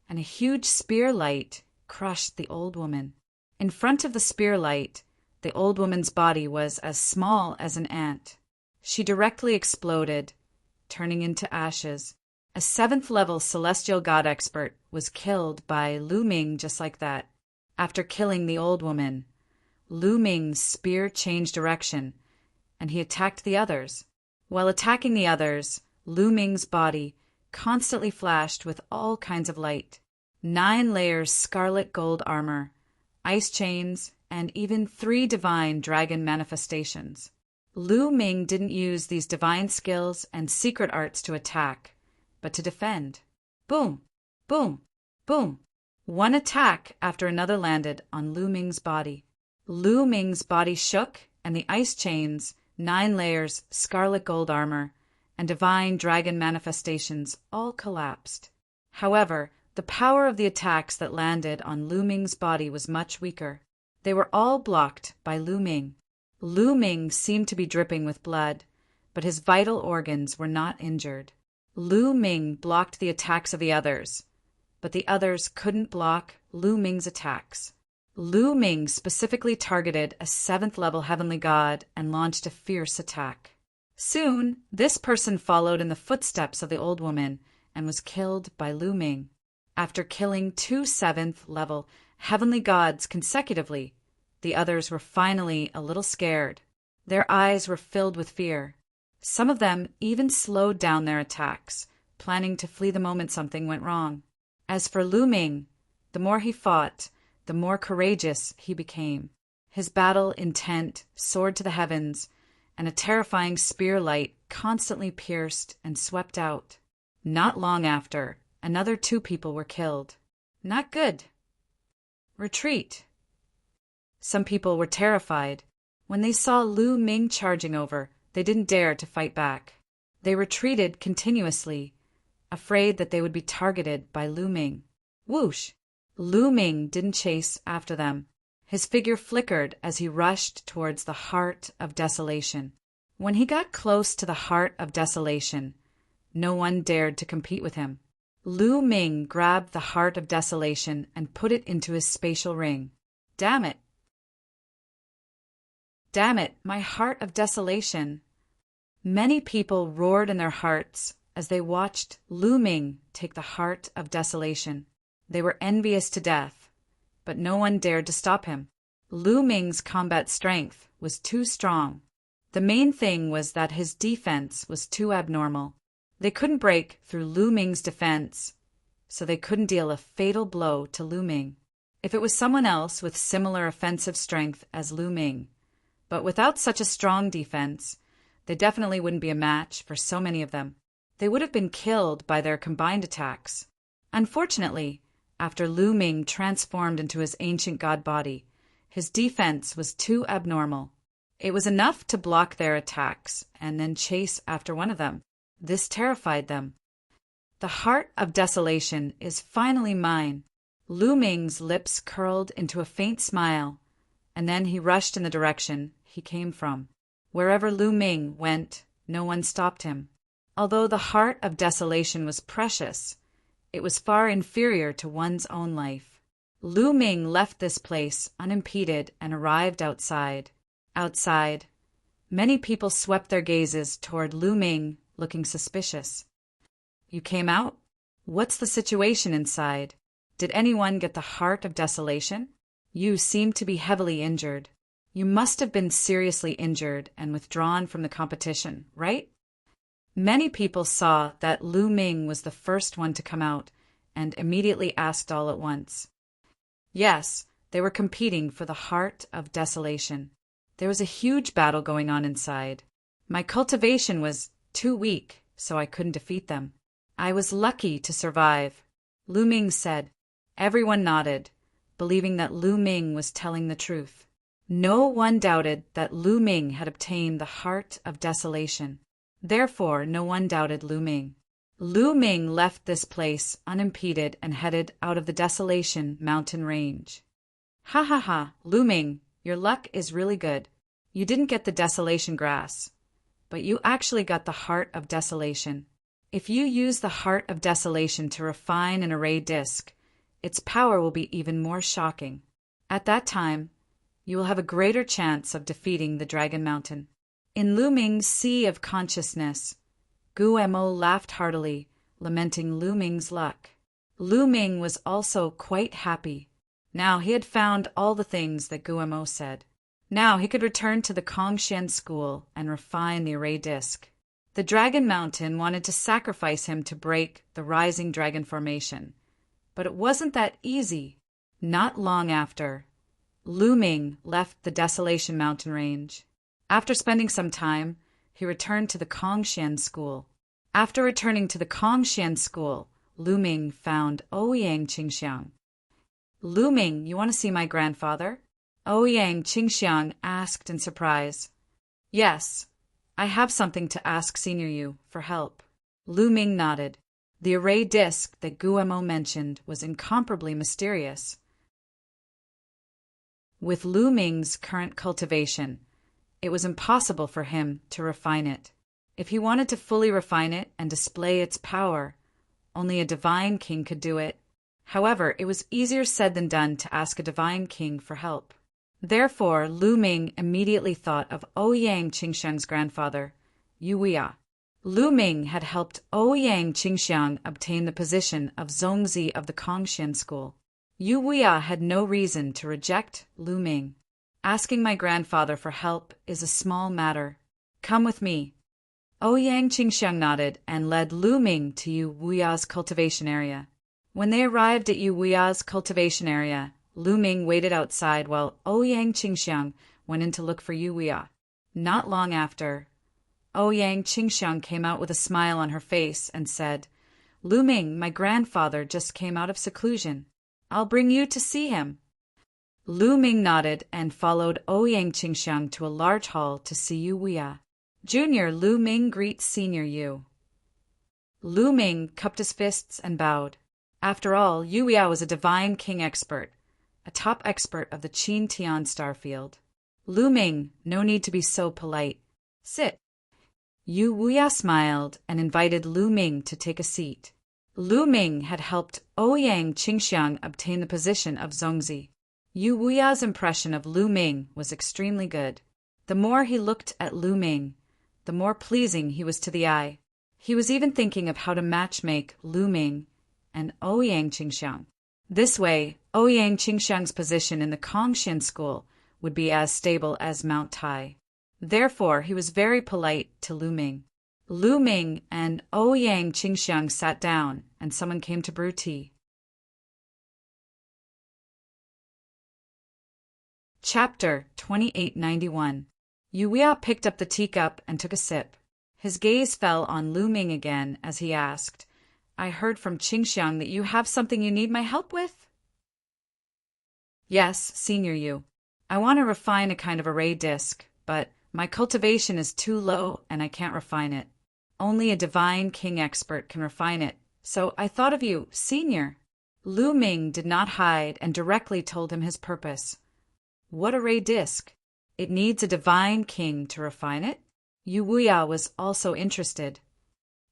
and a huge spear light crushed the old woman. In front of the spear light, the old woman's body was as small as an ant. She directly exploded, turning into ashes. A 7th-level celestial god expert was killed by Lu Ming just like that. After killing the old woman, Lu Ming's spear changed direction, and he attacked the others. While attacking the others, Lu Ming's body constantly flashed with all kinds of light. 9 layers scarlet gold armor, ice chains, and even 3 divine dragon manifestations. Lu Ming didn't use these divine skills and secret arts to attack, but to defend. Boom! Boom! Boom! One attack after another landed on Lu Ming's body. Lu Ming's body shook, and the ice chains, 9 layers scarlet gold armor, and divine dragon manifestations all collapsed. However, the power of the attacks that landed on Lu Ming's body was much weaker. They were all blocked by Lu Ming. Lu Ming seemed to be dripping with blood, but his vital organs were not injured. Lu Ming blocked the attacks of the others, but the others couldn't block Lu Ming's attacks. Lu Ming specifically targeted a 7th-level heavenly god and launched a fierce attack. Soon, this person followed in the footsteps of the old woman and was killed by Lu Ming. After killing 2 7th-level heavenly gods consecutively, the others were finally a little scared. Their eyes were filled with fear. Some of them even slowed down their attacks, planning to flee the moment something went wrong. As for Lu Ming, the more he fought, the more courageous he became. His battle intent soared to the heavens, and a terrifying spear light constantly pierced and swept out. Not long after, another 2 people were killed. Not good. Retreat. Some people were terrified. When they saw Lu Ming charging over, they didn't dare to fight back. They retreated continuously, afraid that they would be targeted by Lu Ming. Whoosh! Lu Ming didn't chase after them. His figure flickered as he rushed towards the Heart of Desolation. When he got close to the Heart of Desolation, no one dared to compete with him. Lu Ming grabbed the Heart of Desolation and put it into his spatial ring. Damn it! Damn it, my Heart of Desolation! Many people roared in their hearts as they watched Lu Ming take the Heart of Desolation. They were envious to death, but no one dared to stop him. Lu Ming's combat strength was too strong. The main thing was that his defense was too abnormal. They couldn't break through Lu Ming's defense, so they couldn't deal a fatal blow to Lu Ming. If it was someone else with similar offensive strength as Lu Ming, but without such a strong defense, they definitely wouldn't be a match for so many of them. They would have been killed by their combined attacks. Unfortunately, after Lu Ming transformed into his ancient god body, his defense was too abnormal. It was enough to block their attacks and then chase after one of them. This terrified them. The Heart of Desolation is finally mine. Lu Ming's lips curled into a faint smile, and then he rushed in the direction he came from. Wherever Lu Ming went, no one stopped him. Although the Heart of Desolation was precious, it was far inferior to one's own life. Lu Ming left this place unimpeded and arrived outside. Outside, many people swept their gazes toward Lu Ming, looking suspicious. You came out? What's the situation inside? Did anyone get the Heart of Desolation? You seem to be heavily injured. You must have been seriously injured and withdrawn from the competition, right? Many people saw that Lu Ming was the first one to come out and immediately asked all at once. Yes, they were competing for the Heart of Desolation. There was a huge battle going on inside. My cultivation was too weak, so I couldn't defeat them. I was lucky to survive, Lu Ming said. Everyone nodded, believing that Lu Ming was telling the truth. No one doubted that Lu Ming had obtained the Heart of Desolation. Therefore, no one doubted Lu Ming. Lu Ming left this place unimpeded and headed out of the Desolation mountain range. Ha ha ha, Lu Ming, your luck is really good. You didn't get the Desolation grass, but you actually got the Heart of Desolation. If you use the Heart of Desolation to refine an array disk, its power will be even more shocking. At that time, you will have a greater chance of defeating the Dragon Mountain. In Lu Ming's sea of consciousness, Guemo laughed heartily, lamenting Lu Ming's luck. Lu Ming was also quite happy. Now he had found all the things that Guemo said. Now he could return to the Kongshan school and refine the array disk. The Dragon Mountain wanted to sacrifice him to break the Rising Dragon Formation, but it wasn't that easy. Not long after, Lu Ming left the Desolation Mountain Range. After spending some time, he returned to the Kongshan school. After returning to the Kongshan school, Lu Ming found Ouyang Qingxiang. Lu Ming, you want to see my grandfather? Ouyang Qingxiang asked in surprise. Yes, I have something to ask Senior Yu for help. Lu Ming nodded. The array disc that Guemo mentioned was incomparably mysterious. With Lu Ming's current cultivation, it was impossible for him to refine it. If he wanted to fully refine it and display its power, only a divine king could do it. However, it was easier said than done to ask a divine king for help. Therefore, Lu Ming immediately thought of Ouyang Qingxiang's grandfather, Yu Wuya. Lu Ming had helped Ouyang Qingxiang obtain the position of Zongzi of the Kongxian school. Yu Wuya had no reason to reject Lu Ming. Asking my grandfather for help is a small matter. Come with me. Ouyang Qingxiang nodded and led Lu Ming to Yu Wuya's cultivation area. When they arrived at Yu Wuya's cultivation area, Lu Ming waited outside while Ouyang Qingxiang went in to look for Yu Wuya. Not long after, Ouyang Qingxiang came out with a smile on her face and said, Lu Ming, my grandfather just came out of seclusion. I'll bring you to see him. Lu Ming nodded and followed Ouyang Qingxiang to a large hall to see Yu Wuya. Junior Lu Ming greets Senior Yu. Lu Ming cupped his fists and bowed. After all, Yu Wuya was a divine king expert, a top expert of the Qin Tian star field. Lu Ming, no need to be so polite. Sit. Yu Wuya smiled and invited Lu Ming to take a seat. Lu Ming had helped Ouyang Qingxiang obtain the position of Zongzi. Yu Wuya's impression of Lu Ming was extremely good. The more he looked at Lu Ming, the more pleasing he was to the eye. He was even thinking of how to matchmake Lu Ming and Ouyang Qingxiang. This way, Ouyang Qingxiang's position in the Kongxian school would be as stable as Mount Tai. Therefore, he was very polite to Lu Ming. Lu Ming and Ouyang Qingxiang sat down, and someone came to brew tea. Chapter 2891. Yu Wuya picked up the teacup and took a sip. His gaze fell on Lu Ming again as he asked, I heard from Qingxiang that you have something you need my help with? Yes, Senior Yu. I want to refine a kind of array disc, but my cultivation is too low and I can't refine it. Only a divine king expert can refine it, so I thought of you, Senior. Lu Ming did not hide and directly told him his purpose. What array disc? It needs a divine king to refine it? Yu Wuya was also interested.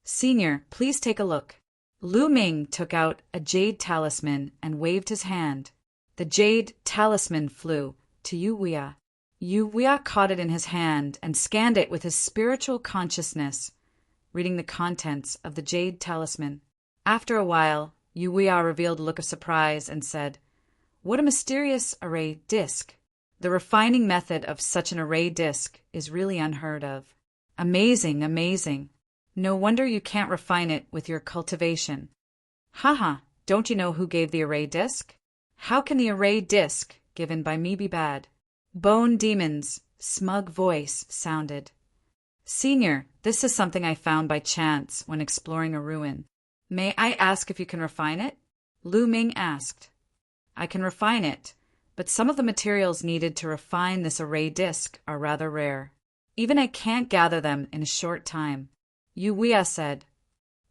Senior, please take a look. Lu Ming took out a jade talisman and waved his hand. The jade talisman flew to Yu Wuya. Yu Wuya caught it in his hand and scanned it with his spiritual consciousness, reading the contents of the jade talisman. After a while, Yu Wuya revealed a look of surprise and said, What a mysterious array disc! The refining method of such an array disc is really unheard of. Amazing, amazing. No wonder you can't refine it with your cultivation. Haha, don't you know who gave the array disc? How can the array disc given by me be bad? Bone Demon's smug voice sounded. Senior, this is something I found by chance when exploring a ruin. May I ask if you can refine it? Lu Ming asked. I can refine it, but some of the materials needed to refine this array disc are rather rare. Even I can't gather them in a short time. Yu Wuya said.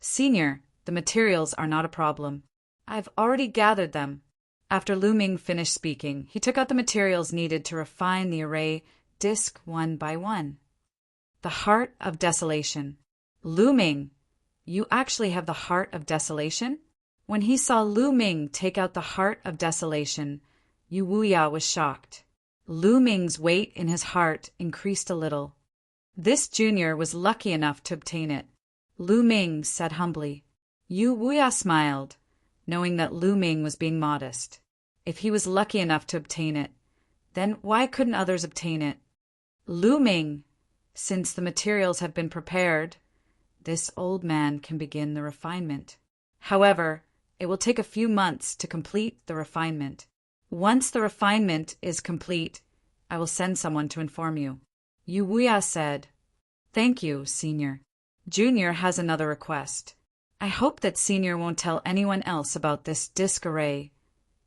Senior, the materials are not a problem. I've already gathered them. After Lu Ming finished speaking, he took out the materials needed to refine the array disc one by one. The Heart of Desolation. Lu Ming, you actually have the Heart of Desolation? When he saw Lu Ming take out the Heart of Desolation, Yu Wuya was shocked. Lu Ming's weight in his heart increased a little. This junior was lucky enough to obtain it. Lu Ming said humbly. Yu Wuya smiled, knowing that Lu Ming was being modest. If he was lucky enough to obtain it, then why couldn't others obtain it? Lu Ming, since the materials have been prepared, this old man can begin the refinement. However, it will take a few months to complete the refinement. Once the refinement is complete, I will send someone to inform you. Yu Wuya said. Thank you, Senior. Junior has another request. I hope that Senior won't tell anyone else about this disc array,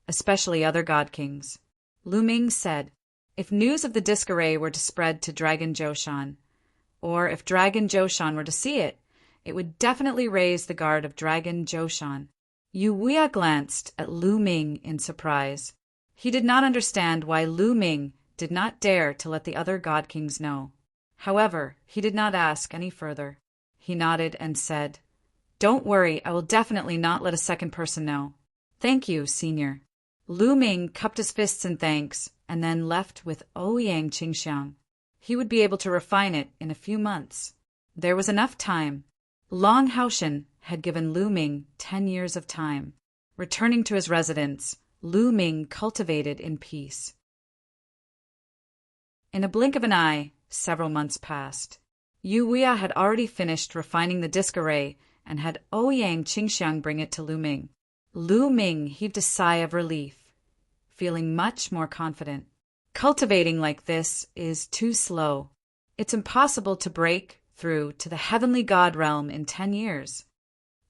especially other god kings. Lu Ming said. If news of the disc array were to spread to Dragon Zhoushan, Or if Dragon Joshan were to see it, it would definitely raise the guard of Dragon Joshan. Yu Wuya glanced at Lu Ming in surprise. He did not understand why Lu Ming did not dare to let the other god kings know. However, he did not ask any further. He nodded and said, "Don't worry, I will definitely not let a second person know. Thank you, Senior." Lu Ming cupped his fists in thanks and then left with Ouyang Qingxiang. He would be able to refine it in a few months. There was enough time. Long Haoshan had given Lu Ming 10 years of time. Returning to his residence, Lu Ming cultivated in peace. In a blink of an eye, several months passed. Yu Wuya had already finished refining the disc array and had Ouyang Qingxiang bring it to Lu Ming. Lu Ming heaved a sigh of relief, feeling much more confident. Cultivating like this is too slow. It's impossible to break through to the heavenly god realm in 10 years.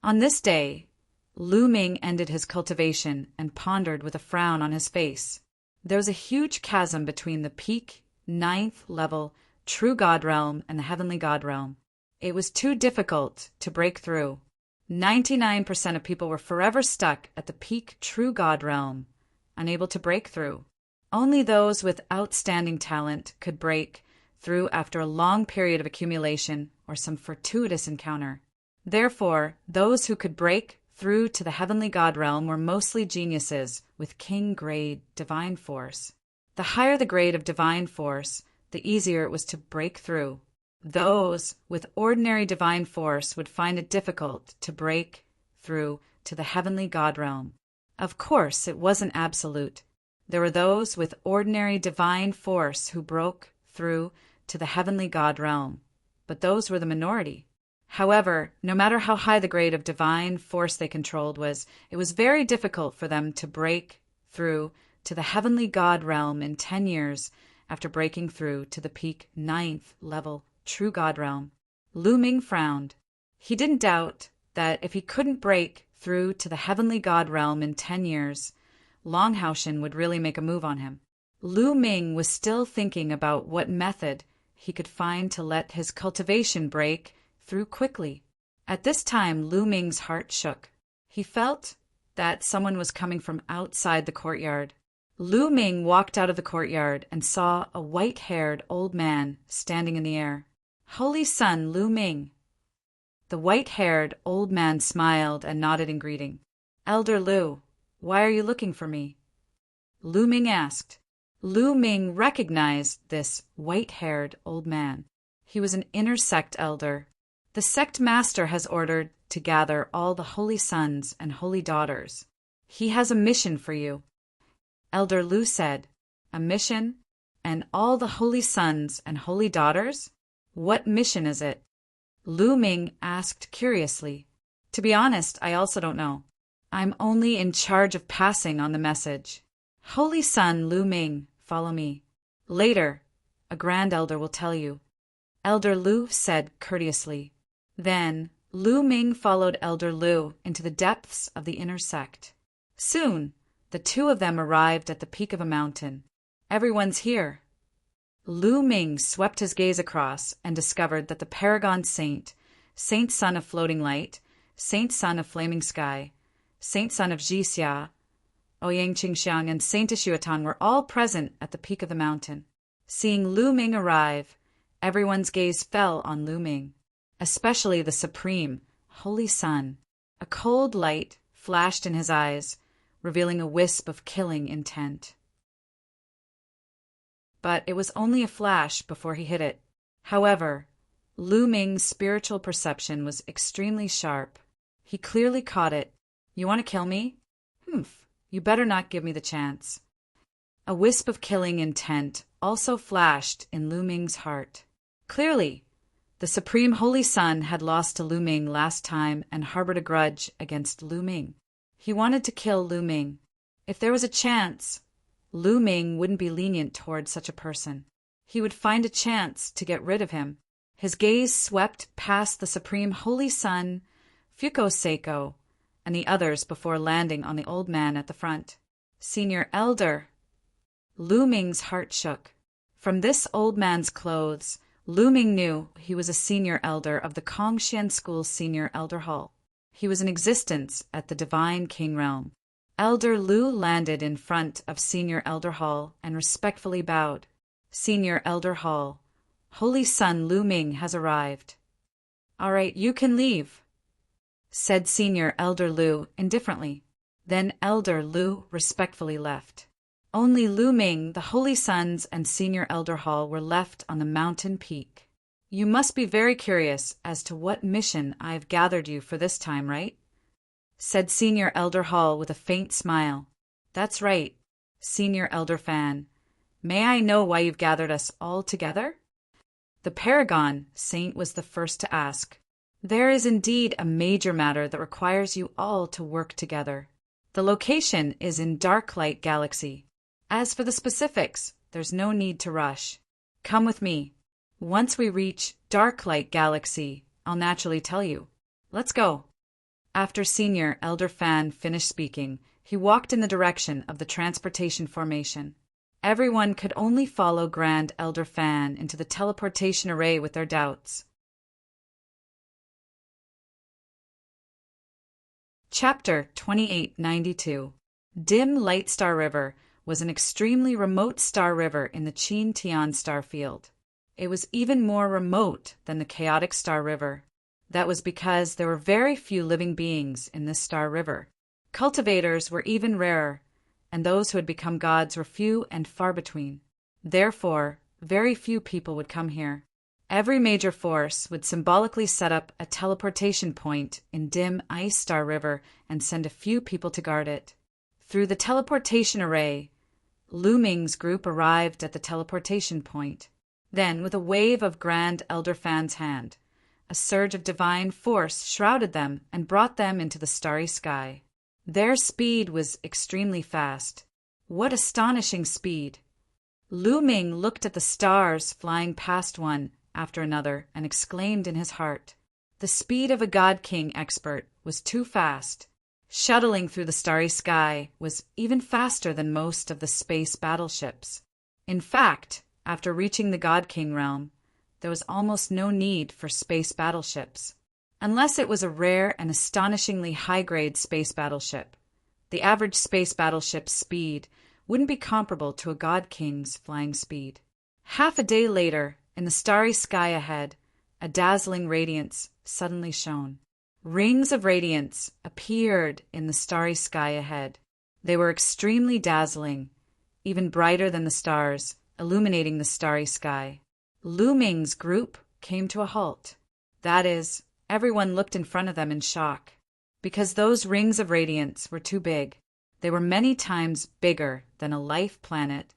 On this day, Lu Ming ended his cultivation and pondered with a frown on his face. There was a huge chasm between the peak 9th level true god realm and the heavenly god realm. It was too difficult to break through. 99% of people were forever stuck at the peak true god realm, unable to break through. Only those with outstanding talent could break through after a long period of accumulation or some fortuitous encounter. Therefore, those who could break through to the heavenly god realm were mostly geniuses with king grade divine force. The higher the grade of divine force, the easier it was to break through. Those with ordinary divine force would find it difficult to break through to the heavenly god realm. Of course, it wasn't absolute. There were those with ordinary divine force who broke through to the heavenly god realm, but those were the minority. However, no matter how high the grade of divine force they controlled was, it was very difficult for them to break through to the heavenly god realm in 10 years after breaking through to the peak 9th level true god realm. Lu Ming frowned. He didn't doubt that if he couldn't break through to the heavenly god realm in 10 years, Long Haoshan would really make a move on him. Lu Ming was still thinking about what method he could find to let his cultivation break through quickly. At this time, Lu Ming's heart shook. He felt that someone was coming from outside the courtyard. Lu Ming walked out of the courtyard and saw a white-haired old man standing in the air. "Holy Son, Lu Ming." The white-haired old man smiled and nodded in greeting. "Elder Lu, why are you looking for me?" Lu Ming asked. Lu Ming recognized this white-haired old man. He was an inner sect elder. The sect master has ordered to gather all the holy sons and holy daughters. He has a mission for you. Elder Lu said, "A mission? And all the holy sons and holy daughters? What mission is it?" Lu Ming asked curiously. "To be honest, I also don't know. I'm only in charge of passing on the message. Holy Son Lu Ming, follow me. Later, a grand elder will tell you." Elder Lu said courteously. Then Lu Ming followed Elder Lu into the depths of the inner sect. Soon, the two of them arrived at the peak of a mountain. "Everyone's here." Lu Ming swept his gaze across and discovered that the Paragon Saint, Saint Son of Floating Light, Saint Son of Flaming Sky, Saint Son of Jixia, Ouyang Qingxiang, and Saint Ishuatan were all present at the peak of the mountain. Seeing Lu Ming arrive, everyone's gaze fell on Lu Ming, especially the Supreme, Holy Son. A cold light flashed in his eyes, revealing a wisp of killing intent. But it was only a flash before he hit it. However, Lu Ming's spiritual perception was extremely sharp. He clearly caught it. "You want to kill me? Humph, you better not give me the chance." A wisp of killing intent also flashed in Lu Ming's heart. Clearly, the Supreme Holy Son had lost to Lu Ming last time and harbored a grudge against Lu Ming. He wanted to kill Lu Ming. If there was a chance, Lu Ming wouldn't be lenient toward such a person. He would find a chance to get rid of him. His gaze swept past the Supreme Holy Son, Fuko Seiko, and the others before landing on the old man at the front. "Senior Elder." Lu Ming's heart shook. From this old man's clothes, Lu Ming knew he was a senior elder of the Kongshan School's Senior Elder Hall. He was in existence at the Divine King Realm. Elder Lu landed in front of Senior Elder Hall and respectfully bowed. Senior Elder Hall, Holy Son Lu Ming has arrived. All right, you can leave, said Senior Elder Lu indifferently. Then Elder Lu respectfully left. Only Lu Ming, the Holy Sons, and Senior Elder Hall were left on the mountain peak. You must be very curious as to what mission I have gathered you for this time, right? Said Senior Elder Hall with a faint smile. That's right, Senior Elder Fan. May I know why you've gathered us all together? The Paragon Saint was the first to ask. There is indeed a major matter that requires you all to work together. The location is in Darklight Galaxy. As for the specifics, there's no need to rush. Come with me. Once we reach Darklight Galaxy, I'll naturally tell you. Let's go. After Senior Elder Fan finished speaking, he walked in the direction of the transportation formation. Everyone could only follow Grand Elder Fan into the teleportation array with their doubts. Chapter 2892. Dim Light Star River was an extremely remote star river in the Qin Tian star field. It was even more remote than the chaotic star river. That was because there were very few living beings in this star river. Cultivators were even rarer, and those who had become gods were few and far between. Therefore, very few people would come here. Every major force would symbolically set up a teleportation point in dim Ice Star River and send a few people to guard it. Through the teleportation array, Lu Ming's group arrived at the teleportation point. Then, with a wave of Grand Elder Fan's hand, a surge of divine force shrouded them and brought them into the starry sky. Their speed was extremely fast. What astonishing speed! Lu Ming looked at the stars flying past one after another and exclaimed in his heart. The speed of a God King expert was too fast. Shuttling through the starry sky was even faster than most of the space battleships. In fact, after reaching the God King realm, there was almost no need for space battleships. Unless it was a rare and astonishingly high-grade space battleship, the average space battleship's speed wouldn't be comparable to a God King's flying speed. Half a day later, in the starry sky ahead, a dazzling radiance suddenly shone. Rings of radiance appeared in the starry sky ahead. They were extremely dazzling, even brighter than the stars, illuminating the starry sky. Lu Ming's group came to a halt. That is, everyone looked in front of them in shock, because those rings of radiance were too big. They were many times bigger than a life planet.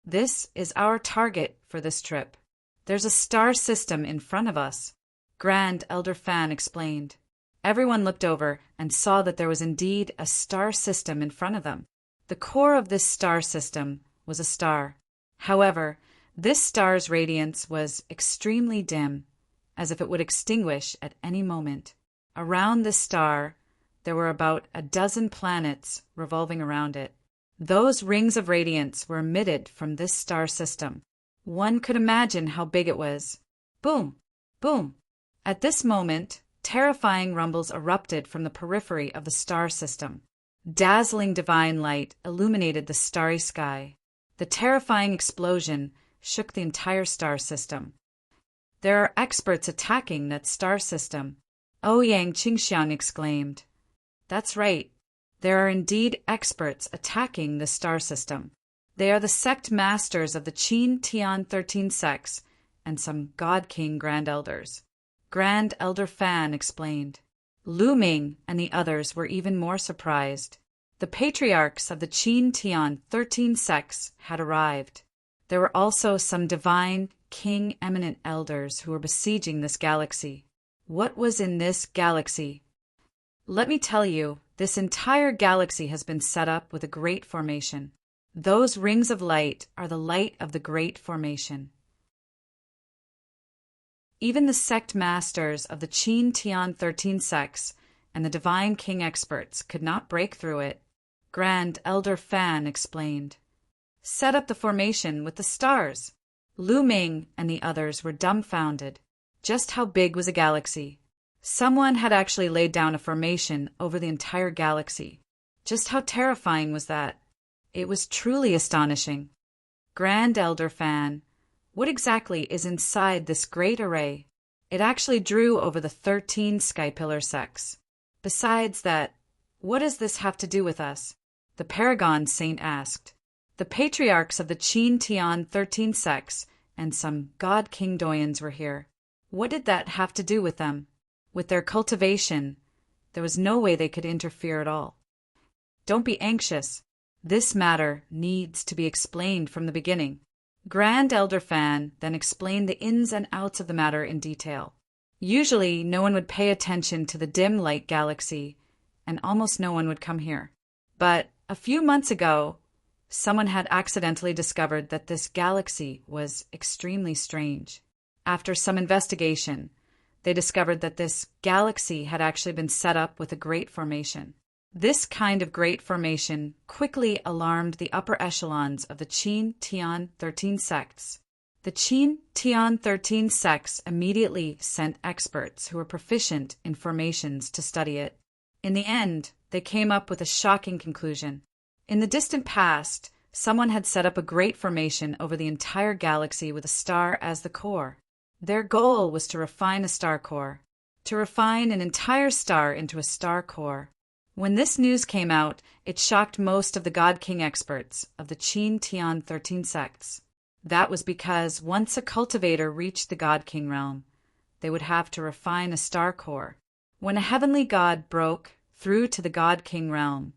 This is our target for this trip. There's a star system in front of us, Grand Elder Fan explained. Everyone looked over and saw that there was indeed a star system in front of them. The core of this star system was a star. However, this star's radiance was extremely dim, as if it would extinguish at any moment. Around this star, there were about a dozen planets revolving around it. Those rings of radiance were emitted from this star system. One could imagine how big it was. Boom! Boom! At this moment, terrifying rumbles erupted from the periphery of the star system. Dazzling divine light illuminated the starry sky. The terrifying explosion shook the entire star system. There are experts attacking that star system, Ouyang Qingxiang exclaimed. That's right. There are indeed experts attacking the star system. They are the sect masters of the Qin Tian 13 sects and some God King Grand Elders. Grand Elder Fan explained. Lu Ming and the others were even more surprised. The patriarchs of the Qin Tian 13 sects had arrived. There were also some divine, king eminent elders who were besieging this galaxy. What was in this galaxy? Let me tell you, this entire galaxy has been set up with a great formation. Those rings of light are the light of the great formation. Even the sect masters of the Qin Tian 13 sects and the divine king experts could not break through it. Grand Elder Fan explained. Set up the formation with the stars. Lu Ming and the others were dumbfounded. Just how big was a galaxy? Someone had actually laid down a formation over the entire galaxy. Just how terrifying was that? It was truly astonishing. Grand Elder Fan, what exactly is inside this great array? It actually drew over the 13 Skypillar sects. Besides that, what does this have to do with us? The Paragon Saint asked. The patriarchs of the Qin Tian 13 sects and some God King Doyens were here. What did that have to do with them? With their cultivation, there was no way they could interfere at all. Don't be anxious. This matter needs to be explained from the beginning. Grand Elder Fan then explained the ins and outs of the matter in detail. Usually, no one would pay attention to the dim light galaxy, and almost no one would come here. But a few months ago, someone had accidentally discovered that this galaxy was extremely strange. After some investigation, they discovered that this galaxy had actually been set up with a great formation. This kind of great formation quickly alarmed the upper echelons of the Qin Tian 13 sects. The Qin Tian 13 sects immediately sent experts who were proficient in formations to study it. In the end, they came up with a shocking conclusion. In the distant past, someone had set up a great formation over the entire galaxy with a star as the core. Their goal was to refine a star core, to refine an entire star into a star core. When this news came out, it shocked most of the God King experts of the Qin Tian 13 sects. That was because once a cultivator reached the God King realm, they would have to refine a star core. When a heavenly god broke through to the God King realm,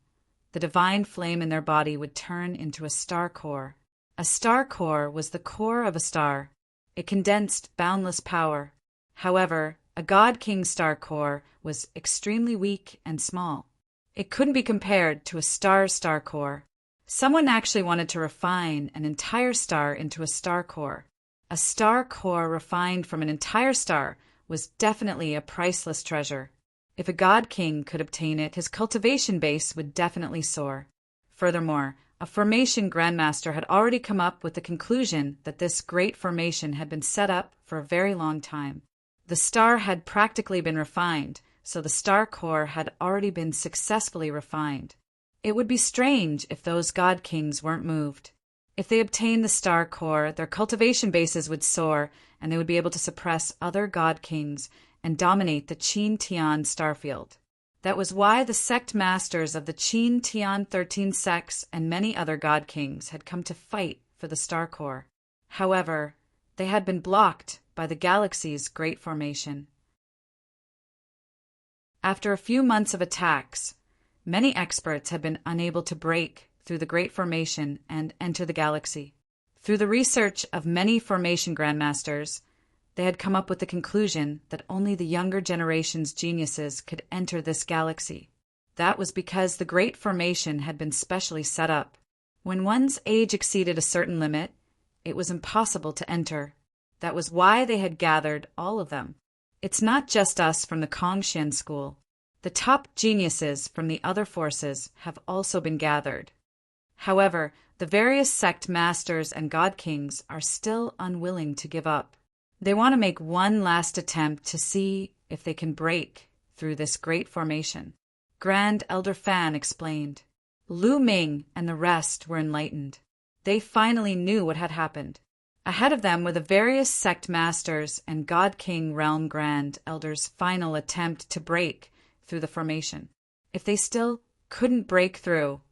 the divine flame in their body would turn into a star core. A star core was the core of a star. It condensed boundless power. However, a God King star core was extremely weak and small. It couldn't be compared to a star's star core. Someone actually wanted to refine an entire star into a star core. A star core refined from an entire star was definitely a priceless treasure. If a God King could obtain it, his cultivation base would definitely soar. Furthermore, a formation grandmaster had already come up with the conclusion that this great formation had been set up for a very long time. The star had practically been refined, so the star core had already been successfully refined. It would be strange if those God Kings weren't moved. If they obtained the star core, their cultivation bases would soar, and they would be able to suppress other God Kings and dominate the Qin Tian starfield. That was why the sect masters of the Qin Tian 13 sects and many other God Kings had come to fight for the star core. However, they had been blocked by the galaxy's great formation. After a few months of attacks, many experts had been unable to break through the great formation and enter the galaxy. Through the research of many formation grandmasters, they had come up with the conclusion that only the younger generation's geniuses could enter this galaxy. That was because the great formation had been specially set up. When one's age exceeded a certain limit, it was impossible to enter. That was why they had gathered all of them. It's not just us from the Kongshan school. The top geniuses from the other forces have also been gathered. However, the various sect masters and God Kings are still unwilling to give up. They want to make one last attempt to see if they can break through this great formation. Grand Elder Fan explained. Lu Ming and the rest were enlightened. They finally knew what had happened. Ahead of them were the various sect masters and God King Realm Grand Elder's final attempt to break through the formation. If they still couldn't break through,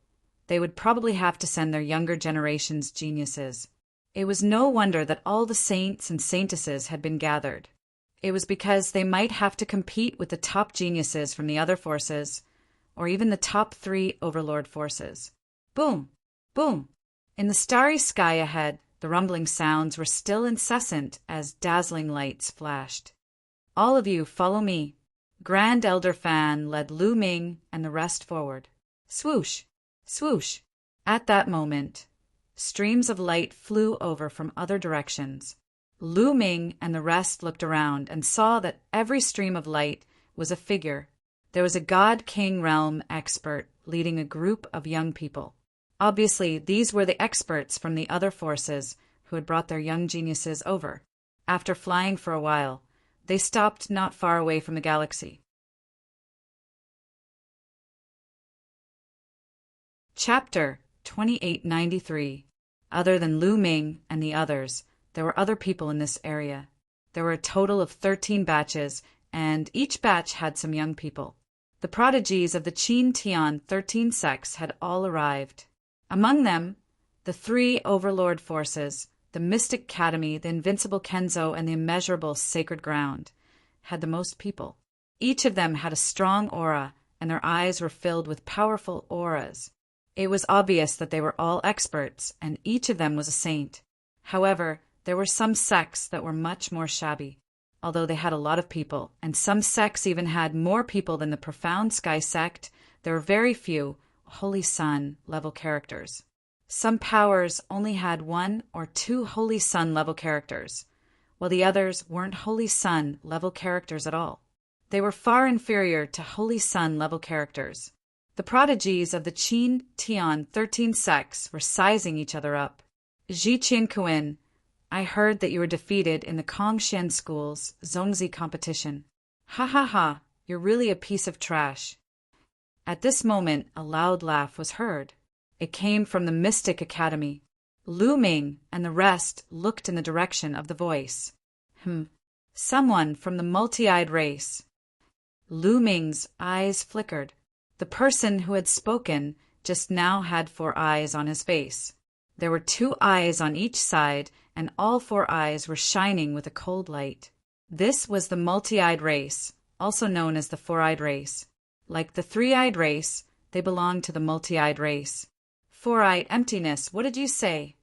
they would probably have to send their younger generation's geniuses. It was no wonder that all the saints and saintesses had been gathered. It was because they might have to compete with the top geniuses from the other forces, or even the top 3 overlord forces. Boom! Boom! In the starry sky ahead, the rumbling sounds were still incessant as dazzling lights flashed. All of you follow me. Grand Elder Fan led Lu Ming and the rest forward. Swoosh! Swoosh! At that moment, streams of light flew over from other directions. Lu Ming and the rest looked around and saw that every stream of light was a figure. There was a God King realm expert leading a group of young people. Obviously, these were the experts from the other forces who had brought their young geniuses over. After flying for a while, they stopped not far away from the galaxy. Chapter 2893. Other than Lu Ming and the others, there were other people in this area. There were a total of 13 batches, and each batch had some young people. The prodigies of the Qin Tian 13 sects had all arrived. Among them, the 3 overlord forces, the Mystic Academy, the Invincible Kenzo, and the Immeasurable Sacred Ground, had the most people. Each of them had a strong aura, and their eyes were filled with powerful auras. It was obvious that they were all experts, and each of them was a saint. However, there were some sects that were much more shabby, although they had a lot of people, and some sects even had more people than the Profound Sky sect. There were very few Holy Sun level characters. Some powers only had 1 or 2 Holy Sun level characters, while the others weren't Holy Sun level characters at all. They were far inferior to Holy Sun level characters. The prodigies of the Qin Tian 13 sects were sizing each other up. Ji Qianquan, I heard that you were defeated in the Kongshan School's Zongzi competition. Ha ha ha, you're really a piece of trash. At this moment, a loud laugh was heard. It came from the Mystic Academy. Lu Ming and the rest looked in the direction of the voice. Someone from the multi-eyed race. Lu Ming's eyes flickered. The person who had spoken just now had 4 eyes on his face. There were 2 eyes on each side, and all 4 eyes were shining with a cold light. This was the multi-eyed race, also known as the 4-eyed race. Like the 3-eyed race, they belonged to the multi-eyed race. 4-eyed emptiness, what did you say?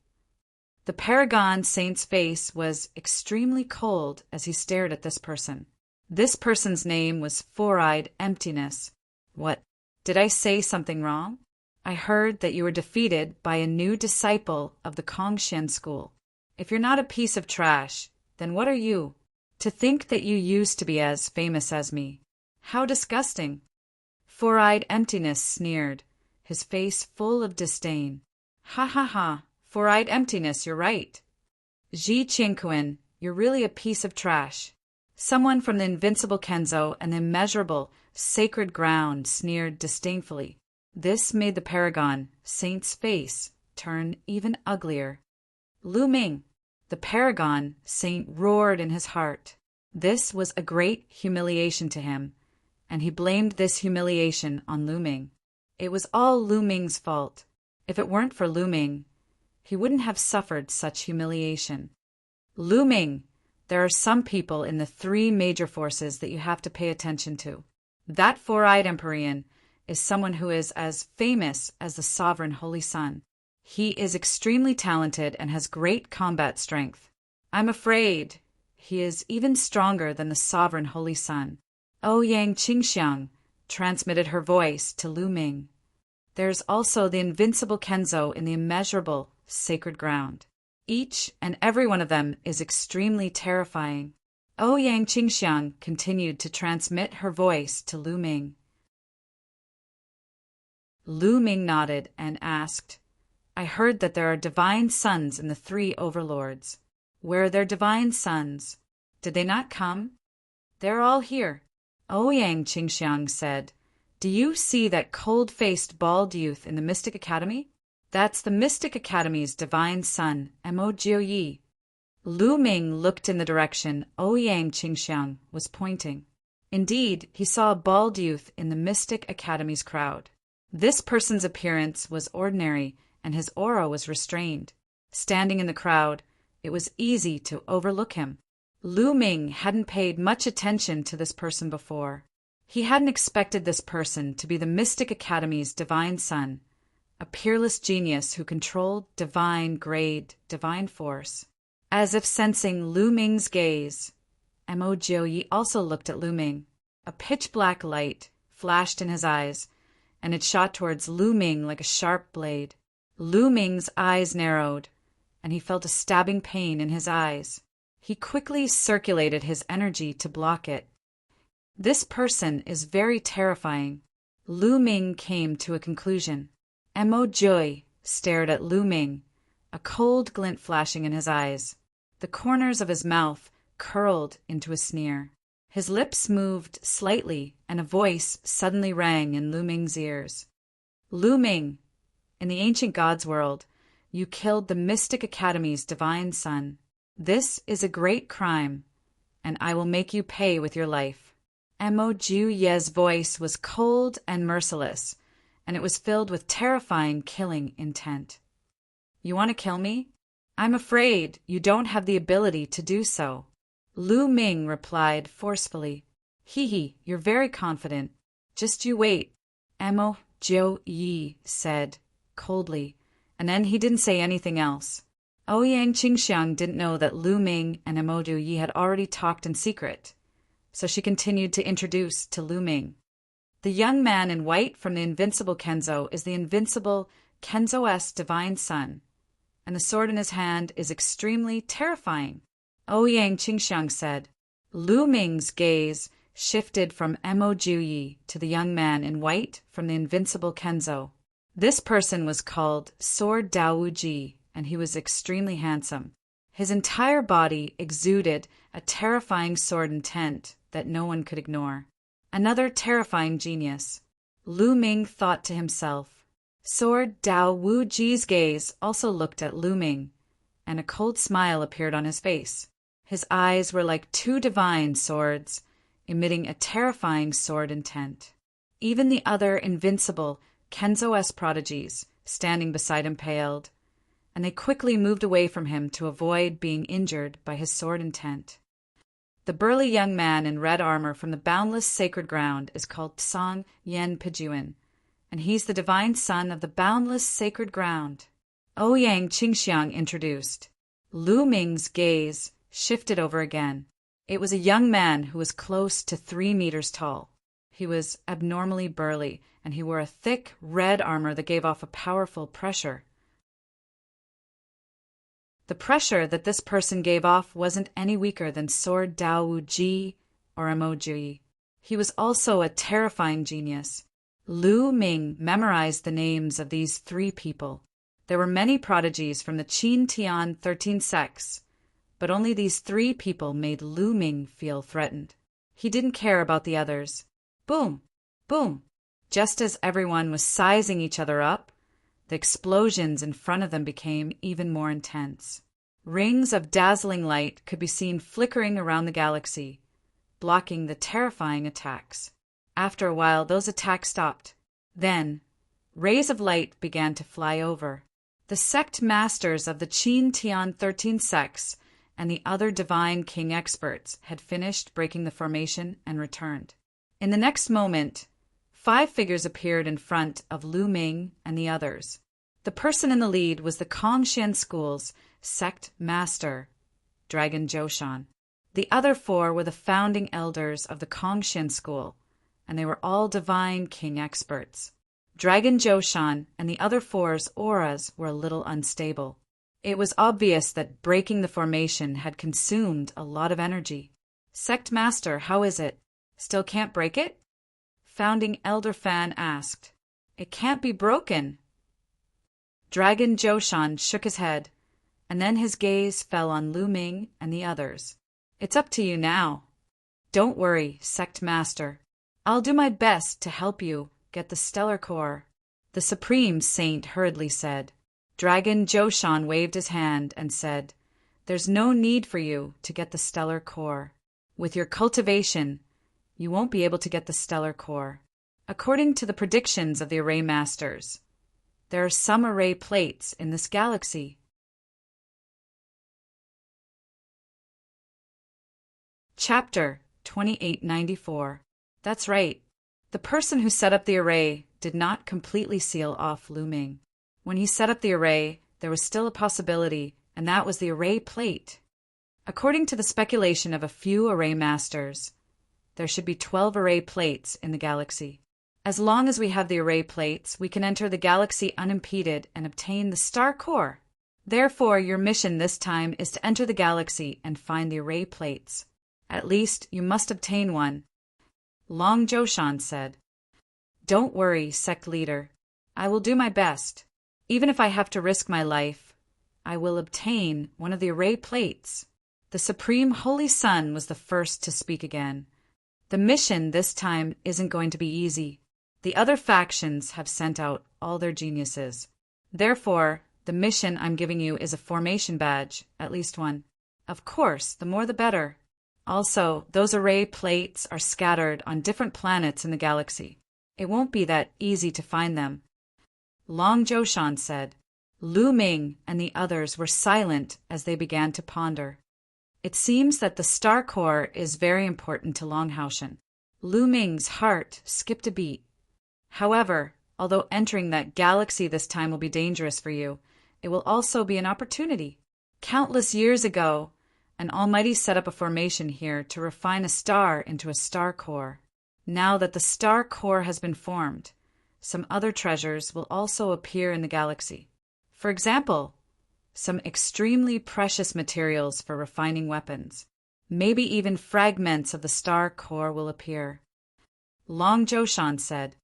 The Paragon Saint's face was extremely cold as he stared at this person. This person's name was 4-eyed emptiness. What? Did I say something wrong? I heard that you were defeated by a new disciple of the Kongshan School. If you're not a piece of trash, then what are you? To think that you used to be as famous as me. How disgusting. 4-eyed emptiness sneered, his face full of disdain. Ha ha ha, 4-eyed emptiness, you're right. Ji Qianquan, you're really a piece of trash. Someone from the Invincible Kenzo and the Immeasurable Sacred Ground sneered disdainfully. This made the Paragon Saint's face turn even uglier. Lu Ming, the Paragon Saint, roared in his heart. This was a great humiliation to him, and he blamed this humiliation on Lu Ming. It was all Lu Ming's fault. If it weren't for Lu Ming, he wouldn't have suffered such humiliation. Lu Ming, there are some people in the 3 major forces that you have to pay attention to. That 4-eyed Empyrean is someone who is as famous as the Sovereign Holy Sun. He is extremely talented and has great combat strength. I'm afraid he is even stronger than the Sovereign Holy Sun. Ouyang Qingxiang transmitted her voice to Lu Ming. There's also the Invincible Kenzo in the Immeasurable Sacred Ground. Each and every one of them is extremely terrifying. Ouyang Qingxiang continued to transmit her voice to Lu Ming. Lu Ming nodded and asked, I heard that there are divine sons in the 3 overlords. Where are their divine sons? Did they not come? They're all here. Ouyang Qingxiang said, Do you see that cold-faced bald youth in the Mystic Academy? That's the Mystic Academy's divine son, Mo Jiuyi. Lu Ming looked in the direction Ouyang Qingxiang was pointing. Indeed, he saw a bald youth in the Mystic Academy's crowd. This person's appearance was ordinary, and his aura was restrained. Standing in the crowd, it was easy to overlook him. Lu Ming hadn't paid much attention to this person before. He hadn't expected this person to be the Mystic Academy's divine son, a peerless genius who controlled divine grade, divine force. As if sensing Lu Ming's gaze, Mo Jiuyi also looked at Lu Ming. A pitch-black light flashed in his eyes, and it shot towards Lu Ming like a sharp blade. Lu Ming's eyes narrowed, and he felt a stabbing pain in his eyes. He quickly circulated his energy to block it. This person is very terrifying. Lu Ming came to a conclusion. Mo Jiuyi stared at Lu Ming, a cold glint flashing in his eyes. The corners of his mouth curled into a sneer. His lips moved slightly, and a voice suddenly rang in Lu Ming's ears. Lu Ming, in the ancient gods' world, you killed the Mystic Academy's divine son. This is a great crime, and I will make you pay with your life. Mo Ju Ye's voice was cold and merciless, and it was filled with terrifying killing intent. You want to kill me? I'm afraid you don't have the ability to do so. Lu Ming replied forcefully. Hee, you're very confident. Just you wait, Mo Ju Ye said coldly, and then he didn't say anything else. Ouyang Qingxiang didn't know that Lu Ming and Mo Ju Ye had already talked in secret, so she continued to introduce to Lu Ming. The young man in white from the invincible Kenzo is the invincible Kenzo's divine son, and the sword in his hand is extremely terrifying. Ouyang Qingxiang said. Lu Ming's gaze shifted from Mo Ju Ye to the young man in white from the invincible Kenzo. This person was called Sword Dao Ji, and he was extremely handsome. His entire body exuded a terrifying sword intent that no one could ignore. Another terrifying genius. Lu Ming thought to himself. Sword Dao Wu Ji's gaze also looked at Lu Ming, and a cold smile appeared on his face. His eyes were like two divine swords, emitting a terrifying sword intent. Even the other invincible Kenzo's prodigies, standing beside him, paled, and they quickly moved away from him to avoid being injured by his sword intent. The burly young man in red armor from the boundless sacred ground is called Tsang Yen Pijuan, and he's the divine son of the boundless sacred ground. Ouyang Qingxiang introduced. Lu Ming's gaze shifted over again. It was a young man who was close to 3 meters tall. He was abnormally burly, and he wore a thick red armor that gave off a powerful pressure. The pressure that this person gave off wasn't any weaker than Sword Dao Wu Ji or Mo Ju Ye. He was also a terrifying genius. Lu Ming memorized the names of these 3 people. There were many prodigies from the Qin Tian 13 sects, but only these 3 people made Lu Ming feel threatened. He didn't care about the others. Boom! Boom! Just as everyone was sizing each other up, the explosions in front of them became even more intense. Rings of dazzling light could be seen flickering around the galaxy, blocking the terrifying attacks. After a while, those attacks stopped. Then, rays of light began to fly over. The sect masters of the Qin Tian 13 sects and the other divine king experts had finished breaking the formation and returned. In the next moment, 5 figures appeared in front of Lu Ming and the others. The person in the lead was the Kongshan School's sect master, Dragon Zhoushan. The other 4 were the founding elders of the Kongshan School, and they were all divine king experts. Dragon Zhoushan and the other 4's auras were a little unstable. It was obvious that breaking the formation had consumed a lot of energy. Sect Master, how is it? Still can't break it? Founding Elder Fan asked. It can't be broken. Dragon Zhoushan shook his head, and then his gaze fell on Lu Ming and the others. It's up to you now. Don't worry, Sect Master. I'll do my best to help you get the stellar core, the Supreme Saint hurriedly said. Dragon Zhoushan waved his hand and said, There's no need for you to get the stellar core. With your cultivation, you won't be able to get the stellar core. According to the predictions of the Array Masters, there are some array plates in this galaxy. Chapter 2894. That's right. The person who set up the array did not completely seal off Lu Ming. When he set up the array, there was still a possibility, and that was the array plate. According to the speculation of a few array masters, there should be 12 array plates in the galaxy. As long as we have the array plates, we can enter the galaxy unimpeded and obtain the star core. Therefore, your mission this time is to enter the galaxy and find the array plates. At least, you must obtain one. Long Zhoushan said. Don't worry, sect leader. I will do my best. Even if I have to risk my life, I will obtain one of the array plates. The Supreme Holy Sun was the first to speak again. The mission this time isn't going to be easy. The other factions have sent out all their geniuses. Therefore, the mission I'm giving you is a formation badge, at least one. Of course, the more the better. Also, those array plates are scattered on different planets in the galaxy. It won't be that easy to find them. Long Joshan said. Lu Ming and the others were silent as they began to ponder. It seems that the star core is very important to Longhaushan. Lu Ming's heart skipped a beat. However, although entering that galaxy this time will be dangerous for you, it will also be an opportunity. Countless years ago, an Almighty set up a formation here to refine a star into a star core. Now that the star core has been formed, some other treasures will also appear in the galaxy. For example, some extremely precious materials for refining weapons. Maybe even fragments of the star core will appear. Long Joshan said,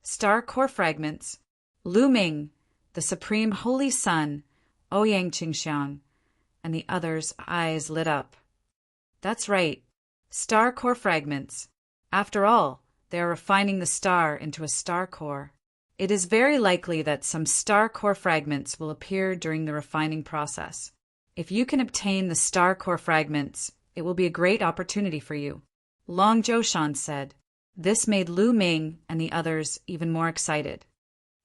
Star core fragments. Lu Ming, the Supreme Holy Sun, Ouyang Qingxiang, and the others' eyes lit up. That's right, star core fragments. After all, they are refining the star into a star core. It is very likely that some star core fragments will appear during the refining process. If you can obtain the star core fragments, it will be a great opportunity for you. Long Joshan said. This made Lu Ming and the others even more excited.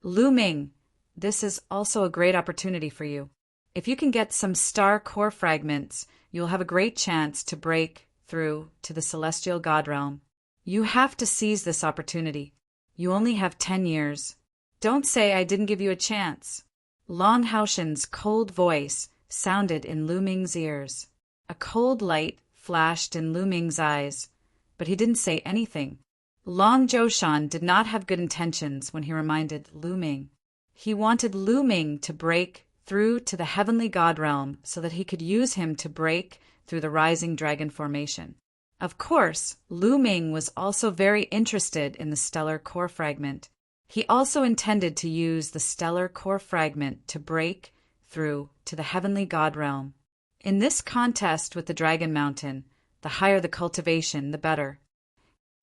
Lu Ming, this is also a great opportunity for you. If you can get some star core fragments, you'll have a great chance to break through to the celestial god realm. You have to seize this opportunity. You only have 10 years. Don't say I didn't give you a chance. Longhaushan's cold voice sounded in Lu Ming's ears. A cold light flashed in Lu Ming's eyes, but he didn't say anything. Long Joshan did not have good intentions when he reminded Lu Ming. He wanted Lu Ming to break through to the heavenly god realm so that he could use him to break through the rising dragon formation. Of course, Lu Ming was also very interested in the stellar core fragment. He also intended to use the stellar core fragment to break through to the heavenly god realm. In this contest with the Dragon Mountain, the higher the cultivation, the better.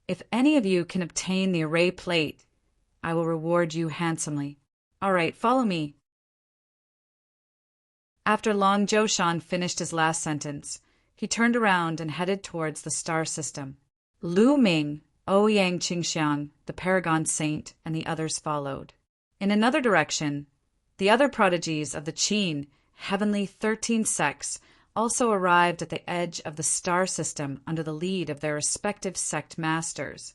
If any of you can obtain the array plate, I will reward you handsomely. All right, follow me. After Long Joshan finished his last sentence, he turned around and headed towards the star system. Lu Ming, Ouyang Qingxiang, the Paragon Saint, and the others followed. In another direction, the other prodigies of the Qin, heavenly 13 sects, also arrived at the edge of the star system under the lead of their respective sect masters.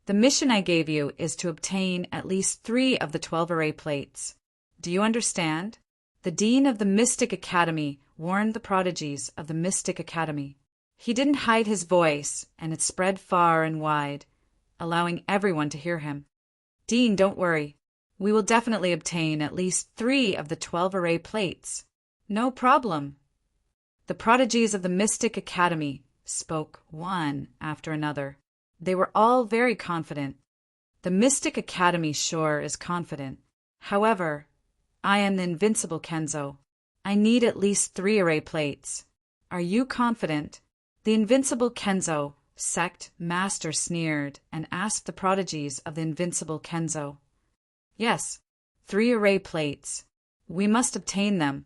The mission I gave you is to obtain at least 3 of the 12 array plates. Do you understand? The dean of the Mystic Academy warned the prodigies of the Mystic Academy. He didn't hide his voice, and it spread far and wide, allowing everyone to hear him. Dean, don't worry. We will definitely obtain at least 3 of the 12 array plates. No problem. The prodigies of the Mystic Academy spoke one after another. They were all very confident. The Mystic Academy sure is confident. However, I am the invincible Kenzo. I need at least 3 array plates. Are you confident? The invincible Kenzo sect master sneered and asked the prodigies of the invincible Kenzo. Yes, 3 array plates. We must obtain them.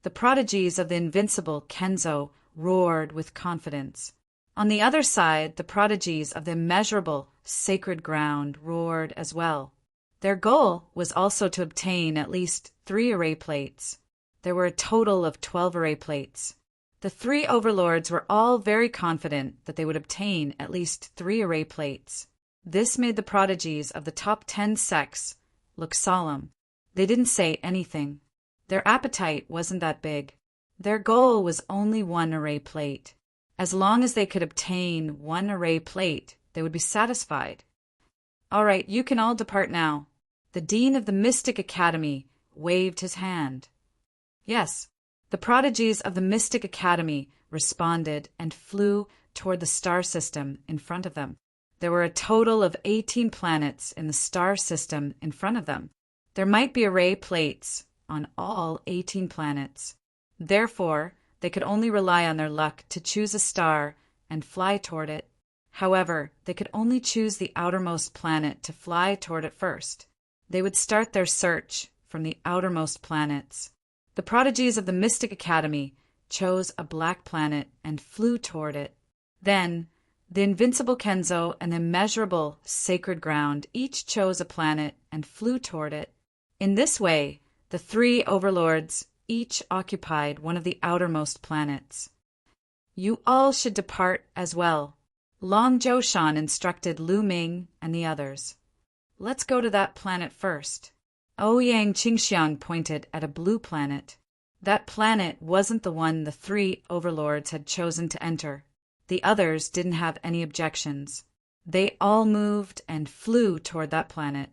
The prodigies of the invincible Kenzo roared with confidence. On the other side, the prodigies of the immeasurable sacred ground roared as well. Their goal was also to obtain at least 3 array plates. There were a total of 12 array plates. The 3 overlords were all very confident that they would obtain at least 3 array plates. This made the prodigies of the top 10 sects look solemn. They didn't say anything. Their appetite wasn't that big. Their goal was only 1 array plate. As long as they could obtain 1 array plate, they would be satisfied. All right, you can all depart now. The dean of the Mystic Academy waved his hand. Yes, the prodigies of the Mystic Academy responded and flew toward the star system in front of them. There were a total of 18 planets in the star system in front of them. There might be array plates on all 18 planets. Therefore, they could only rely on their luck to choose a star and fly toward it. However, they could only choose the outermost planet to fly toward it first. They would start their search from the outermost planets. The prodigies of the Mystic Academy chose a black planet and flew toward it. Then, the invincible Kenzo and the immeasurable sacred ground each chose a planet and flew toward it. In this way, the three overlords each occupied one of the outermost planets. You all should depart as well. Long Zhoushan instructed Lu Ming and the others. Let's go to that planet first. Ouyang Qingxiang pointed at a blue planet. That planet wasn't the one the three overlords had chosen to enter. The others didn't have any objections. They all moved and flew toward that planet.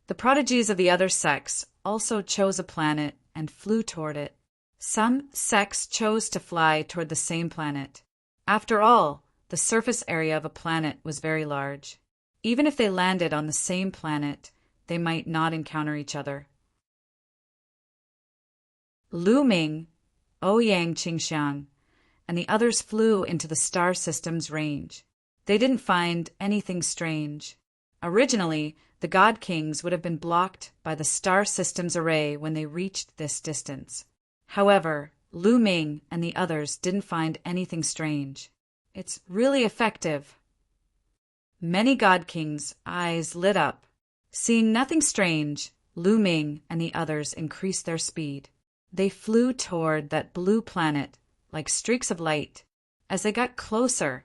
The prodigies of the other sects also chose a planet and flew toward it. Some sects chose to fly toward the same planet. After all, the surface area of a planet was very large. Even if they landed on the same planet, they might not encounter each other. Lu Ming, Ouyang Qingxiang, and the others flew into the star system's range. They didn't find anything strange. Originally, the God Kings would have been blocked by the star system's array when they reached this distance. However, Lu Ming and the others didn't find anything strange. It's really effective. Many God Kings' eyes lit up. Seeing nothing strange, Lu Ming and the others increased their speed. They flew toward that blue planet like streaks of light. As they got closer,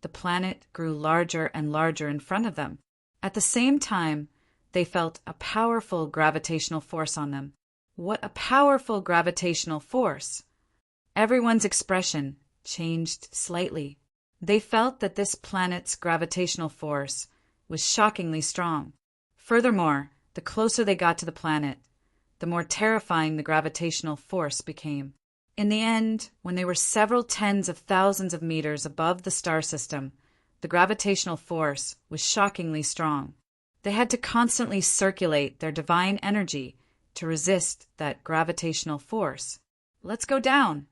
the planet grew larger and larger in front of them. At the same time, they felt a powerful gravitational force on them. What a powerful gravitational force! Everyone's expression changed slightly. They felt that this planet's gravitational force was shockingly strong. Furthermore, the closer they got to the planet, the more terrifying the gravitational force became. In the end, when they were several tens of thousands of meters above the star system, the gravitational force was shockingly strong. They had to constantly circulate their divine energy to resist that gravitational force. Let's go down.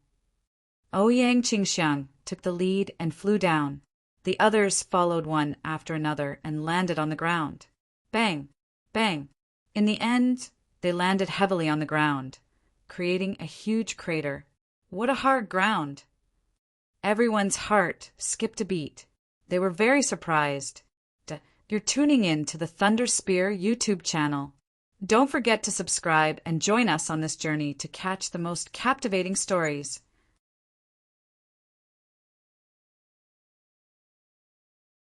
Ouyang Qingxiang took the lead and flew down. The others followed one after another and landed on the ground. Bang! Bang! In the end, they landed heavily on the ground, creating a huge crater. What a hard ground! Everyone's heart skipped a beat. They were very surprised. You're tuning in to the Thunder Spear YouTube channel. Don't forget to subscribe and join us on this journey to catch the most captivating stories.